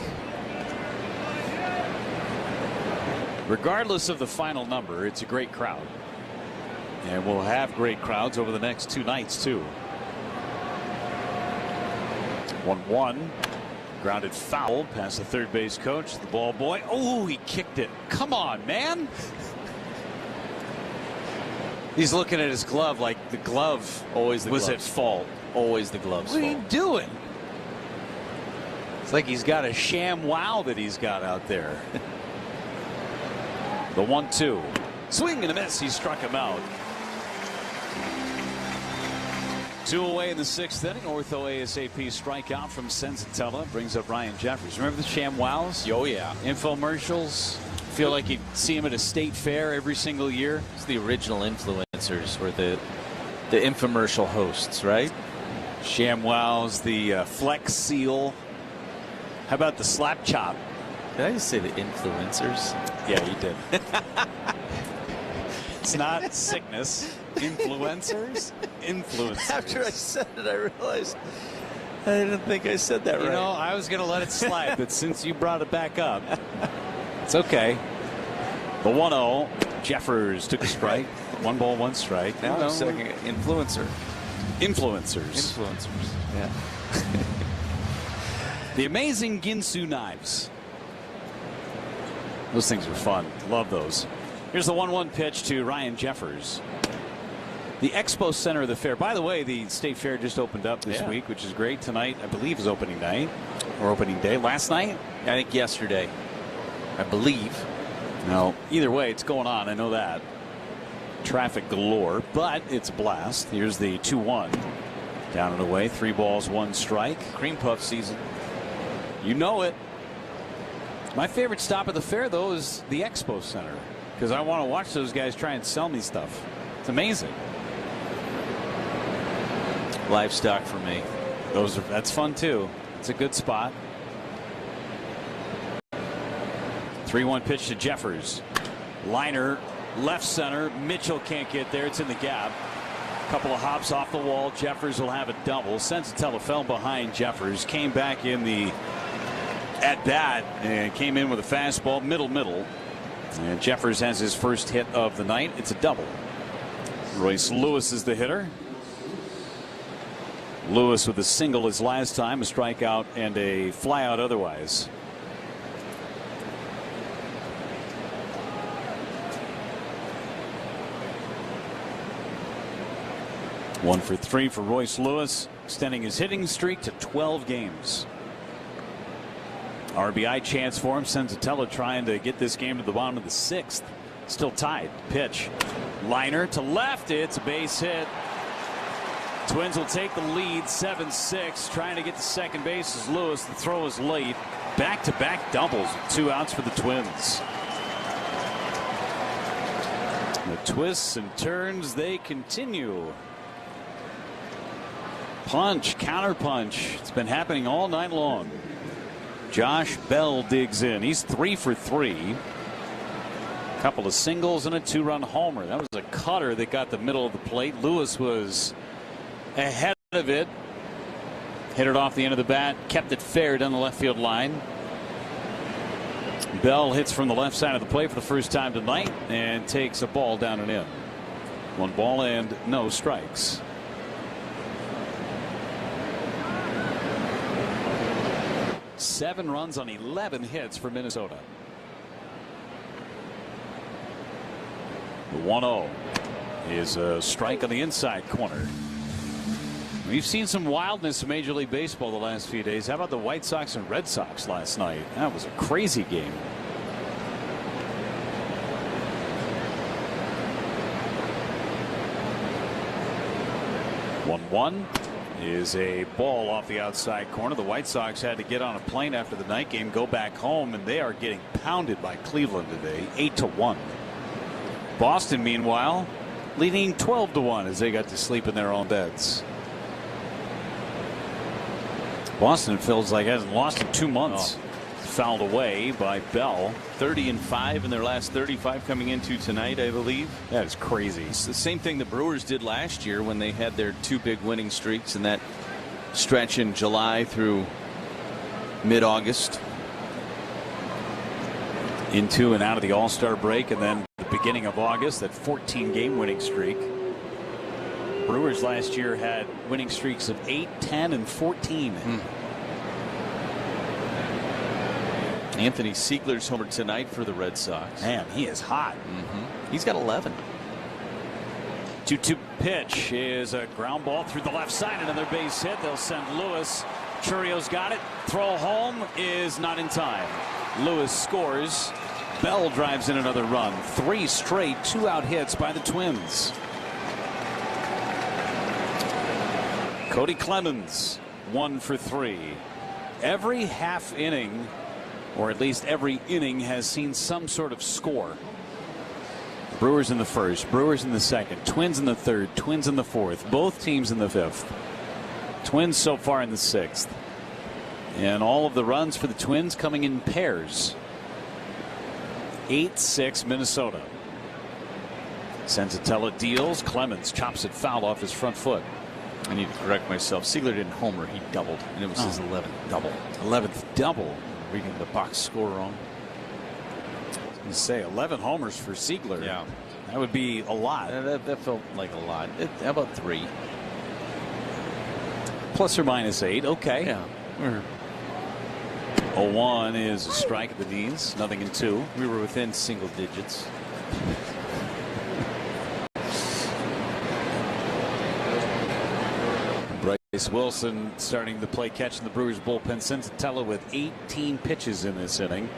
Regardless of the final number, it's a great crowd. And we'll have great crowds over the next 2 nights, too. 1-1. Grounded foul past the third base coach, the ball boy. Oh, he kicked it. Come on, man. He's looking at his glove like the glove always was at fault. Always the glove's fault. What are you doing? It's like he's got a sham wow that he's got out there. The 1-2. Swing and a miss. He struck him out. 2 away in the 6th inning. Ortho ASAP strikeout from Senzatella. Brings up Ryan Jeffers. Remember the sham wows? Oh, yeah. Infomercials. Feel like you'd see him at a state fair every single year. It's the original influencers, or the infomercial hosts, right? Sham wows, the Flex Seal. How about the Slap Chop? Did I just say the influencers? Yeah, you did. It's not sickness. Influencers? Influencers. After I said it, I realized I didn't think I said that right. You know, I was going to let it slide, but since you brought it back up, it's okay. The 1-0. Jeffers took a strike. 1 ball, 1 strike. Now I'm second. Influencers. Yeah. The amazing Ginsu knives. Those things are fun. Love those. Here's the 1-1 pitch to Ryan Jeffers. The Expo Center of the Fair. By the way, the State Fair just opened up this week, which is great. Tonight, I believe, is opening night or opening day. Last night? I think yesterday. I believe. No, either way, it's going on. I know that. Traffic galore, but it's a blast. Here's the 2-1. Down and away. 3 balls, 1 strike. Cream puff season. You know it. My favorite stop at the fair, though, is the Expo Center, because I want to watch those guys try and sell me stuff. It's amazing. Livestock for me. That's fun too. It's a good spot. 3-1 pitch to Jeffers. Liner left center. Mitchell can't get there. It's in the gap. Couple of hops off the wall. Jeffers will have a double. Sensatella fell behind Jeffers. Came back in the at bat and came in with a fastball middle. And Jeffers has his first hit of the night. It's a double. Royce Lewis is the hitter. Lewis with a single his last time, a strikeout and a flyout otherwise. One for 3 for Royce Lewis, extending his hitting streak to 12 games. RBI chance for him. Sensatella trying to get this game to the bottom of the 6th. Still tied. Pitch. Liner to left. It's a base hit. Twins will take the lead 7-6, trying to get to second base as Lewis. The throw is late. Back-to-back doubles with 2 outs for the Twins. The twists and turns, they continue. Punch, counter punch. It's been happening all night long. Josh Bell digs in. He's 3 for 3. Couple of singles and a 2-run homer. That was a cutter that got the middle of the plate. Lewis was ahead of it. Hit it off the end of the bat. Kept it fair down the left field line. Bell hits from the left side of the plate for the first time tonight and takes a ball down and in. 1 ball and no strikes. Seven runs on 11 hits for Minnesota. The 1-0 is a strike on the inside corner. We've seen some wildness in Major League Baseball the last few days. How about the White Sox and Red Sox last night? That was a crazy game. One is a ball off the outside corner. The White Sox had to get on a plane after the night game, go back home, and they are getting pounded by Cleveland today, 8-1. Boston, meanwhile, leading 12-1 as they got to sleep in their own beds. Boston feels like it hasn't lost in 2 months. Fouled away by Bell. 30-5 in their last 35 coming into tonight, I believe. That is crazy. It's the same thing the Brewers did last year when they had their 2 big winning streaks in that stretch in July through mid-August. Into and out of the All-Star break, and then the beginning of August, that 14-game winning streak. Brewers last year had winning streaks of 8, 10, and 14. Anthony Siegler's homer tonight for the Red Sox. Man, he is hot. He's got 11. 2-2 pitch is a ground ball through the left side. Another base hit. They'll send Lewis. Churrio's got it. Throw home is not in time. Lewis scores. Bell drives in another run. 3 straight 2-out hits by the Twins. Cody Clemens 1 for 3. Every half inning, or at least every inning, has seen some sort of score. Brewers in the first, Brewers in the second, Twins in the third, Twins in the fourth, both teams in the fifth. Twins so far in the sixth. And all of the runs for the Twins coming in pairs. 8-6 Minnesota. Sensatella deals. Clemens chops it foul off his front foot. I need to correct myself. Siegler didn't homer. He doubled. And it was his 11th double. 11th double. Reading the box score wrong. I was going to say 11 homers for Siegler. Yeah. That would be a lot. That felt like a lot. How about 3? Plus or minus 8. Okay. Yeah. 0-1 is a strike at the knees. Nothing in 2. We were within single digits. Wilson starting to play catch in the Brewers bullpen. Senzatella with 18 pitches in this inning.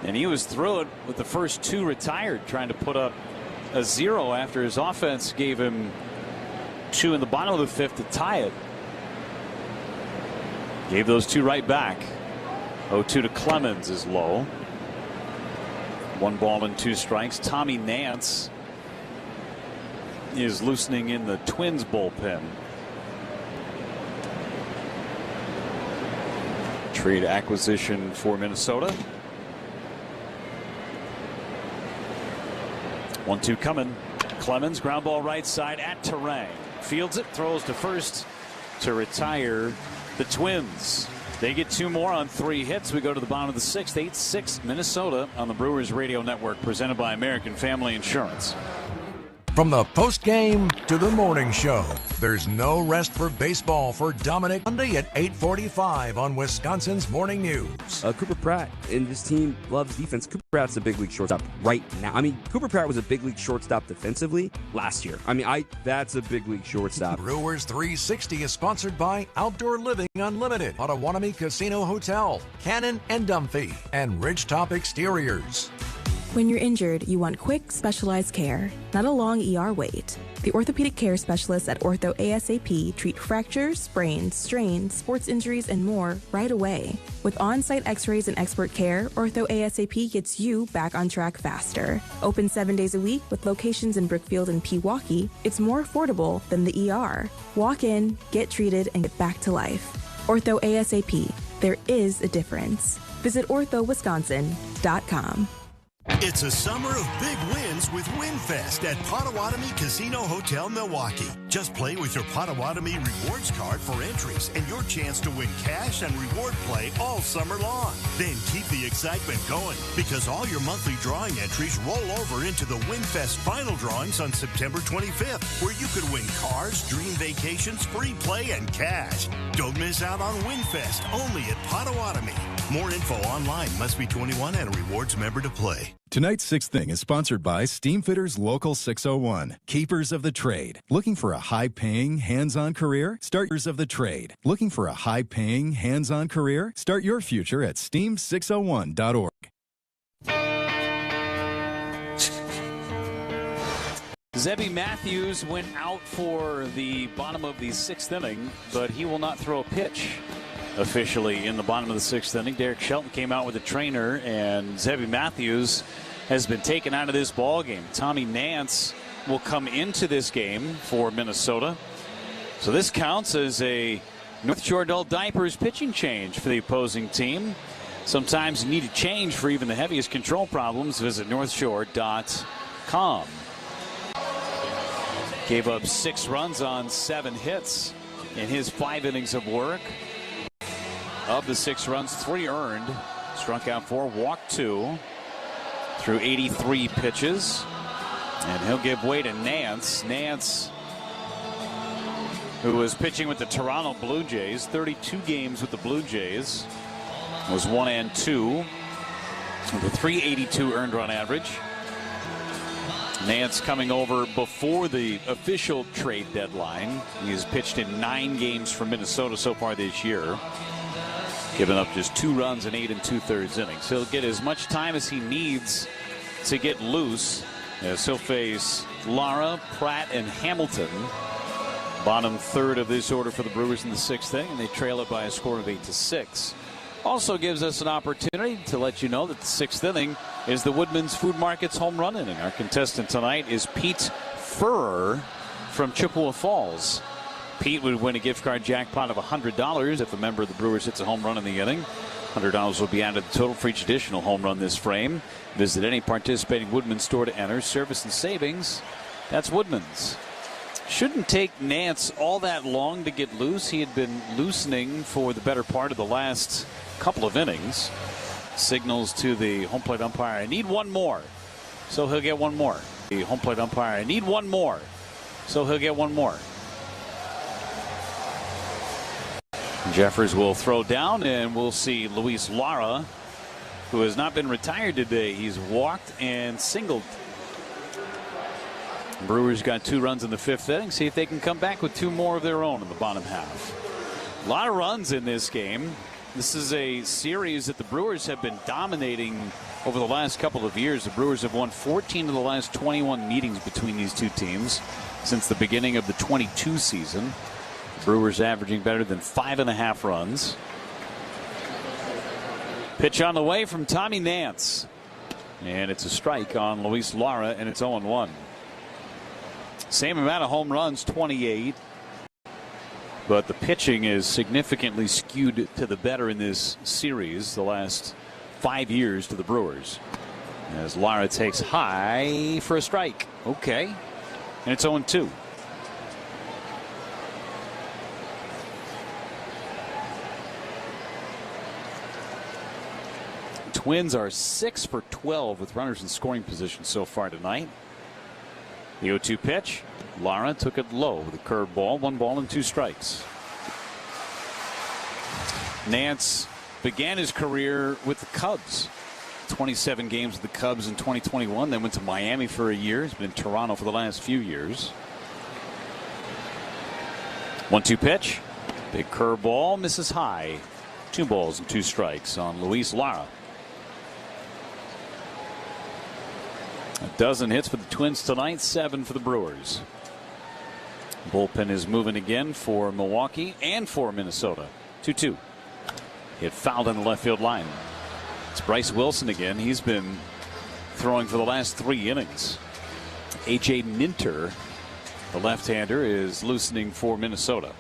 And he was through it with the first 2 retired, trying to put up a 0 after his offense gave him 2 in the bottom of the 5th to tie it. Gave those 2 right back. 0-2 to Clemens is low. 1 ball and 2 strikes. Tommy Nance is loosening in the Twins bullpen. Trade acquisition for Minnesota. 1-2 coming. Clemens, ground ball right side at Terang. Fields it, throws to first to retire the Twins. They get 2 more on 3 hits. We go to the bottom of the 6th. 8-6 Minnesota on the Brewers Radio Network, presented by American Family Insurance. From the post-game to the morning show, there's no rest for baseball for Dominic. Monday at 8:45 on Wisconsin's Morning News. Cooper Pratt and this team loves defense. Cooper Pratt's a big league shortstop right now. I mean, Cooper Pratt was a big league shortstop defensively last year. I mean, that's a big league shortstop. Brewers 360 is sponsored by Outdoor Living Unlimited, Potawatomi Casino Hotel, Cannon and Dunphy, and Ridgetop Exteriors. When you're injured, you want quick, specialized care, not a long ER wait. The orthopedic care specialists at Ortho ASAP treat fractures, sprains, strains, sports injuries, and more right away. With on-site x-rays and expert care, Ortho ASAP gets you back on track faster. Open 7 days a week with locations in Brookfield and Pewaukee, it's more affordable than the ER. Walk in, get treated, and get back to life. Ortho ASAP. There is a difference. Visit orthowisconsin.com. It's a summer of big wins with WinFest at Potawatomi Casino Hotel Milwaukee. Just play with your Potawatomi Rewards card for entries and your chance to win cash and reward play all summer long. Then keep the excitement going because all your monthly drawing entries roll over into the WinFest final drawings on September 25th, where you could win cars, dream vacations, free play, and cash. Don't miss out on WinFest only at Potawatomi. More info online. Must be 21 and a rewards member to play. Tonight's Sixth Thing is sponsored by Steamfitters Local 601, Keepers of the Trade. Looking for a high-paying, hands-on career? Start Keepers of the Trade. Looking for a high-paying, hands-on career? Start your future at steam601.org. Zebby Matthews went out for the bottom of the 6th inning, but he will not throw a pitch officially in the bottom of the 6th inning. Derek Shelton came out with a trainer, and Zebby Matthews has been taken out of this ball game. Tommy Nance will come into this game for Minnesota. So this counts as a North Shore Adult Diapers pitching change for the opposing team. Sometimes you need a change for even the heaviest control problems. Visit northshore.com. Gave up 6 runs on 7 hits in his 5 innings of work. Of the 6 runs, 3 earned. Struck out 4, walked 2 through 83 pitches. And he'll give way to Nance. Nance, who was pitching with the Toronto Blue Jays, 32 games with the Blue Jays, was 1-2 with a 382 earned run average. Nance coming over before the official trade deadline. He has pitched in 9 games for Minnesota so far this year, giving up just 2 runs in 8 2/3 innings. He'll get as much time as he needs to get loose, as he'll face Lara, Pratt, and Hamilton. Bottom third of this order for the Brewers in the 6th inning, and they trail it by a score of 8-6. Also gives us an opportunity to let you know that the 6th inning is the Woodman's Food Market's home run inning. Our contestant tonight is Pete Furrer from Chippewa Falls. Pete would win a gift card jackpot of $100 if a member of the Brewers hits a home run in the inning. $100 will be added to the total for each additional home run this frame. Visit any participating Woodman's store to enter. Service and savings, that's Woodman's. Shouldn't take Nance all that long to get loose. He had been loosening for the better part of the last couple of innings. Signals to the home plate umpire, I need one more. So he'll get one more. The home plate umpire, I need one more. So he'll get one more. Jeffers will throw down, and we'll see Luis Lara, who has not been retired today. He's walked and singled. Brewers got 2 runs in the 5th inning. See if they can come back with 2 more of their own in the bottom half. A lot of runs in this game. This is a series that the Brewers have been dominating over the last couple of years. The Brewers have won 14 of the last 21 meetings between these two teams since the beginning of the 22 season. The Brewers averaging better than 5.5 runs. Pitch on the way from Tommy Nance. And it's a strike on Luis Lara, and it's 0-1. Same amount of home runs, 28. But the pitching is significantly skewed to the better in this series the last 5 years to the Brewers. As Lara takes high for a strike. Okay. And it's 0-2. Twins are 6 for 12 with runners in scoring position so far tonight. The 0-2 pitch. Lara took it low with a curveball. 1 ball and 2 strikes. Nance began his career with the Cubs. 27 games with the Cubs in 2021. Then went to Miami for a year. He's been in Toronto for the last few years. 1-2 pitch. Big curveball. Misses high. 2 balls and 2 strikes on Luis Lara. A dozen hits for the Twins tonight, 7 for the Brewers. Bullpen is moving again for Milwaukee and for Minnesota. 2-2. Hit fouled on the left field line. It's Bryce Wilson again. He's been throwing for the last 3 innings. A.J. Minter, the left-hander, is loosening for Minnesota.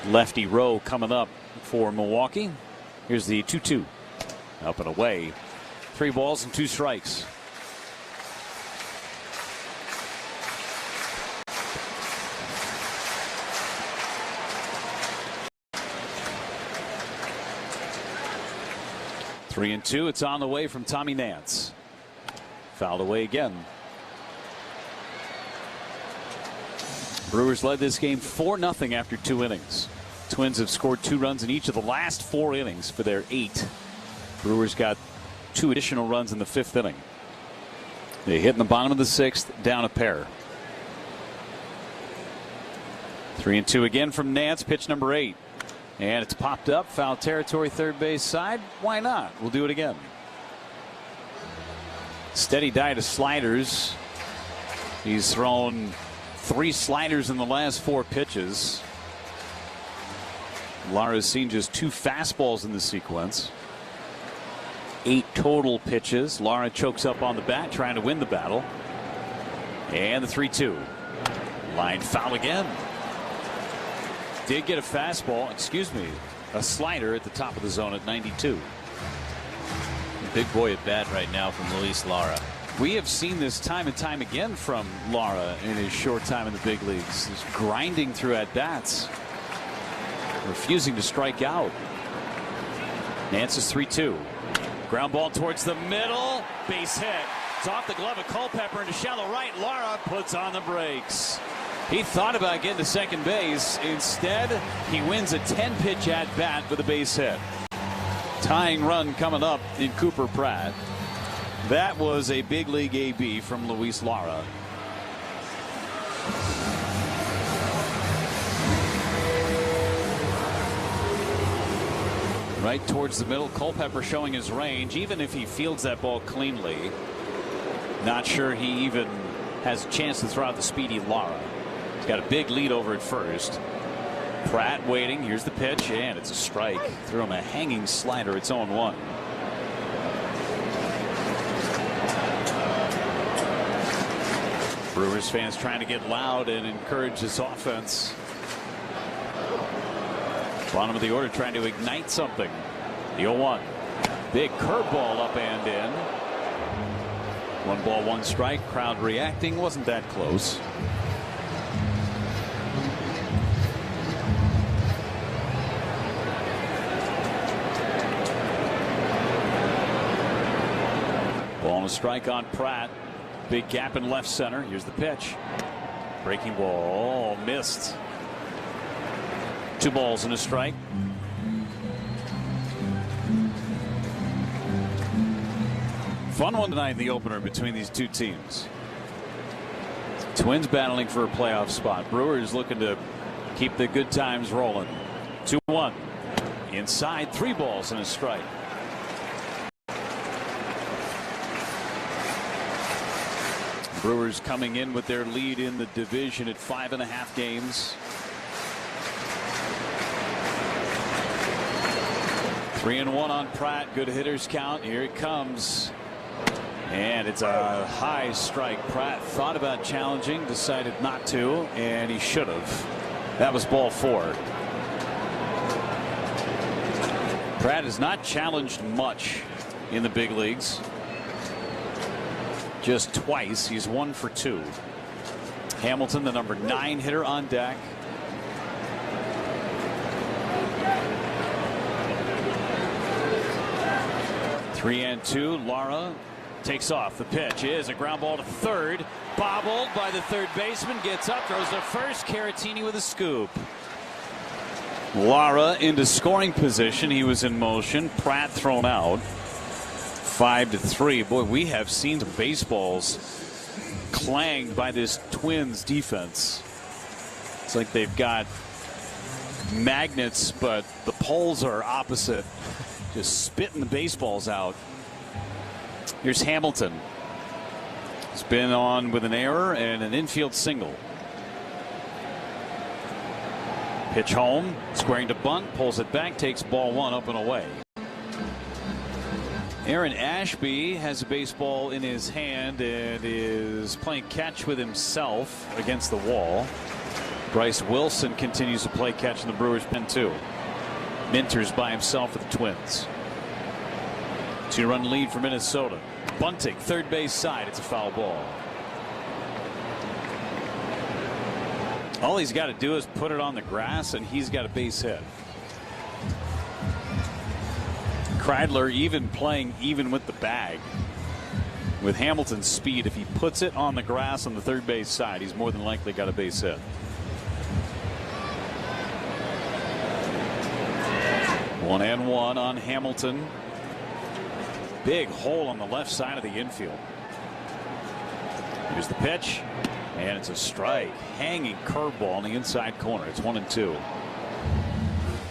Lefty Rowe coming up for Milwaukee. Here's the 2-2. Up and away. 3 balls and 2 strikes. Three and 2. It's on the way from Tommy Nance. Fouled away again. Brewers led this game 4-0 after 2 innings. Twins have scored 2 runs in each of the last 4 innings for their 8. Brewers got 2 additional runs in the 5th inning. They hit in the bottom of the 6th, down a pair. 3 and 2 again from Nance. Pitch number 8. And it's popped up. Foul territory, third base side. Why not? We'll do it again. Steady diet of sliders. He's thrown 3 sliders in the last 4 pitches. Lara's seen just 2 fastballs in the sequence. 8 total pitches. Lara chokes up on the bat, trying to win the battle. And the 3-2. Line foul again. Did get a fastball, a slider at the top of the zone at 92. Big boy at bat right now from Luis Lara. We have seen this time and time again from Lara in his short time in the big leagues. He's grinding through at bats, refusing to strike out. Nance's 3-2. Ground ball towards the middle. Base hit. It's off the glove of Culpepper into shallow right. Lara puts on the brakes. He thought about getting to second base. Instead, he wins a 10-pitch at bat with a base hit. Tying run coming up in Cooper Pratt. That was a big league AB from Luis Lara. Right towards the middle. Culpepper showing his range, even if he fields that ball cleanly. Not sure he even has a chance to throw out the speedy Lara. He's got a big lead over at first. Pratt waiting. Here's the pitch, and it's a strike. Threw him a hanging slider. It's 0-1. Brewers fans trying to get loud and encourage this offense. Bottom of the order trying to ignite something. The 0-1. Big curveball up and in. 1 ball, 1 strike. Crowd reacting. Wasn't that close. Ball and a strike on Pratt. Big gap in left center. Here's the pitch. Breaking ball. Missed. 2 balls and a strike. Fun one tonight in the opener between these two teams. Twins battling for a playoff spot. Brewers looking to keep the good times rolling. 2-1. Inside, 3 balls and a strike. Brewers coming in with their lead in the division at 5.5 games. 3-1 on Pratt. Good hitters count. Here it comes. And it's a high strike. Pratt thought about challenging, decided not to, and he should have. That was ball 4. Pratt has not challenged much in the big leagues. Just twice. He's 1 for 2. Hamilton, the number 9 hitter on deck. Three and 2. Lara takes off. The pitch is a ground ball to third. Bobbled by the third baseman. Gets up, throws to first. Caratini with a scoop. Lara into scoring position. He was in motion. Pratt thrown out. 5-3. Boy, we have seen some baseballs clanged by this Twins defense. It's like they've got magnets, but the poles are opposite. Just spitting the baseballs out. Here's Hamilton. He's been on with an error and an infield single. Pitch home, squaring to bunt, pulls it back, takes ball 1 up and away. Aaron Ashby has a baseball in his hand and is playing catch with himself against the wall. Bryce Wilson continues to play catch in the Brewers pen too. Minter's by himself with the Twins. 2-run lead for Minnesota. Bunting, third base side. It's a foul ball. All he's got to do is put it on the grass and he's got a base hit. Kreidler even playing even with the bag. With Hamilton's speed, if he puts it on the grass on the third base side, he's more than likely got a base hit. 1-1 on Hamilton. Big hole on the left side of the infield. Here's the pitch, and it's a strike. Hanging curveball in the inside corner. It's 1-2.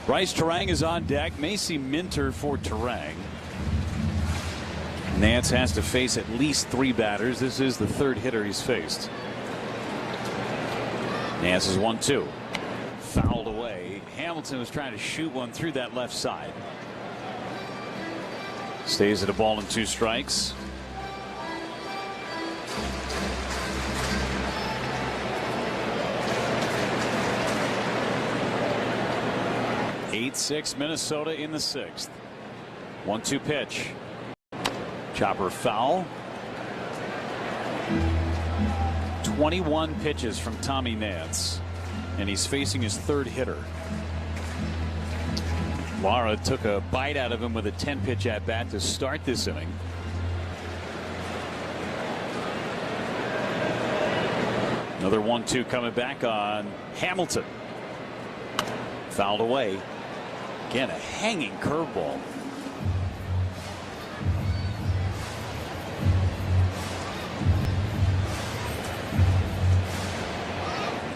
Bryce Terang is on deck. May see Minter for Terang. Nance has to face at least 3 batters. This is the 3rd hitter he's faced. Nance is 1-2. Fouled away. Hamilton was trying to shoot one through that left side. Stays at a ball and 2 strikes. Eight-6 Minnesota in the 6th. 1-2 pitch. Chopper foul. 21 pitches from Tommy Nance, and he's facing his 3rd hitter. Lara took a bite out of him with a 10-pitch at bat to start this inning. Another 1-2 coming back on Hamilton. Fouled away. Again, a hanging curveball.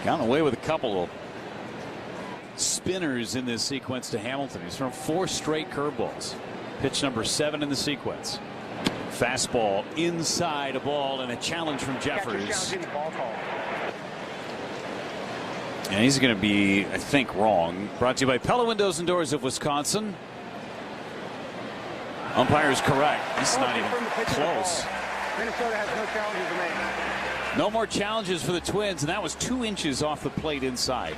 Gotten away with a couple of spinners in this sequence to Hamilton. He's thrown 4 straight curveballs. Pitch number 7 in the sequence. Fastball inside a ball and a challenge from Jeffers. And he's going to be, I think, wrong. Brought to you by Pella Windows and Doors of Wisconsin. Umpire is correct. This is not even close. Minnesota has no challenges remaining. No more challenges for the Twins, and that was 2 inches off the plate inside.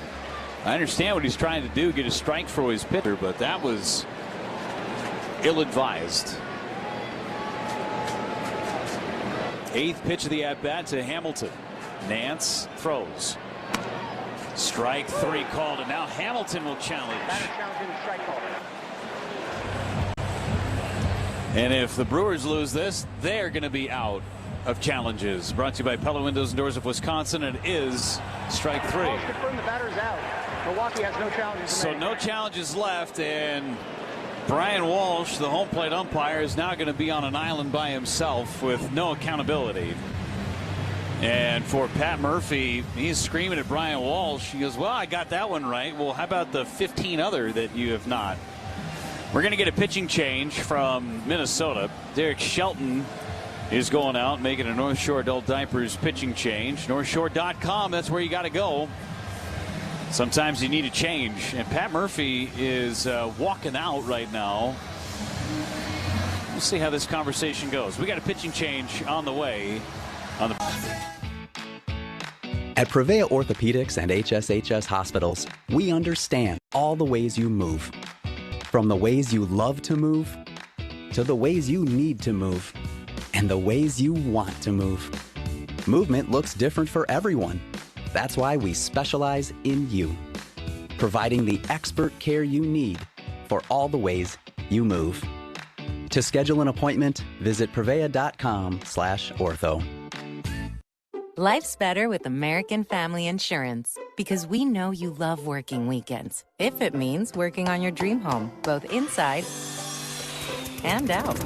I understand what he's trying to do, get a strike for his pitcher, but that was ill-advised. 8th pitch of the at-bat to Hamilton. Nance throws. Strike 3 called, and now Hamilton will challenge. And if the Brewers lose this, they're going to be out of challenges. Brought to you by Pella Windows and Doors of Wisconsin. It is strike 3. Confirm the batter's out. Milwaukee has no challenges. So no challenges left, and Brian Walsh, the home plate umpire, is now going to be on an island by himself with no accountability. And for Pat Murphy, he's screaming at Brian Walsh. He goes, well, I got that one right. Well, how about the 15 other that you have not? We're going to get a pitching change from Minnesota. Derek Shelton is going out, making a North Shore Adult Diapers pitching change. NorthShore.com, that's where you got to go. Sometimes you need a change. And Pat Murphy is walking out right now. We'll see how this conversation goes. We got a pitching change on the way. At Prevea Orthopedics and HSHS Hospitals, we understand all the ways you move. From the ways you love to move, to the ways you need to move, and the ways you want to move. Movement looks different for everyone. That's why we specialize in you, providing the expert care you need for all the ways you move. To schedule an appointment, visit prevea.com/ortho. Life's better with American Family Insurance because we know you love working weekends. If it means working on your dream home, both inside and out.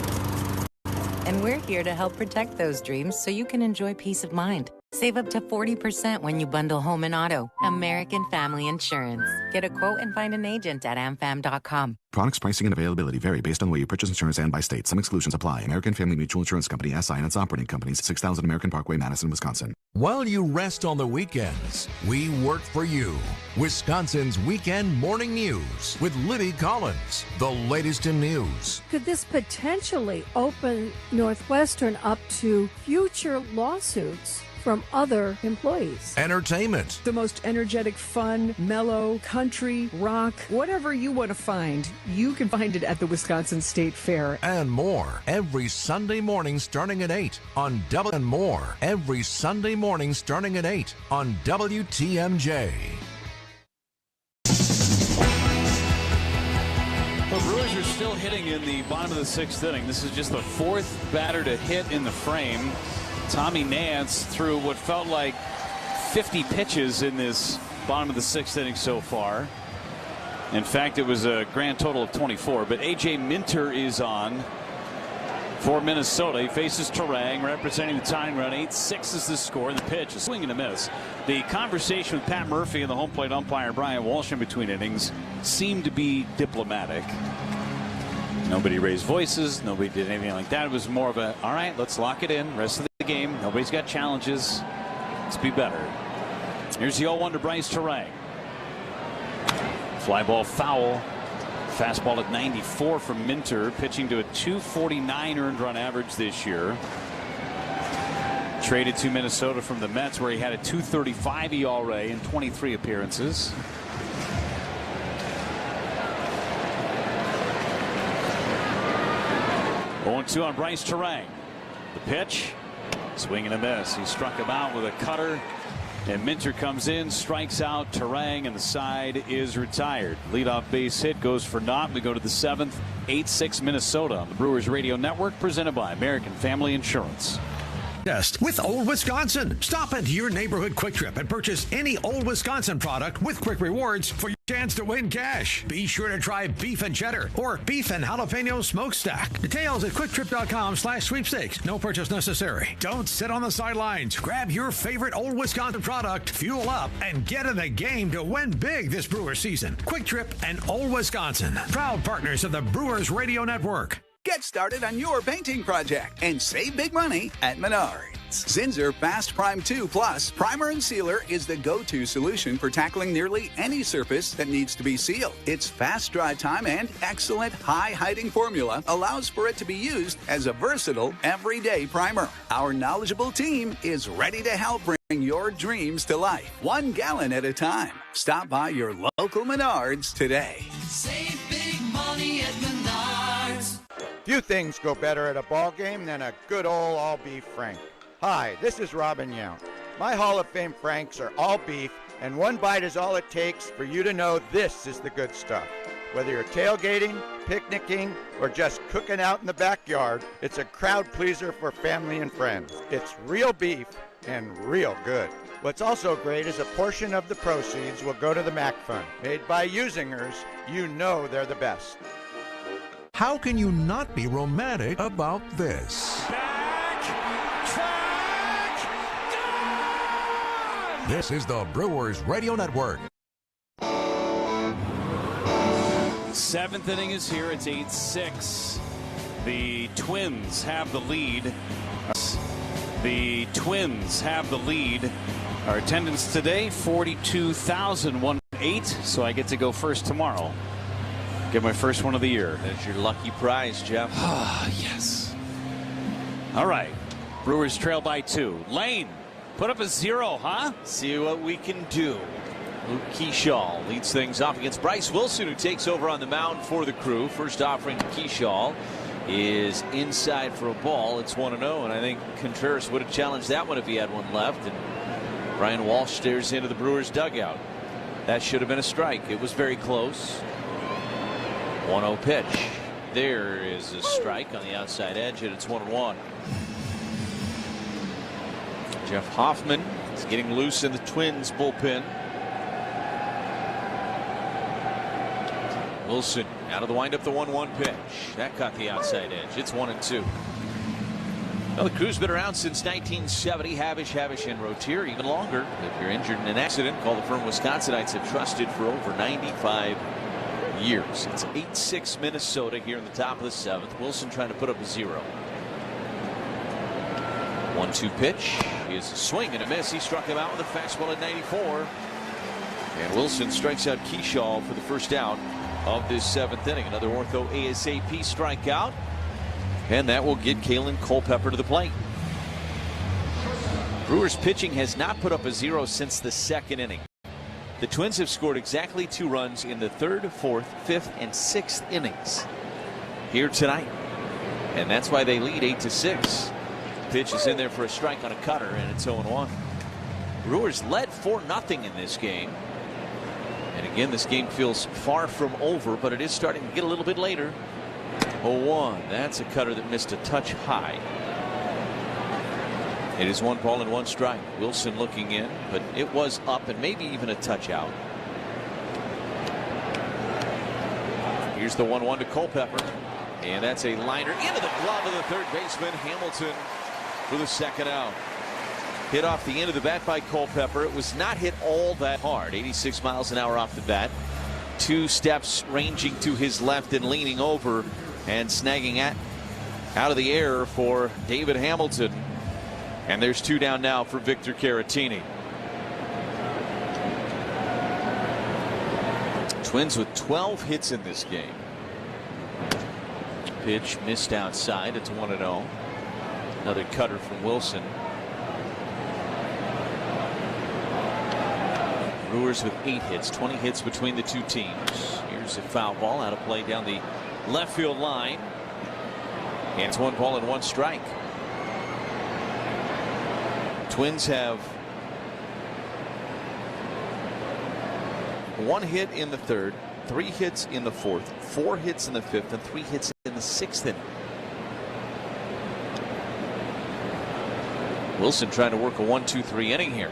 And we're here to help protect those dreams so you can enjoy peace of mind. Save up to 40% when you bundle home and auto. American Family Insurance. Get a quote and find an agent at amfam.com. Products, pricing, and availability vary based on the way you purchase insurance and by state. Some exclusions apply. American Family Mutual Insurance Company, SI, and its operating companies, 6000 American Parkway, Madison, Wisconsin. While you rest on the weekends, we work for you. Wisconsin's Weekend Morning News with Libby Collins. The latest in news. Could this potentially open Northwestern up to future lawsuits from other employees? Entertainment. The most energetic, fun, mellow, country, rock, whatever you want to find, you can find it at the Wisconsin State Fair. And more every Sunday morning starting at 8 on and more every Sunday morning starting at 8 on WTMJ. The Brewers are still hitting in the bottom of the sixth inning. This is just the fourth batter to hit in the frame. Tommy Nance threw what felt like 50 pitches in this bottom of the sixth inning so far. In fact, it was a grand total of 24. But A.J. Minter is on for Minnesota. He faces Terang, representing the tying run. 8-6 is the score. And the pitch is swing and a miss. The conversation with Pat Murphy and the home plate umpire Brian Walsh in between innings seemed to be diplomatic. Nobody raised voices. Nobody did anything like that. It was more of a, all right, let's lock it in. Rest of the game. Nobody's got challenges. Let's be better. Here's the 0-1 to Bryce Terang. Fly ball foul. Fastball at 94 from Minter, pitching to a 249 earned run average this year. Traded to Minnesota from the Mets, where he had a 235 ERA in 23 appearances. Going 2 on Bryce Terang. The pitch, swing and a miss. He struck him out with a cutter, and Minter comes in, strikes out Terang, and the side is retired. Leadoff base hit goes for naught. We go to the 7th. 8-6 Minnesota on the Brewers Radio Network, presented by American Family Insurance. With Old Wisconsin. Stop into your neighborhood Quick Trip and purchase any Old Wisconsin product with quick rewards for your chance to win cash. Be sure to try beef and cheddar or beef and jalapeno smokestack. Details at quicktrip.com/sweepstakes. No purchase necessary. Don't sit on the sidelines. Grab your favorite Old Wisconsin product, fuel up, and get in the game to win big this Brewers season. Quick Trip and Old Wisconsin, proud partners of the Brewers Radio Network. Get started on your painting project and save big money at Menards. Zinsser Fast Prime 2 Plus Primer and Sealer is the go-to solution for tackling nearly any surface that needs to be sealed. Its fast dry time and excellent high-hiding formula allows for it to be used as a versatile, everyday primer. Our knowledgeable team is ready to help bring your dreams to life, 1 gallon at a time. Stop by your local Menards today. Save big money at Menards. Few things go better at a ball game than a good old all-beef Frank. Hi, this is Robin Yount. My Hall of Fame Franks are all beef, and 1 bite is all it takes for you to know this is the good stuff. Whether you're tailgating, picnicking, or just cooking out in the backyard, it's a crowd pleaser for family and friends. It's real beef and real good. What's also great is a portion of the proceeds will go to the MAC Fund. Made by usingers, you know they're the best. How can you not be romantic about this? Back, track, This is the Brewers Radio Network. Seventh inning is here. It's 8-6. The Twins have the lead. Our attendance today, 42,108. So I get to go first tomorrow. Get my first one of the year. That's your lucky prize, Jeff. Yes. All right. Brewers trail by 2. Lane, put up a 0, huh? See what we can do. Luke Keyshaw leads things off against Bryce Wilson, who takes over on the mound for the Crew. First offering to Keyshaw is inside for a ball. It's 1-0, and I think Contreras would have challenged that one if he had one left. And Brian Walsh stares into the Brewers dugout. That should have been a strike. It was very close. 1-0 pitch. There is a strike on the outside edge, and it's 1-1. Jeff Hoffman is getting loose in the Twins bullpen. Wilson out of the windup, the 1-1 pitch. That caught the outside edge. It's 1-2. Well, the Crew's been around since 1970. Havish, and Rotier even longer. If you're injured in an accident, call the firm Wisconsinites have trusted for over 95 years. It's 8-6 Minnesota here in the top of the 7th. Wilson trying to put up a 0. 1-2 pitch is a swing and a miss. He struck him out with a fastball at 94. And Wilson strikes out Keyshaw for the first out of this 7th inning. Another ortho ASAP strikeout, and that will get Kalen Culpepper to the plate. Brewers pitching has not put up a 0 since the 2nd inning. The Twins have scored exactly 2 runs in the 3rd, 4th, 5th, and 6th innings here tonight, and that's why they lead 8-6. Pitch is in there for a strike on a cutter, and it's 0-1. Brewers led 4-0 in this game. And again, this game feels far from over, but it is starting to get a little bit later. 0-1. That's a cutter that missed a touch high. It is 1 ball and 1 strike. Wilson looking in, but it was up and maybe even a touch out. Here's the 1-1 to Culpepper. And that's a liner into the glove of the third baseman, Hamilton, for the 2nd out. Hit off the end of the bat by Culpepper. It was not hit all that hard. 86 miles an hour off the bat. 2 steps ranging to his left and leaning over and snagging out of the air for David Hamilton. And there's 2 down now for Victor Caratini. Twins with 12 hits in this game. Pitch missed outside. It's 1-0. Another cutter from Wilson. Brewers with 8 hits, 20 hits between the 2 teams. Here's a foul ball out of play down the left field line. And it's 1 ball and 1 strike. Twins have 1 hit in the 3rd, 3 hits in the 4th, 4 hits in the 5th, and 3 hits in the 6th inning. Wilson trying to work a 1-2-3 inning here.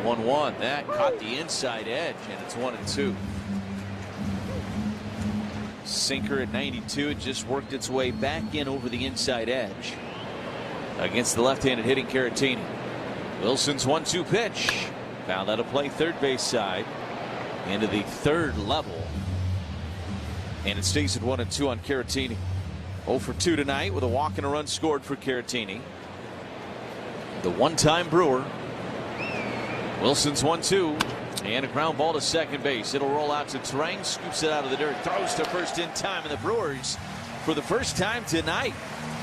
1-1. That caught the inside edge, and it's 1-2. Sinker at 92. It just worked its way back in over the inside edge against the left-handed hitting Caratini. Wilson's 1-2 pitch. Fouled out of play, third base side into the 3rd level. And it stays at 1-2 on Caratini. 0 for 2 tonight with a walk and a run scored for Caratini. The one-time Brewer. Wilson's 1-2 and a ground ball to second base. It'll roll out to Terang, scoops it out of the dirt, throws to first in time, and the Brewers for the first time tonight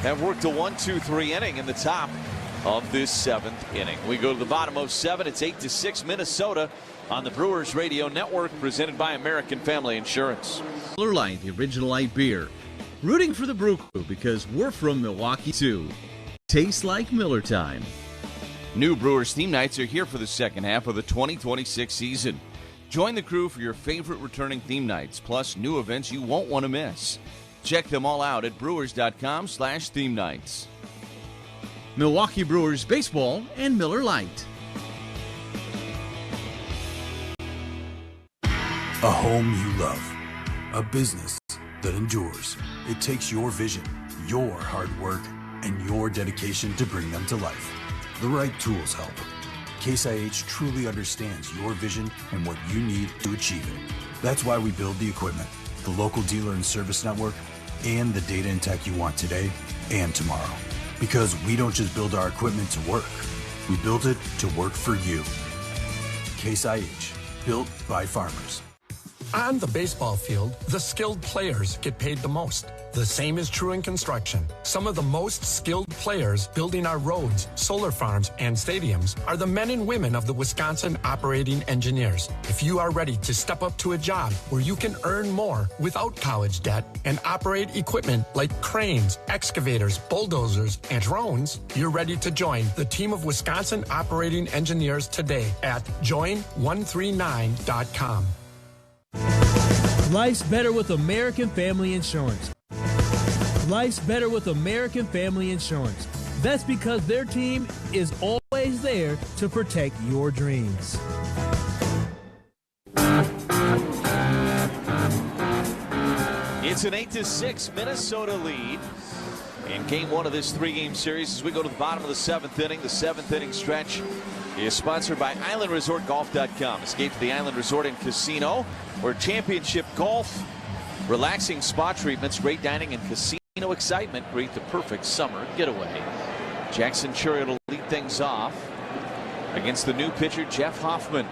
have worked a 1-2-3 inning in the top of this 7th inning. We go to the bottom of 7. It's 8-6 Minnesota on the Brewers Radio Network, presented by American Family Insurance. Miller Lite, the original light beer. Rooting for the Brew Crew because we're from Milwaukee too. Tastes like Miller time. New Brewers theme nights are here for the second half of the 2026 season. Join the crew for your favorite returning theme nights, plus new events you won't want to miss. Check them all out at brewers.com/theme nights. Milwaukee Brewers baseball and Miller Lite. A home you love. A business that endures. It takes your vision, your hard work, and your dedication to bring them to life. The right tools help. Case IH truly understands your vision and what you need to achieve it. That's why we build the equipment, the local dealer and service network, and the data and tech you want today and tomorrow. Because we don't just build our equipment to work, we build it to work for you. Case IH, built by farmers. On the baseball field, the skilled players get paid the most. The same is true in construction. Some of the most skilled players building our roads, solar farms, and stadiums are the men and women of the Wisconsin Operating Engineers. If you are ready to step up to a job where you can earn more without college debt and operate equipment like cranes, excavators, bulldozers, and drones, you're ready to join the team of Wisconsin Operating Engineers today at join139.com. Life's better with American Family Insurance. Life's better with American Family Insurance. That's because their team is always there to protect your dreams. It's an 8-6 Minnesota lead in game one of this three-game series as we go to the bottom of the seventh inning. The seventh inning stretch is sponsored by IslandResortGolf.com. Escape to the Island Resort and Casino, where championship golf, relaxing spa treatments, great dining, and casino excitement create the perfect summer getaway. Jackson Chourio to lead things off against the new pitcher Jeff Hoffman,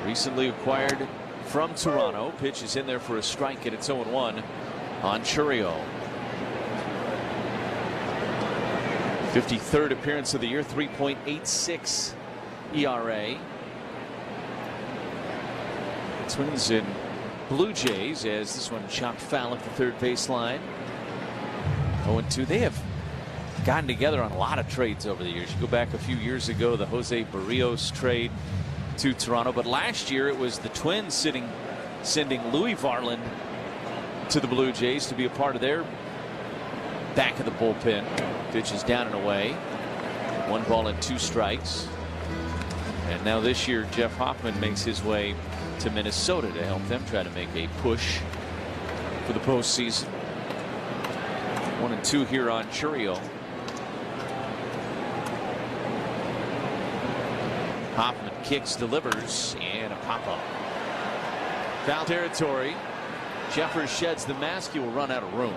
recently acquired from Toronto. Pitch is in there for a strike, and it's 0-1 on Chourio. 53rd appearance of the year, 3.86 ERA. Twins and Blue Jays as this one chopped foul at the third baseline. 0-2. They have gotten together on a lot of trades over the years. You go back a few years ago, the Jose Barrios trade to Toronto, but last year it was the Twins sending Louis Varland to the Blue Jays to be a part of their back of the bullpen. Pitch is down and away. 1-2 strikes. And now this year, Jeff Hoffman makes his way to Minnesota to help them try to make a push for the postseason. 1-2 here on Chourio. Hoffman kicks, delivers, and a pop-up. Foul territory. Jeffers sheds the mask. He will run out of room.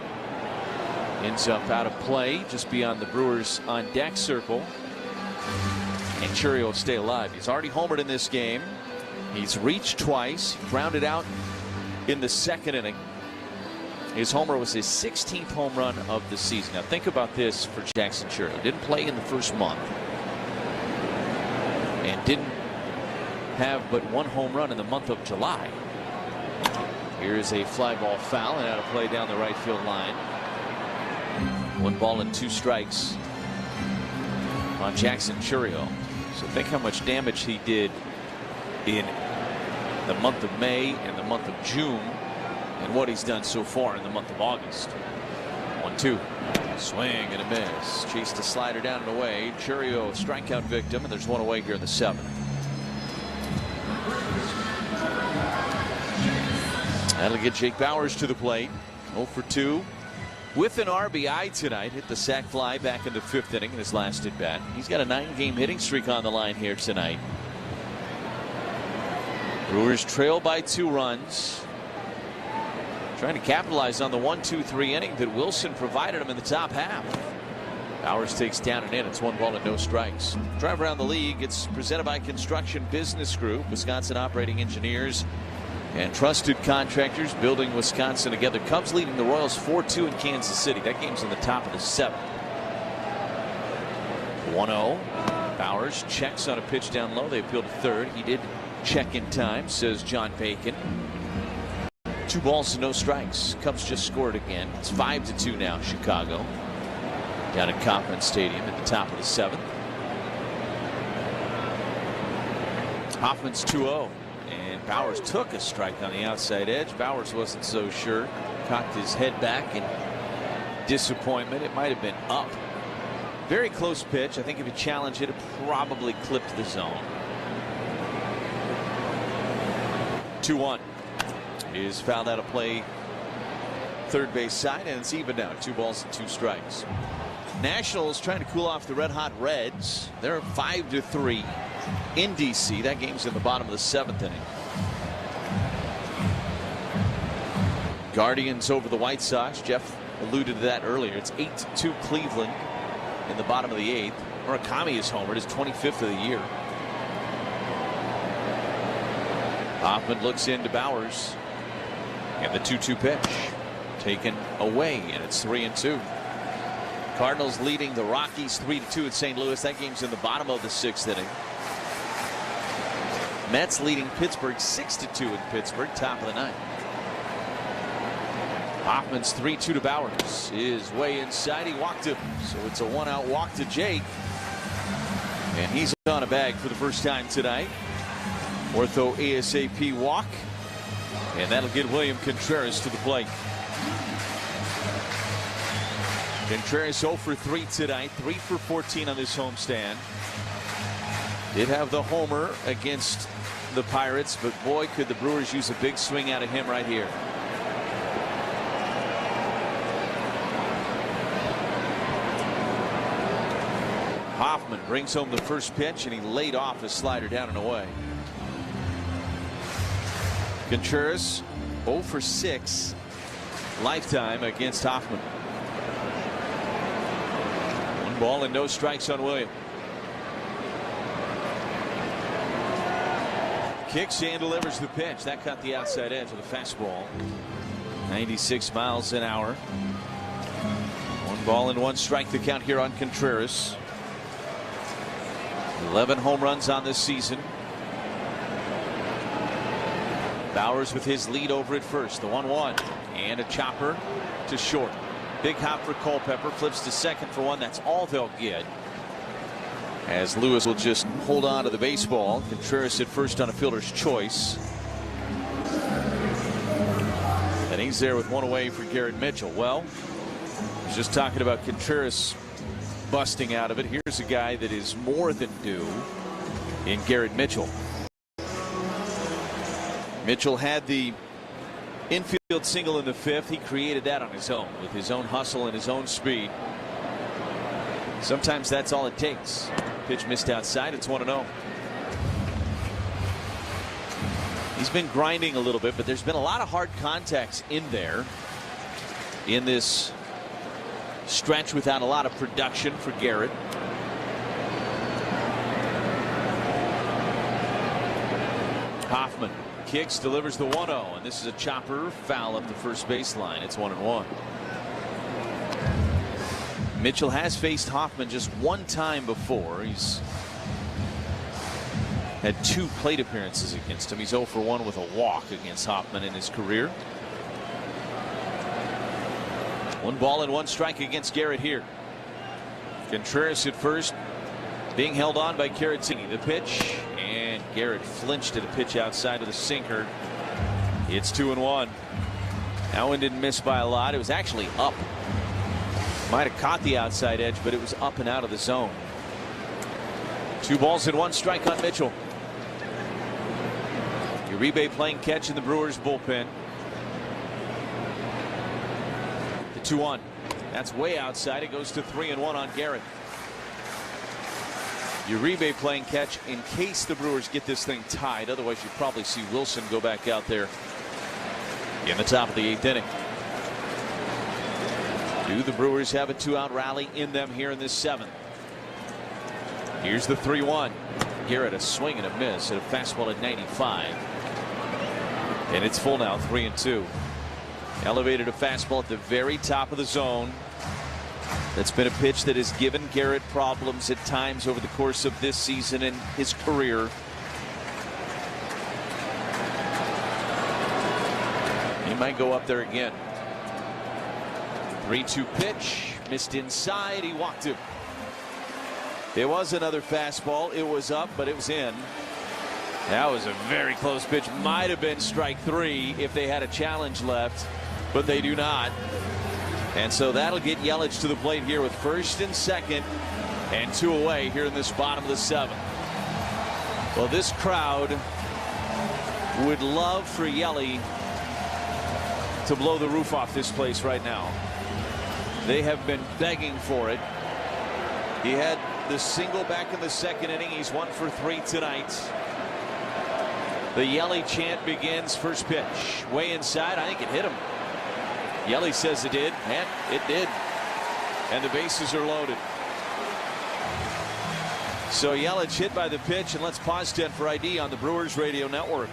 Ends up out of play just beyond the Brewers on deck circle. And Chourio will stay alive. He's already homered in this game. He's reached twice, grounded out in the second inning. His homer was his 16th home run of the season. Now think about this for Jackson Chourio. Didn't play in the first month. And didn't have but one home run in the month of July. Here is a fly ball foul and out of play down the right field line. 1-2 strikes on Jackson Chourio. So think how much damage he did in the month of May and the month of June, and what he's done so far in the month of August. 1-2. Swing and a miss. Chased a slider down and away. Chourio strikeout victim, and there's one away here in the seventh. That'll get Jake Bauers to the plate. 0-for-2 with an RBI tonight. Hit the sac fly back in the fifth inning in his last at bat. He's got a 9-game hitting streak on the line here tonight. Brewers trail by 2 runs. Trying to capitalize on the 1-2-3 inning that Wilson provided him in the top half. Bauers takes down and in. It's 1 ball and no strikes. Drive around the league. It's presented by Construction Business Group, Wisconsin Operating Engineers, and trusted contractors building Wisconsin together. Cubs leading the Royals 4-2 in Kansas City. That game's in the top of the 7th. 1-0. Bauers checks on a pitch down low. They appeal to third. He did check in time, says John Bacon. 2 balls and no strikes. Cubs just scored again. It's 5-2 now, Chicago. Down at Kauffman Stadium at the top of the 7th. Hoffman's 2-0. And Bauers took a strike on the outside edge. Bauers wasn't so sure. Cocked his head back in disappointment. It might have been up. Very close pitch. I think if you challenge it, it probably clipped the zone. 2-1. Is fouled out of play third base side, and it's even now. 2 balls and 2 strikes. Nationals trying to cool off the red hot Reds. They're 5-3 in D.C. That game's in the bottom of the 7th inning. Guardians over the White Sox. Jeff alluded to that earlier. It's 8-2 Cleveland in the bottom of the 8th. Murakami is homered, his 25th of the year. Hoffman looks into Bowers, and the 2-2 pitch taken away, and it's 3-2. Cardinals leading the Rockies 3-2 at St. Louis. That game's in the bottom of the 6th inning. Mets leading Pittsburgh 6-2 in Pittsburgh, top of the 9th. Hoffman's 3-2 to Bowers is way inside. He walked him, so it's a 1-out walk to Jake, and he's on a bag for the first time tonight. Ortho ASAP walk, and that'll get William Contreras to the plate. Contreras 0 for 3 tonight, 3 for 14 on this homestand. Did have the homer against the Pirates, but boy, could the Brewers use a big swing out of him right here. Hoffman brings home the first pitch, and he laid off his slider down and away. Contreras 0 for 6 lifetime against Hoffman. 1 ball and no strikes on William. Kicks and delivers the pitch. That cut the outside edge of the fastball. 96 miles an hour. 1 ball and 1 strike the count here on Contreras. 11 home runs on this season. Bowers with his lead over at first. The 1-1 and a chopper to short. Big hop for Culpepper. Flips to second for 1. That's all they'll get, as Lewis will just hold on to the baseball. Contreras at first on a fielder's choice, and he's there with 1 away for Garrett Mitchell. Well, I was just talking about Contreras busting out of it. Here's a guy that is more than due in Garrett Mitchell. Mitchell had the infield single in the 5th. He created that on his own with his own hustle and his own speed. Sometimes that's all it takes. Pitch missed outside. It's 1-0. He's been grinding a little bit, but there's been a lot of hard contacts in there in this stretch without a lot of production for Garrett. Hoffman kicks, delivers the 1-0, and this is a chopper foul up the first baseline. It's 1-1. Mitchell has faced Hoffman just 1 time before. He's had 2 plate appearances against him. He's 0 for 1 with a walk against Hoffman in his career. 1 ball and 1 strike against Garrett here. Contreras at first, being held on by Caratini. The pitch, and Garrett flinched at a pitch outside of the sinker. It's 2-1. That one didn't miss by a lot. It was actually up. Might have caught the outside edge, but it was up and out of the zone. 2 balls and 1 strike on Mitchell. Uribe playing catch in the Brewers bullpen. The 2-1. That's way outside. It goes to 3-1 on Garrett. Uribe playing catch in case the Brewers get this thing tied. Otherwise, you'd probably see Wilson go back out there in the top of the 8th inning. Do the Brewers have a 2-out rally in them here in this 7th? Here's the 3-1. Garrett a swing and a miss at a fastball at 95. And it's full now, 3-2. Elevated a fastball at the very top of the zone. That's been a pitch that has given Garrett problems at times over the course of this season and his career. He might go up there again. 3-2 pitch, missed inside. He walked him. There was another fastball. It was up, but it was in. That was a very close pitch. Might have been strike 3 if they had a challenge left, but they do not. And so that'll get Yelich to the plate here with first and second and 2 away here in this bottom of the 7th. Well, this crowd would love for Yelich to blow the roof off this place right now. They have been begging for it. He had the single back in the second inning. He's 1 for 3 tonight. The Yelly chant begins. First pitch. Way inside. I think it hit him. Yelly says it did, and it did. And the bases are loaded. So Yelich hit by the pitch, and let's pause 10 for ID on the Brewers Radio Network.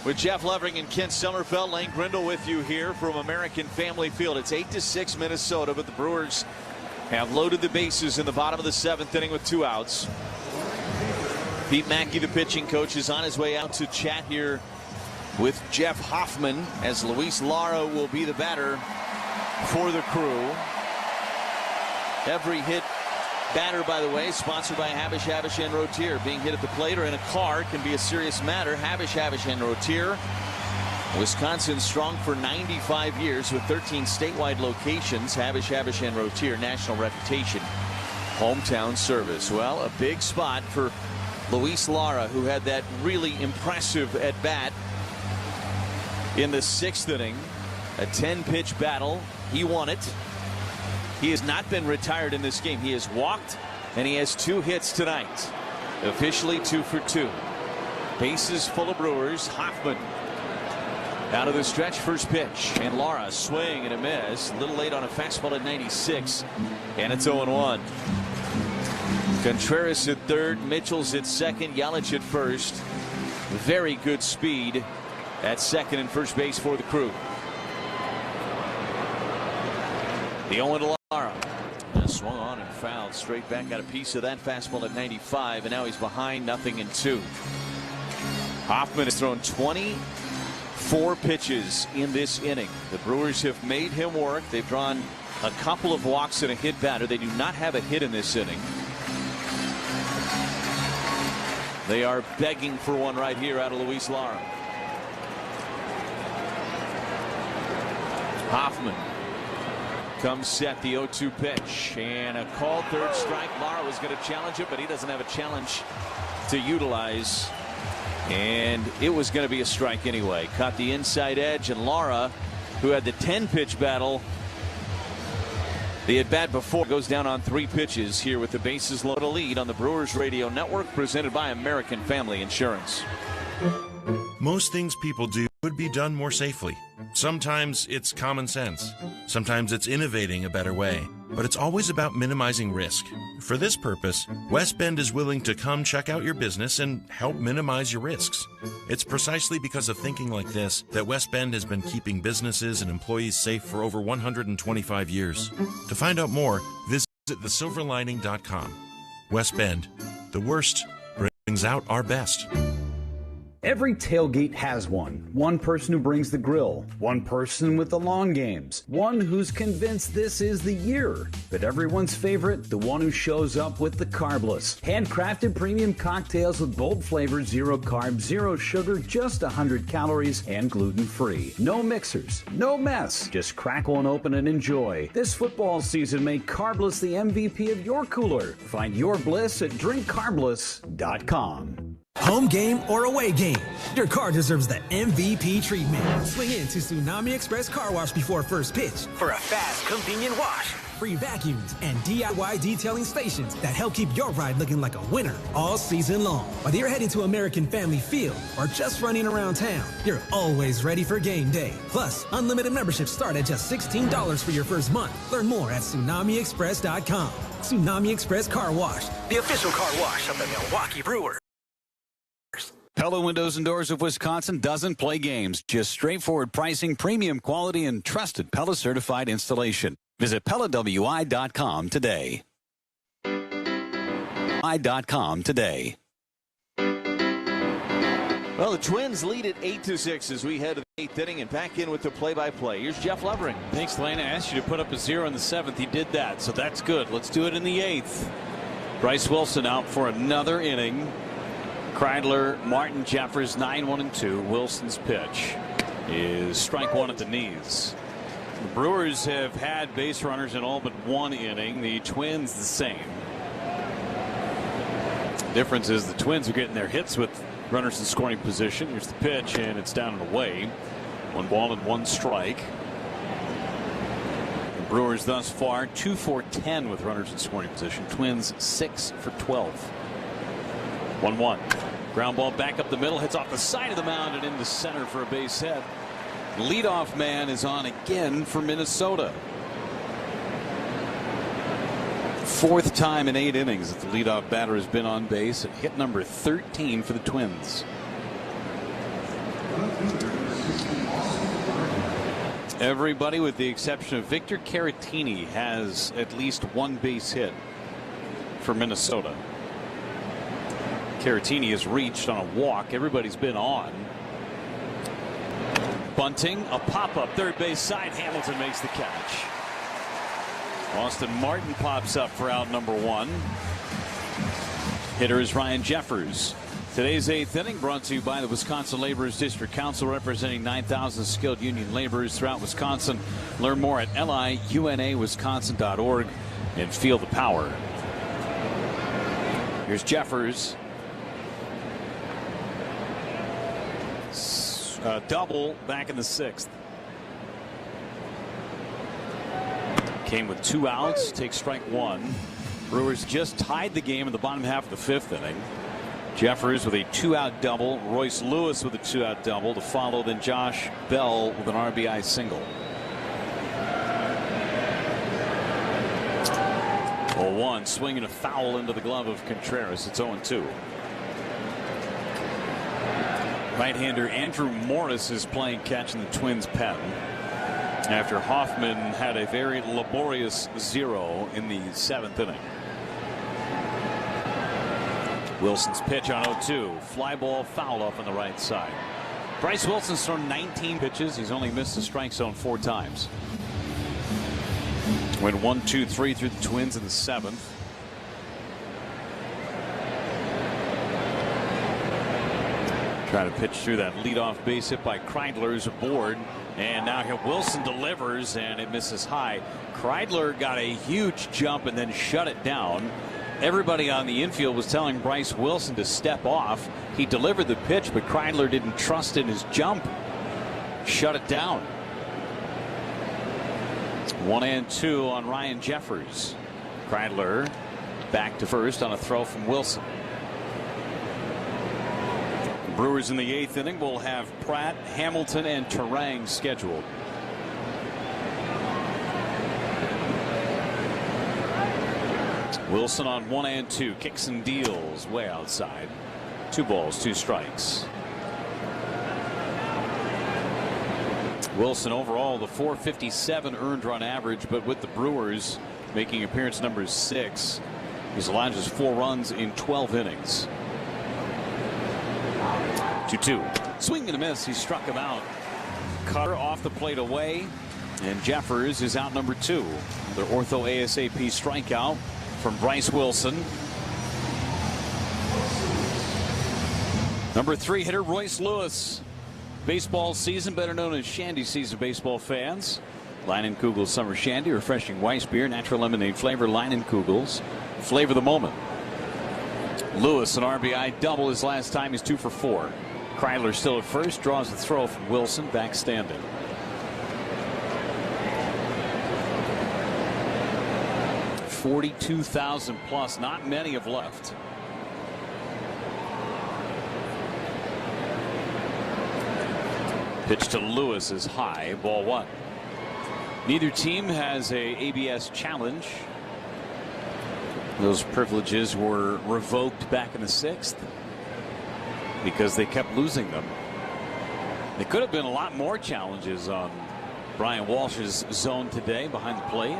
With Jeff Levering and Kent Sommerfeld, Lane Grindle with you here from American Family Field. It's 8-6 Minnesota, but the Brewers have loaded the bases in the bottom of the 7th inning with 2 outs. Pete Mackey, the pitching coach, is on his way out to chat here with Jeff Hoffman, as Luis Lara will be the batter for the Crew. Every hit batter, by the way, sponsored by Havish, Havish, and Rotier. Being hit at the plate or in a car can be a serious matter. Havish, Havish, and Rotier. Wisconsin strong for 95 years with 13 statewide locations. Havish, Havish, and Rotier, national reputation, hometown service. Well, a big spot for Luis Lara, who had that really impressive at-bat in the 6th inning. A 10-pitch battle. He won it. He has not been retired in this game. He has walked, and he has 2 hits tonight. Officially 2 for 2. Bases full of Brewers. Hoffman out of the stretch, first pitch. And Lara swing and a miss. A little late on a fastball at 96. And it's 0-1. Contreras at third. Mitchell's at second. Yelich at first. Very good speed at second and first base for the Crew. The 0-1 to Lara. Swung on and fouled straight back. Got a piece of that fastball at 95, and now he's behind 0-2. Hoffman has thrown 24 pitches in this inning. The Brewers have made him work. They've drawn a couple of walks and a hit batter. They do not have a hit in this inning. They are begging for one right here out of Luis Lara. Hoffman comes set, the 0-2 pitch, and a called third strike. Lara was going to challenge it, but he doesn't have a challenge to utilize, and it was going to be a strike anyway. Caught the inside edge, and Lara, who had the 10-pitch battle, the at-bat before, goes down on 3 pitches here with the bases loaded. A lead on the Brewers Radio Network, presented by American Family Insurance. Most things people do could be done more safely. Sometimes it's common sense. Sometimes it's innovating a better way. But it's always about minimizing risk. For this purpose, West Bend is willing to come check out your business and help minimize your risks. It's precisely because of thinking like this that West Bend has been keeping businesses and employees safe for over 125 years. To find out more, visit thesilverlining.com. West Bend, the worst brings out our best. Every tailgate has one. One person who brings the grill. One person with the long games. One who's convinced this is the year. But everyone's favorite, the one who shows up with the carbless. Handcrafted premium cocktails with bold flavors, 0 carbs, 0 sugar, just 100 calories, and gluten-free. No mixers, no mess. Just crack one open and enjoy. This football season, make Carbless the MVP of your cooler. Find your bliss at drinkcarbless.com. Home game or away game, your car deserves the MVP treatment. Swing in to Tsunami Express Car Wash before first pitch for a fast, convenient wash. Free vacuums and DIY detailing stations that help keep your ride looking like a winner all season long. Whether you're heading to American Family Field or just running around town, you're always ready for game day. Plus, unlimited memberships start at just $16 for your first month. Learn more at TsunamiExpress.com. Tsunami Express Car Wash, the official car wash of the Milwaukee Brewers. Pella Windows and Doors of Wisconsin doesn't play games. Just straightforward pricing, premium quality, and trusted Pella certified installation. Visit PellaWI.com today. I.com today. Well, the Twins lead at 8-6 as we head to the 8th inning and back in with the play-by-play. Here's Jeff Levering. Thanks, Lane. I asked you to put up a 0 in the 7th. He did that, so that's good. Let's do it in the 8th. Bryce Wilson out for another inning. Kreidler, Martin, Jeffers, 9-1-2. Wilson's pitch is strike one at the knees. The Brewers have had base runners in all but one inning. The Twins the same. difference is the Twins are getting their hits with runners in scoring position. Here's the pitch, and it's down and away. 1 ball and 1 strike. The Brewers thus far 2 for 10 with runners in scoring position. Twins 6 for 12. 1-1. Ground ball back up the middle, hits off the side of the mound and into center for a base hit. Leadoff man is on again for Minnesota. 4th time in 8 innings that the leadoff batter has been on base. Hit number 13 for the Twins. Everybody with the exception of Victor Caratini has at least 1 base hit for Minnesota. Caratini has reached on a walk. Everybody's been on. Bunting, a pop-up third base side. Hamilton makes the catch. Austin Martin pops up for out number 1. Hitter is Ryan Jeffers. Today's 8th inning brought to you by the Wisconsin Laborers District Council, representing 9,000 skilled union laborers throughout Wisconsin. Learn more at liunawisconsin.org and feel the power. Here's Jeffers. Double back in the 6th. Came with 2 outs. Takes strike 1. Brewers just tied the game in the bottom half of the 5th inning. Jeffers with a 2-out double. Royce Lewis with a 2-out double to follow. Then Josh Bell with an RBI single. 0-1. Swinging a foul into the glove of Contreras. It's 0-2. Right-hander Andrew Morris is playing catch in the Twins' pen after Hoffman had a very laborious 0 in the 7th inning. Wilson's pitch on 0-2. Fly ball foul off on the right side. Bryce Wilson's thrown 19 pitches. He's only missed the strike zone 4 times. Went 1-2-3 through the Twins in the 7th. Trying to pitch through that leadoff base hit by Kreidler's aboard. And now here Wilson delivers, and it misses high. Kreidler got a huge jump and then shut it down. Everybody on the infield was telling Bryce Wilson to step off. He delivered the pitch, but Kreidler didn't trust in his jump. Shut it down. 1-2 on Ryan Jeffers. Kreidler back to first on a throw from Wilson. Brewers in the 8th inning will have Pratt, Hamilton, and Terang scheduled. Wilson on 1-2. Kicks and deals way outside. 2 balls, 2 strikes. Wilson overall the .457 earned run average, but with the Brewers making appearance number 6, he's allowed just 4 runs in 12 innings. 2-2. Swing and a miss. He struck him out. Cutter off the plate away, and Jeffers is out number 2. Their ortho ASAP strikeout from Bryce Wilson. Number 3 hitter Royce Lewis. Baseball season, better known as Shandy season, baseball fans. Leinenkugel's Summer Shandy, refreshing Weiss beer, natural lemonade flavor. Leinenkugel's, flavor the moment. Lewis an RBI double his last time. He's 2 for 4. Kreidler still at first, draws the throw from Wilson, back standing. $42,000 plus. Not many have left. Pitch to Lewis is high. Ball 1. Neither team has a ABS challenge. Those privileges were revoked back in the 6th because they kept losing them. There could have been a lot more challenges on Brian Walsh's zone today behind the plate.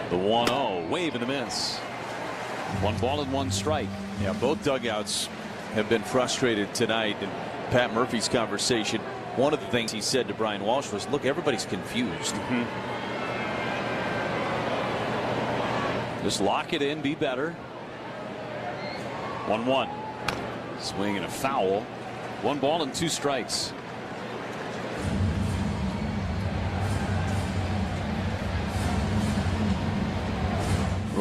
The 1-0, wave and a miss. 1 ball and 1 strike. Yeah, both dugouts have been frustrated tonight. And Pat Murphy's conversation, one of the things he said to Brian Walsh was, look, everybody's confused. Just lock it in, be better. 1-1. Swing and a foul. 1 ball and 2 strikes.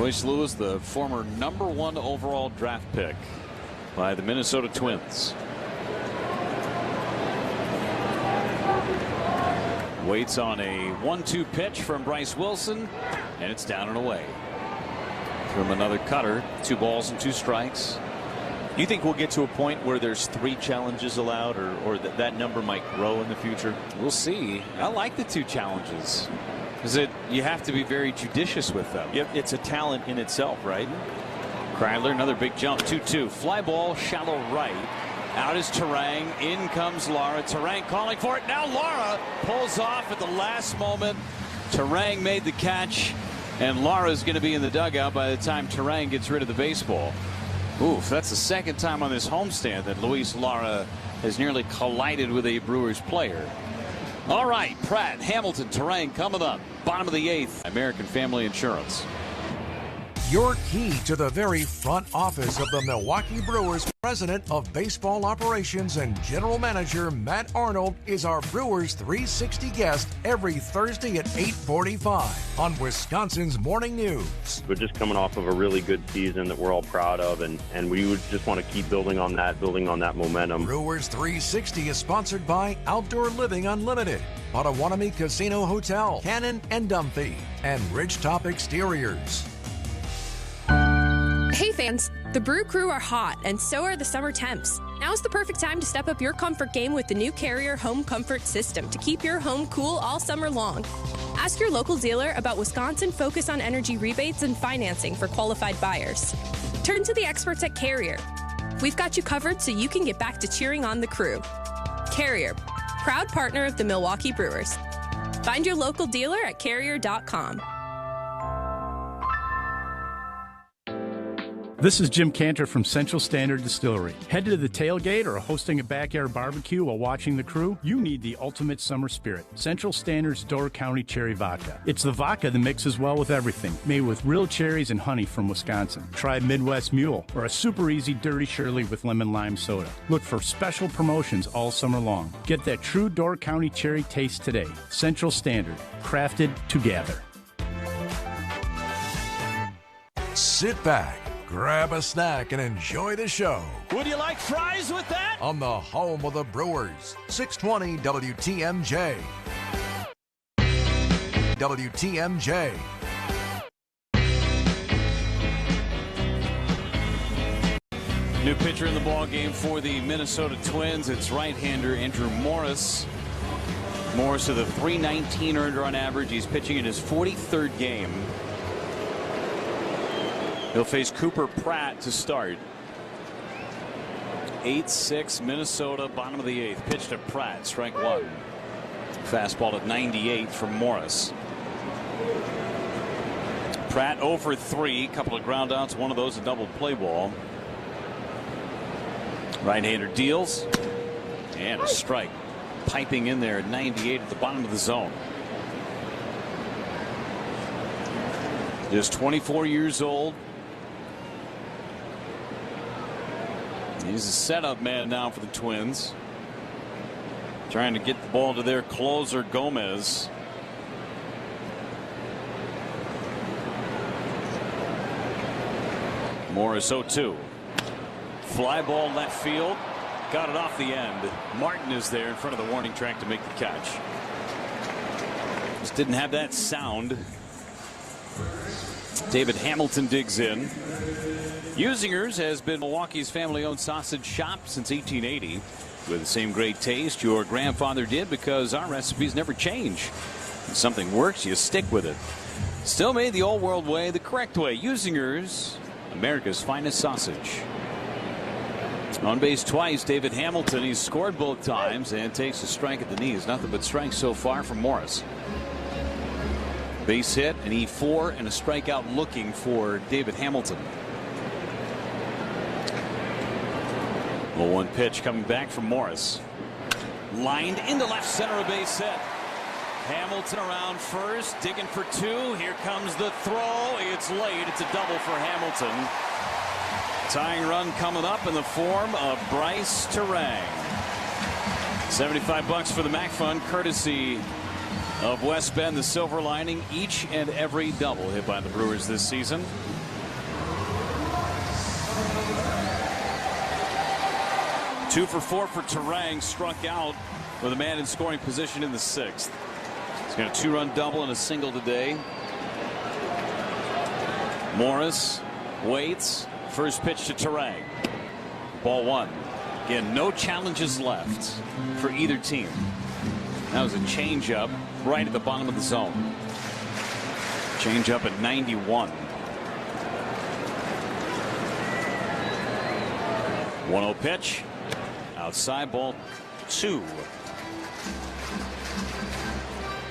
Royce Lewis, the former #1 overall draft pick by the Minnesota Twins. Waits on a 1-2 pitch from Bryce Wilson, and it's down and away. From another cutter, 2 balls and 2 strikes. Do you think we'll get to a point where there's 3 challenges allowed, or that number might grow in the future? We'll see. I like the 2 challenges. Because you have to be very judicious with them. Yep, it's a talent in itself, right? Kreidler, another big jump, 2-2. Fly ball, shallow right. Out is Terang. In comes Lara. Terang calling for it. Now Lara pulls off at the last moment. Terang made the catch, and Lara's going to be in the dugout by the time Terang gets rid of the baseball. Oof, that's the second time on this homestand that Luis Lara has nearly collided with a Brewers player. All right, Pratt, Hamilton, Terang coming up. Bottom of the 8th. American Family Insurance. Your key to the very front office of the Milwaukee Brewers. President of Baseball Operations and General Manager Matt Arnold is our Brewers 360 guest every Thursday at 8:45 on Wisconsin's Morning News. We're just coming off of a really good season that we're all proud of, and we would just want to keep building on that momentum. Brewers 360 is sponsored by Outdoor Living Unlimited, Potawatomi Casino Hotel, Cannon and Dumphy, and Ridgetop Exteriors. Hey fans, the Brew Crew are hot, and so are the summer temps. Now's the perfect time to step up your comfort game with the new Carrier Home Comfort System to keep your home cool all summer long. Ask your local dealer about Wisconsin Focus on Energy rebates and financing for qualified buyers. Turn to the experts at Carrier. We've got you covered so you can get back to cheering on the crew. Carrier, proud partner of the Milwaukee Brewers. Find your local dealer at carrier.com. This is Jim Cantor from Central Standard Distillery. Headed to the tailgate or hosting a backyard barbecue while watching the crew? You need the ultimate summer spirit. Central Standard's Door County Cherry Vodka. It's the vodka that mixes well with everything, made with real cherries and honey from Wisconsin. Try Midwest Mule or a super easy Dirty Shirley with lemon lime soda. Look for special promotions all summer long. Get that true Door County cherry taste today. Central Standard, crafted to gather. Sit back, grab a snack, and enjoy the show. Would you like fries with that? On the home of the Brewers, 620 WTMJ. WTMJ. New pitcher in the ball game for the Minnesota Twins. It's right-hander Andrew Morris. Morris with a .319 earned run average. He's pitching in his 43rd game. He'll face Cooper Pratt to start. 8-6 Minnesota, bottom of the 8th. Pitch to Pratt, strike 1. Fastball at 98 from Morris. Pratt 0 for 3, couple of ground outs, one of those a double play ball. Right-hander deals, and a strike. Piping in there at 98 at the bottom of the zone. Just 24 years old. He's a setup man now for the Twins. Trying to get the ball to their closer, Gomez. Morris 0-2. Fly ball left field. Got it off the end. Martin is there in front of the warning track to make the catch. Just didn't have that sound. David Hamilton digs in. Usinger's has been Milwaukee's family-owned sausage shop since 1880. With the same great taste your grandfather did, because our recipes never change. When something works, you stick with it. Still made the old world way, the correct way. Usinger's, America's finest sausage. On base twice, David Hamilton. He's scored both times and takes a strike at the knees. Nothing but strikes so far from Morris. Base hit, an E4, and a strikeout looking for David Hamilton. 0-1 pitch coming back from Morris. Lined into left center, a base hit. Hamilton around first, digging for 2. Here comes the throw. It's late. It's a double for Hamilton. Tying run coming up in the form of Bryce Terang. $75 for the MAC Fund, courtesy of West Bend, the silver lining, each and every double hit by the Brewers this season. Two for four for Terang, struck out with a man in scoring position in the sixth. He's got a 2-run double and a single today. Morris waits. First pitch to Terang. Ball one. Again, no challenges left for either team. That was a changeup right at the bottom of the zone. Changeup at 91. 1-0 pitch. Outside, ball two.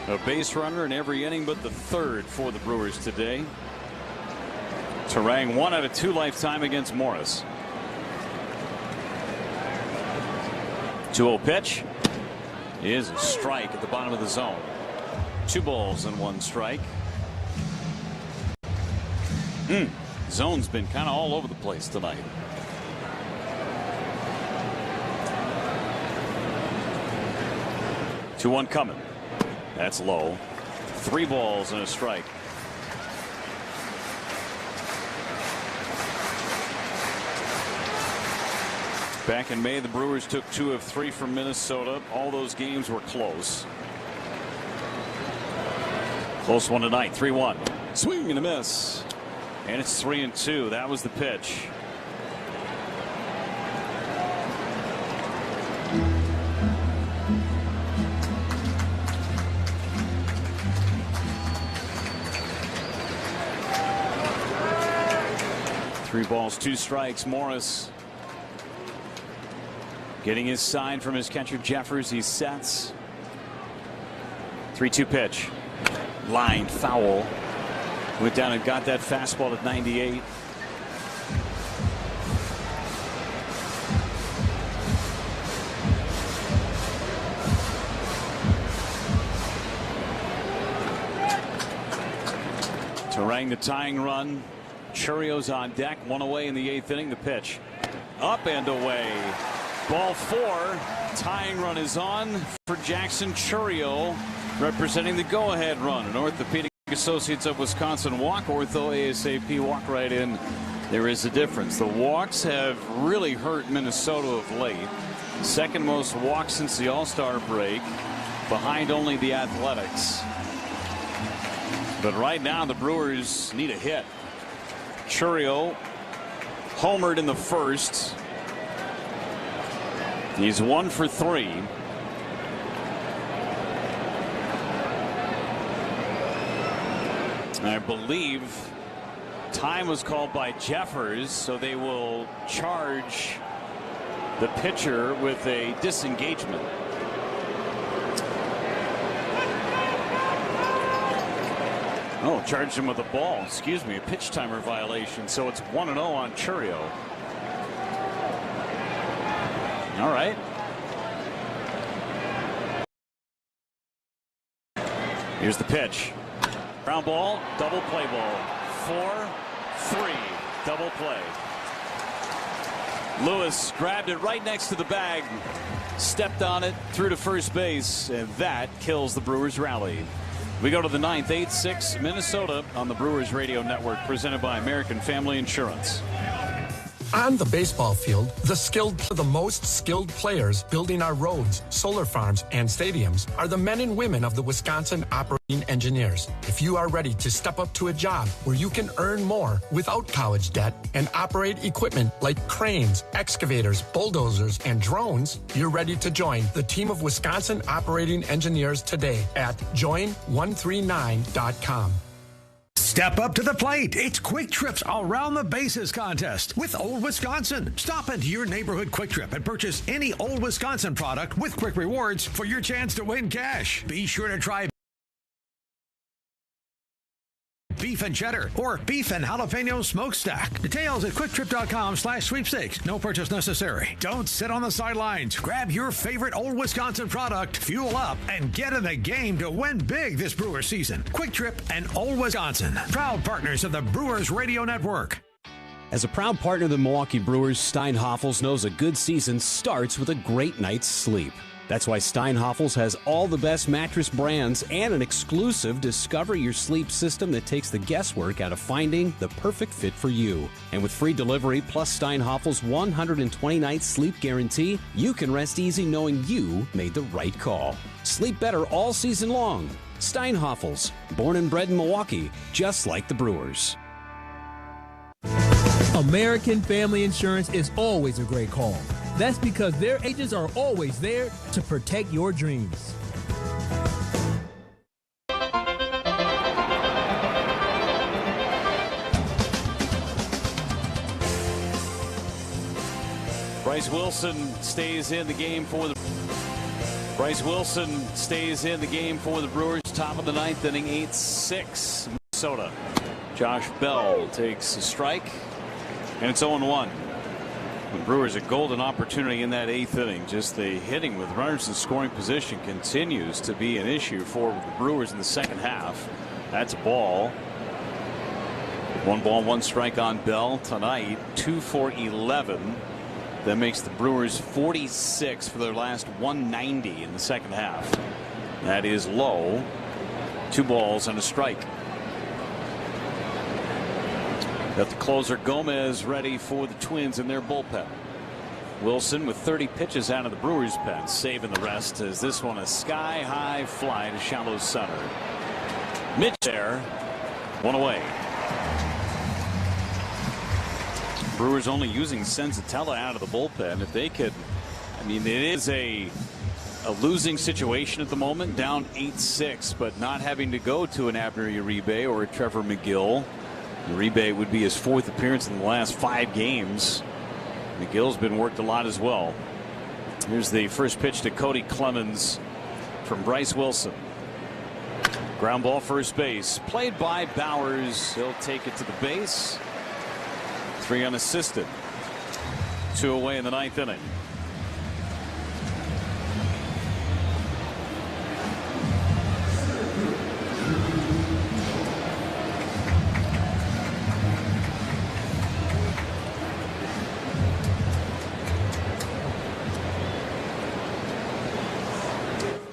A base runner in every inning but the third for the Brewers today. Terang 1 out of 2 lifetime against Morris. 2-0 pitch is a strike at the bottom of the zone. 2 balls and 1 strike. Zone's been kind of all over the place tonight. 2-1 coming. That's low. 3 balls and a strike. Back in May, the Brewers took 2 of 3 from Minnesota. All those games were close. Close one tonight. 3-1. Swing and a miss. And it's 3-2. That was the pitch. Three balls, 2 strikes. Morris getting his sign from his catcher Jeffers. He sets. 3-2 pitch. Line foul. Went down and got that fastball at 98. Terang the tying run. Churio's on deck. 1 away in the 8th inning. The pitch. Up and away. Ball 4. Tying run is on for Jackson Churio, representing the go-ahead run. An Orthopedic Associates of Wisconsin walk. Ortho ASAP walk right in. There is a difference. The walks have really hurt Minnesota of late. Second most walks since the All-Star break, behind only the Athletics. But right now the Brewers need a hit. Churio homered in the first. He's 1 for 3. I believe time was called by Jeffers, so they will charge the pitcher with a disengagement. Oh, charged him with a ball. Excuse me, a pitch timer violation. So it's 1-0 on Churio. All right. Here's the pitch. Ground ball, double play ball. 4-3, double play. Lewis grabbed it right next to the bag, stepped on it, threw to first base, and that kills the Brewers rally. We go to the 9th, 8-6 Minnesota on the Brewers Radio Network, presented by American Family Insurance. On the baseball field, the most skilled players building our roads, solar farms, and stadiums are the men and women of the Wisconsin Operating Engineers. If you are ready to step up to a job where you can earn more without college debt and operate equipment like cranes, excavators, bulldozers, and drones, you're ready to join the team of Wisconsin Operating Engineers today at join139.com. Step up to the plate. It's Quick Trip's Around the Bases contest with Old Wisconsin. Stop into your neighborhood Quick Trip and purchase any Old Wisconsin product with Quick Rewards for your chance to win cash. Be sure to try beef and cheddar or beef and jalapeno smokestack. Details at quicktrip.com/sweepstakes. No purchase necessary. Don't sit on the sidelines. Grab your favorite Old Wisconsin product, fuel up, and get in the game to win big this Brewer season. Quick Trip and Old Wisconsin, proud partners of the Brewers Radio Network. As a proud partner of the Milwaukee Brewers, Steinhoffels knows a good season starts with a great night's sleep. That's why Steinhafels has all the best mattress brands and an exclusive Discover Your Sleep system that takes the guesswork out of finding the perfect fit for you. And with free delivery plus Steinhafels' 120-night sleep guarantee, you can rest easy knowing you made the right call. Sleep better all season long. Steinhafels, born and bred in Milwaukee, just like the Brewers. American Family Insurance is always a great call. That's because their agents are always there to protect your dreams. Bryce Wilson stays in the game for the Brewers. Top of the ninth inning, 8-6 Minnesota. Josh Bell takes a strike, and it's 0-1. The Brewers a golden opportunity in that eighth inning. Just the hitting with runners in scoring position continues to be an issue for the Brewers in the second half. That's a ball. 1 ball, 1 strike on Bell tonight. 2 for 11. That makes the Brewers 46 for their last 190 in the second half. That is low. 2 balls and a strike. Got the closer Gomez ready for the Twins in their bullpen. Wilson with 30 pitches out of the Brewers pen, saving the rest as this one a sky high fly to shallow center. Mitch there, 1 away. Brewers only using Senzatella out of the bullpen. If they could, I mean, it is a losing situation at the moment, down 8-6, but not having to go to an Abner Uribe or a Trevor McGill. Uribe would be his 4th appearance in the last 5 games. McGill's been worked a lot as well. Here's the first pitch to Cody Clemens from Bryce Wilson. Ground ball first base, played by Bowers. He'll take it to the base. 3 unassisted. 2 away in the 9th inning.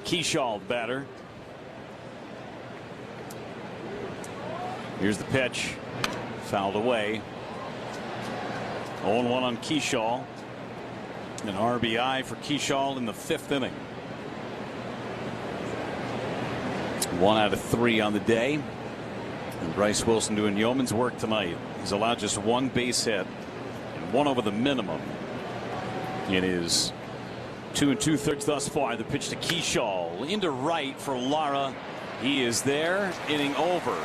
Keyshaw, the batter. Here's the pitch. Fouled away. 0-1 on Keyshaw. An RBI for Keyshaw in the 5th inning. 1 out of 3 on the day. And Bryce Wilson doing yeoman's work tonight. He's allowed just 1 base hit and 1 over the minimum. It is 2 2/3 thus far. The pitch to Keyshaw into right for Lara. He is there. Inning over.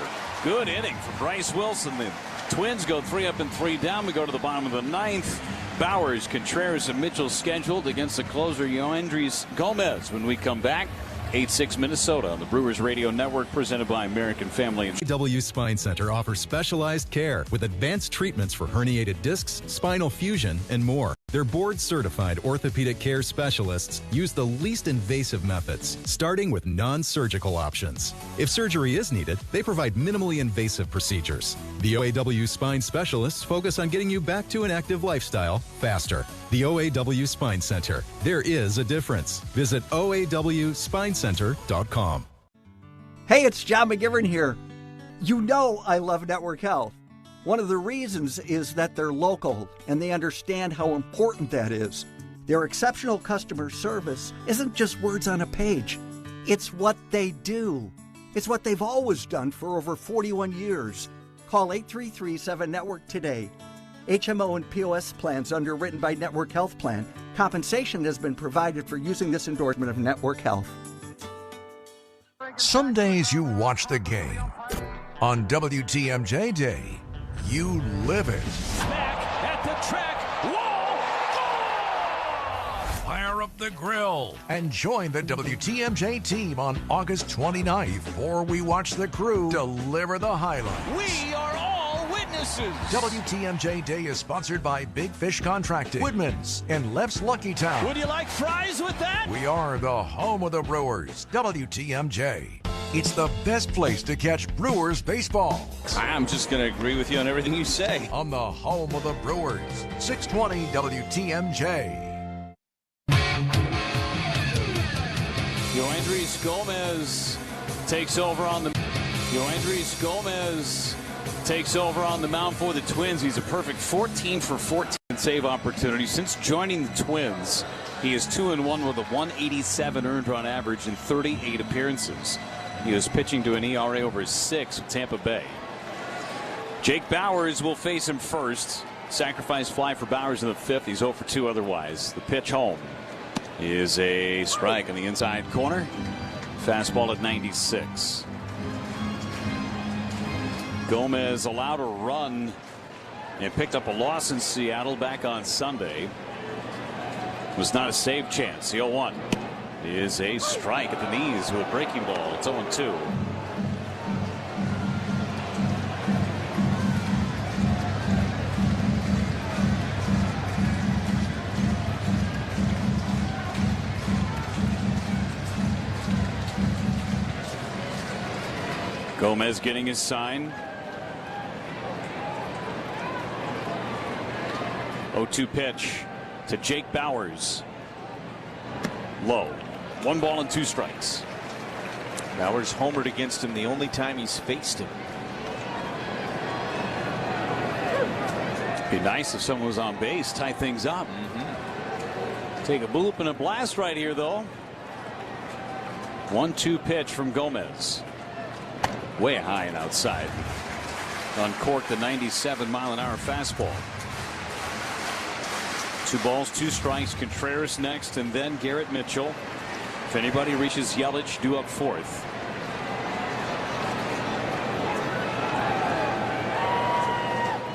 Good inning for Bryce Wilson. The Twins go 3 up and 3 down. We go to the bottom of the 9th. Bowers, Contreras, and Mitchell scheduled against the closer Yoendrys Gomez. When we come back, 8-6 Minnesota on the Brewers Radio Network, presented by American Family Insurance. AW Spine Center offers specialized care with advanced treatments for herniated discs, spinal fusion, and more. Their board-certified orthopedic care specialists use the least invasive methods, starting with non-surgical options. If surgery is needed, they provide minimally invasive procedures. The OAW Spine Specialists focus on getting you back to an active lifestyle faster. The OAW Spine Center. There is a difference. Visit OAWSpineCenter.com. Hey, it's John McGivern here. You know I love Network Health. One of the reasons is that they're local and they understand how important that is. Their exceptional customer service isn't just words on a page. It's what they do. It's what they've always done for over 41 years. Call 833-7-NETWORK today. HMO and POS plans underwritten by Network Health Plan. Compensation has been provided for using this endorsement of Network Health. Some days you watch the game. On WTMJ Day, you live it. Back at the track, wall, fire up the grill, and join the WTMJ team on August 29th for We Watch the Crew deliver the highlights. We are all witnesses. WTMJ Day is sponsored by Big Fish Contracting, Woodman's, and Leff's Lucky Town. Would you like fries with that? We are the home of the Brewers, WTMJ. It's the best place to catch Brewers baseball. I'm just going to agree with you on everything you say. On the home of the Brewers, 620 WTMJ. Yoendrys Gomez takes over on the mound for the Twins. He's a perfect 14 for 14 save opportunity. Since joining the Twins, he is 2-1 with a 187 earned run average in 38 appearances. He is pitching to an ERA over 6 with Tampa Bay. Jake Bauers will face him first. Sacrifice fly for Bauers in the 5th. He's 0 for 2 otherwise. The pitch home is a strike in the inside corner. Fastball at 96. Gomez allowed a run and picked up a loss in Seattle back on Sunday. Was not a save chance. The 0-1 is a strike at the knees with a breaking ball. It's 0-2. Gomez getting his sign. 0-2 pitch to Jake Bauers. Low. 1 ball and 2 strikes. Bauers homered against him the only time he's faced him. Be nice if someone was on base, tie things up. Take a bloop and a blast right here, though. 1-2 pitch from Gomez. Way high and outside. Uncorked the 97-mile-an-hour fastball. 2 balls, 2 strikes. Contreras next, and then Garrett Mitchell. If anybody reaches Yelich, due up 4th.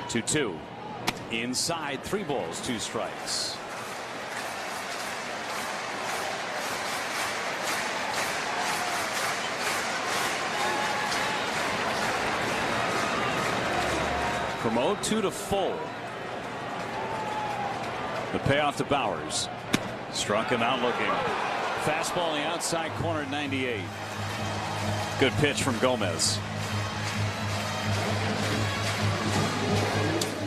Two. Inside, 3 balls, 2 strikes. From 0-2 to full. The payoff to Bauers. Struck him out looking. Fastball in the outside corner at 98. Good pitch from Gomez.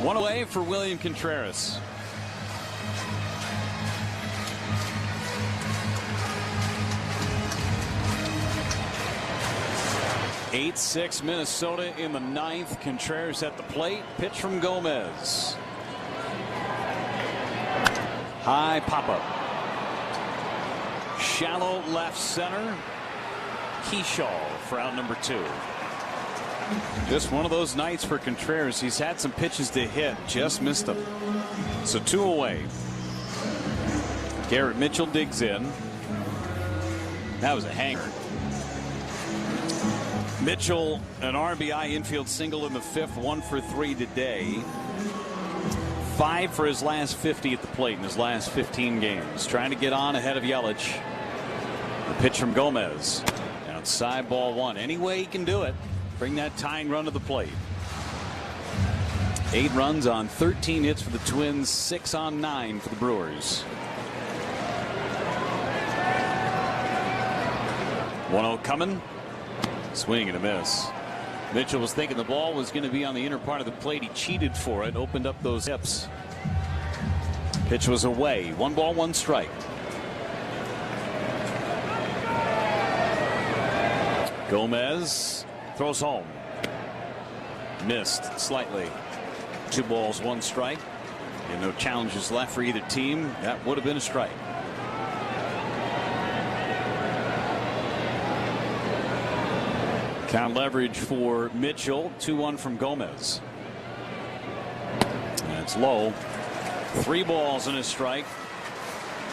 1 away for William Contreras. Eight 6 Minnesota in the 9th. Contreras at the plate. Pitch from Gomez. High pop-up. Shallow left center. Keyshaw for out number 2. Just one of those nights for Contreras. He's had some pitches to hit, just missed them. So 2 away. Garrett Mitchell digs in. That was a hanger. Mitchell, an RBI infield single in the 5th, 1 for 3 today. 5 for his last 50 at the plate in his last 15 games. Trying to get on ahead of Yelich. The pitch from Gomez. Outside ball 1. Any way he can do it. Bring that tying run to the plate. 8 runs on 13 hits for the Twins. 6 on 9 for the Brewers. 1-0 coming. Swing and a miss. Mitchell was thinking the ball was going to be on the inner part of the plate. He cheated for it, opened up those hips. Pitch was away. 1 ball, 1 strike. Gomez throws home. Missed slightly. 2 balls, 1 strike. And no challenges left for either team. That would have been a strike. Count leverage for Mitchell. 2-1 from Gomez. That's low. 3 balls and a strike.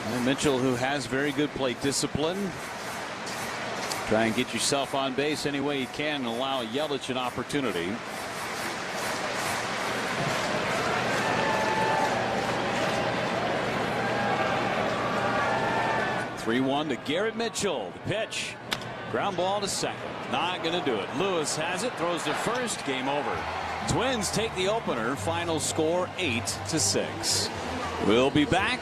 And Mitchell, who has very good plate discipline. Try and get yourself on base any way you can and allow Yelich an opportunity. (3-1) to Garrett Mitchell. The pitch. Ground ball to second. Not going to do it. Lewis has it. Throws to first. Game over. Twins take the opener. Final score 8-6. We'll be back.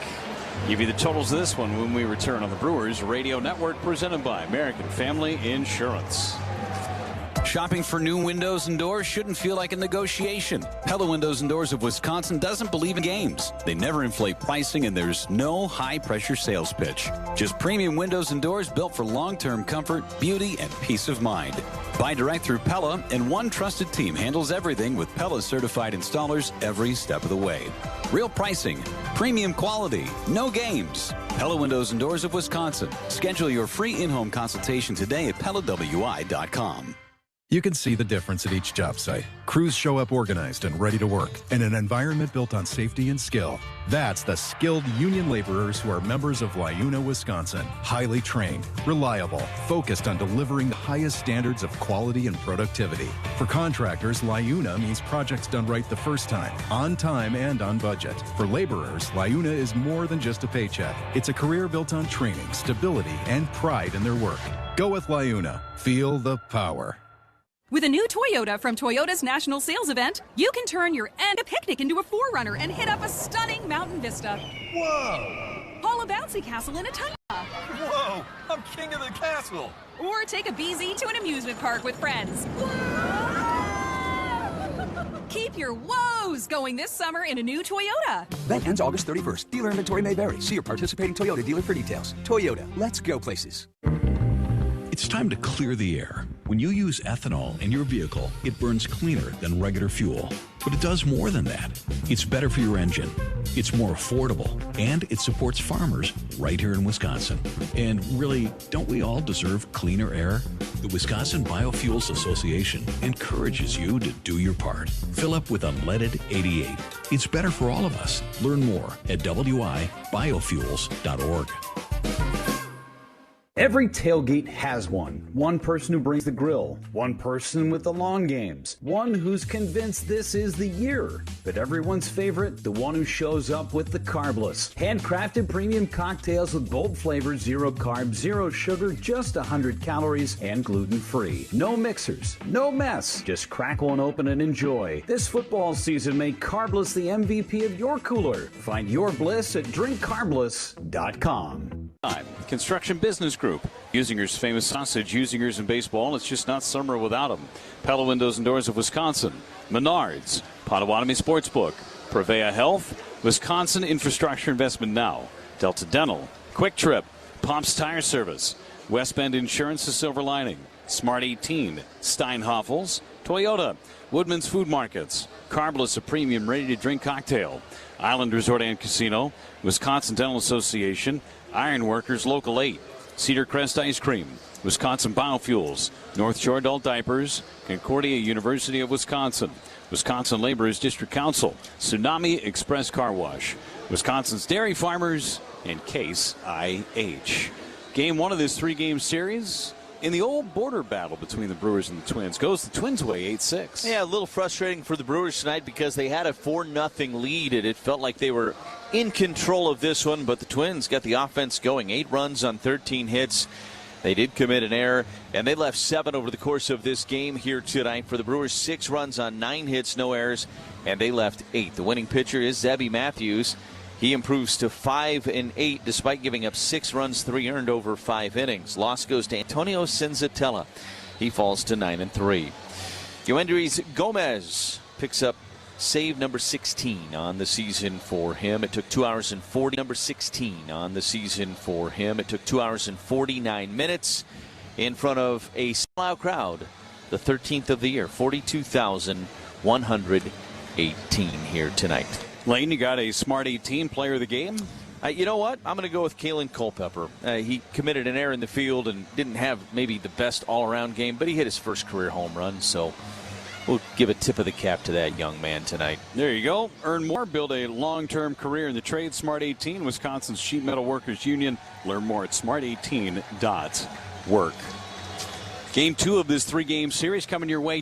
Give you the totals of this one when we return on the Brewers Radio Network, presented by American Family Insurance. Shopping for new windows and doors shouldn't feel like a negotiation. Pella Windows and Doors of Wisconsin doesn't believe in games. They never inflate pricing, and there's no high-pressure sales pitch. Just premium windows and doors built for long-term comfort, beauty, and peace of mind. Buy direct through Pella, and one trusted team handles everything with Pella certified installers every step of the way. Real pricing, premium quality, no games. Pella Windows and Doors of Wisconsin. Schedule your free in-home consultation today at PellaWI.com. You can see the difference at each job site. Crews show up organized and ready to work in an environment built on safety and skill. That's the skilled union laborers who are members of LIUNA, Wisconsin. Highly trained, reliable, focused on delivering the highest standards of quality and productivity. For contractors, LIUNA means projects done right the first time, on time and on budget. For laborers, LIUNA is more than just a paycheck. It's a career built on training, stability, and pride in their work. Go with LIUNA. Feel the power. With a new Toyota from Toyota's National Sales Event, you can turn your end of picnic into a 4Runner and hit up a stunning mountain vista. Whoa! Haul a bouncy castle in a Tundra. Whoa! I'm king of the castle! Or take a BZ to an amusement park with friends. Keep your woes going this summer in a new Toyota. Event ends August 31st. Dealer inventory may vary. See your participating Toyota dealer for details. Toyota, let's go places. It's time to clear the air. When you use ethanol in your vehicle, it burns cleaner than regular fuel. But it does more than that. It's better for your engine. It's more affordable. And it supports farmers right here in Wisconsin. And really, don't we all deserve cleaner air? The Wisconsin Biofuels Association encourages you to do your part. Fill up with unleaded 88. It's better for all of us. Learn more at wibiofuels.org. Every tailgate has one. One person who brings the grill. One person with the long games. One who's convinced this is the year. But everyone's favorite, the one who shows up with the carbless. Handcrafted premium cocktails with bold flavors, 0 carbs, 0 sugar, just 100 calories, and gluten-free. No mixers, no mess. Just crack one open and enjoy. This football season, make Carbless the MVP of your cooler. Find your bliss at drinkcarbless.com. Construction Business Group. Usinger's famous sausage, Usinger's in baseball. It's just not summer without them. Pella Windows and Doors of Wisconsin. Menards. Potawatomi Sportsbook. Prevea Health. Wisconsin Infrastructure Investment Now. Delta Dental. Quick Trip. Pops Tire Service. West Bend Insurance, The Silver Lining. Smart 18. Steinhoffels. Toyota. Woodman's Food Markets. Carbless, a premium ready-to-drink cocktail. Island Resort and Casino. Wisconsin Dental Association. Ironworkers Local 8, Cedar Crest Ice Cream, Wisconsin Biofuels, North Shore Adult Diapers, Concordia University of Wisconsin, Wisconsin Laborers District Council, Tsunami Express Car Wash, Wisconsin's Dairy Farmers, and Case IH. Game one of this 3-game series in the old border battle between the Brewers and the Twins. Goes the Twins' way, 8-6. Yeah, a little frustrating for the Brewers tonight because they had a 4-0 lead, and it felt like they were in control of this one, but the Twins got the offense going. 8 runs on 13 hits. They did commit an error, and they left 7 over the course of this game here tonight. For the Brewers, 6 runs on 9 hits, no errors, and they left 8. The winning pitcher is Zebby Matthews. He improves to 5-8 despite giving up 6 runs, 3 earned over 5 innings. Loss goes to Antonio Senzatella. He falls to 9-3. Yoendrys Gomez picks up save number 16 on the season for him. It took 2 hours and 40. Number 16 on the season for him. It took 2 hours and 49 minutes in front of a sellout crowd. The 13th of the year, 42,118 here tonight. Lane, you got a Smart 18 player of the game? You know what? I'm going to go with Kalen Culpepper. He committed an error in the field and didn't have maybe the best all-around game, but he hit his first career home run, so we'll give a tip of the cap to that young man tonight. There you go. Earn more. Build a long-term career in the trade. Smart 18, Wisconsin's Sheet Metal Workers Union. Learn more at smart18.work. Game 2 of this 3-game series coming your way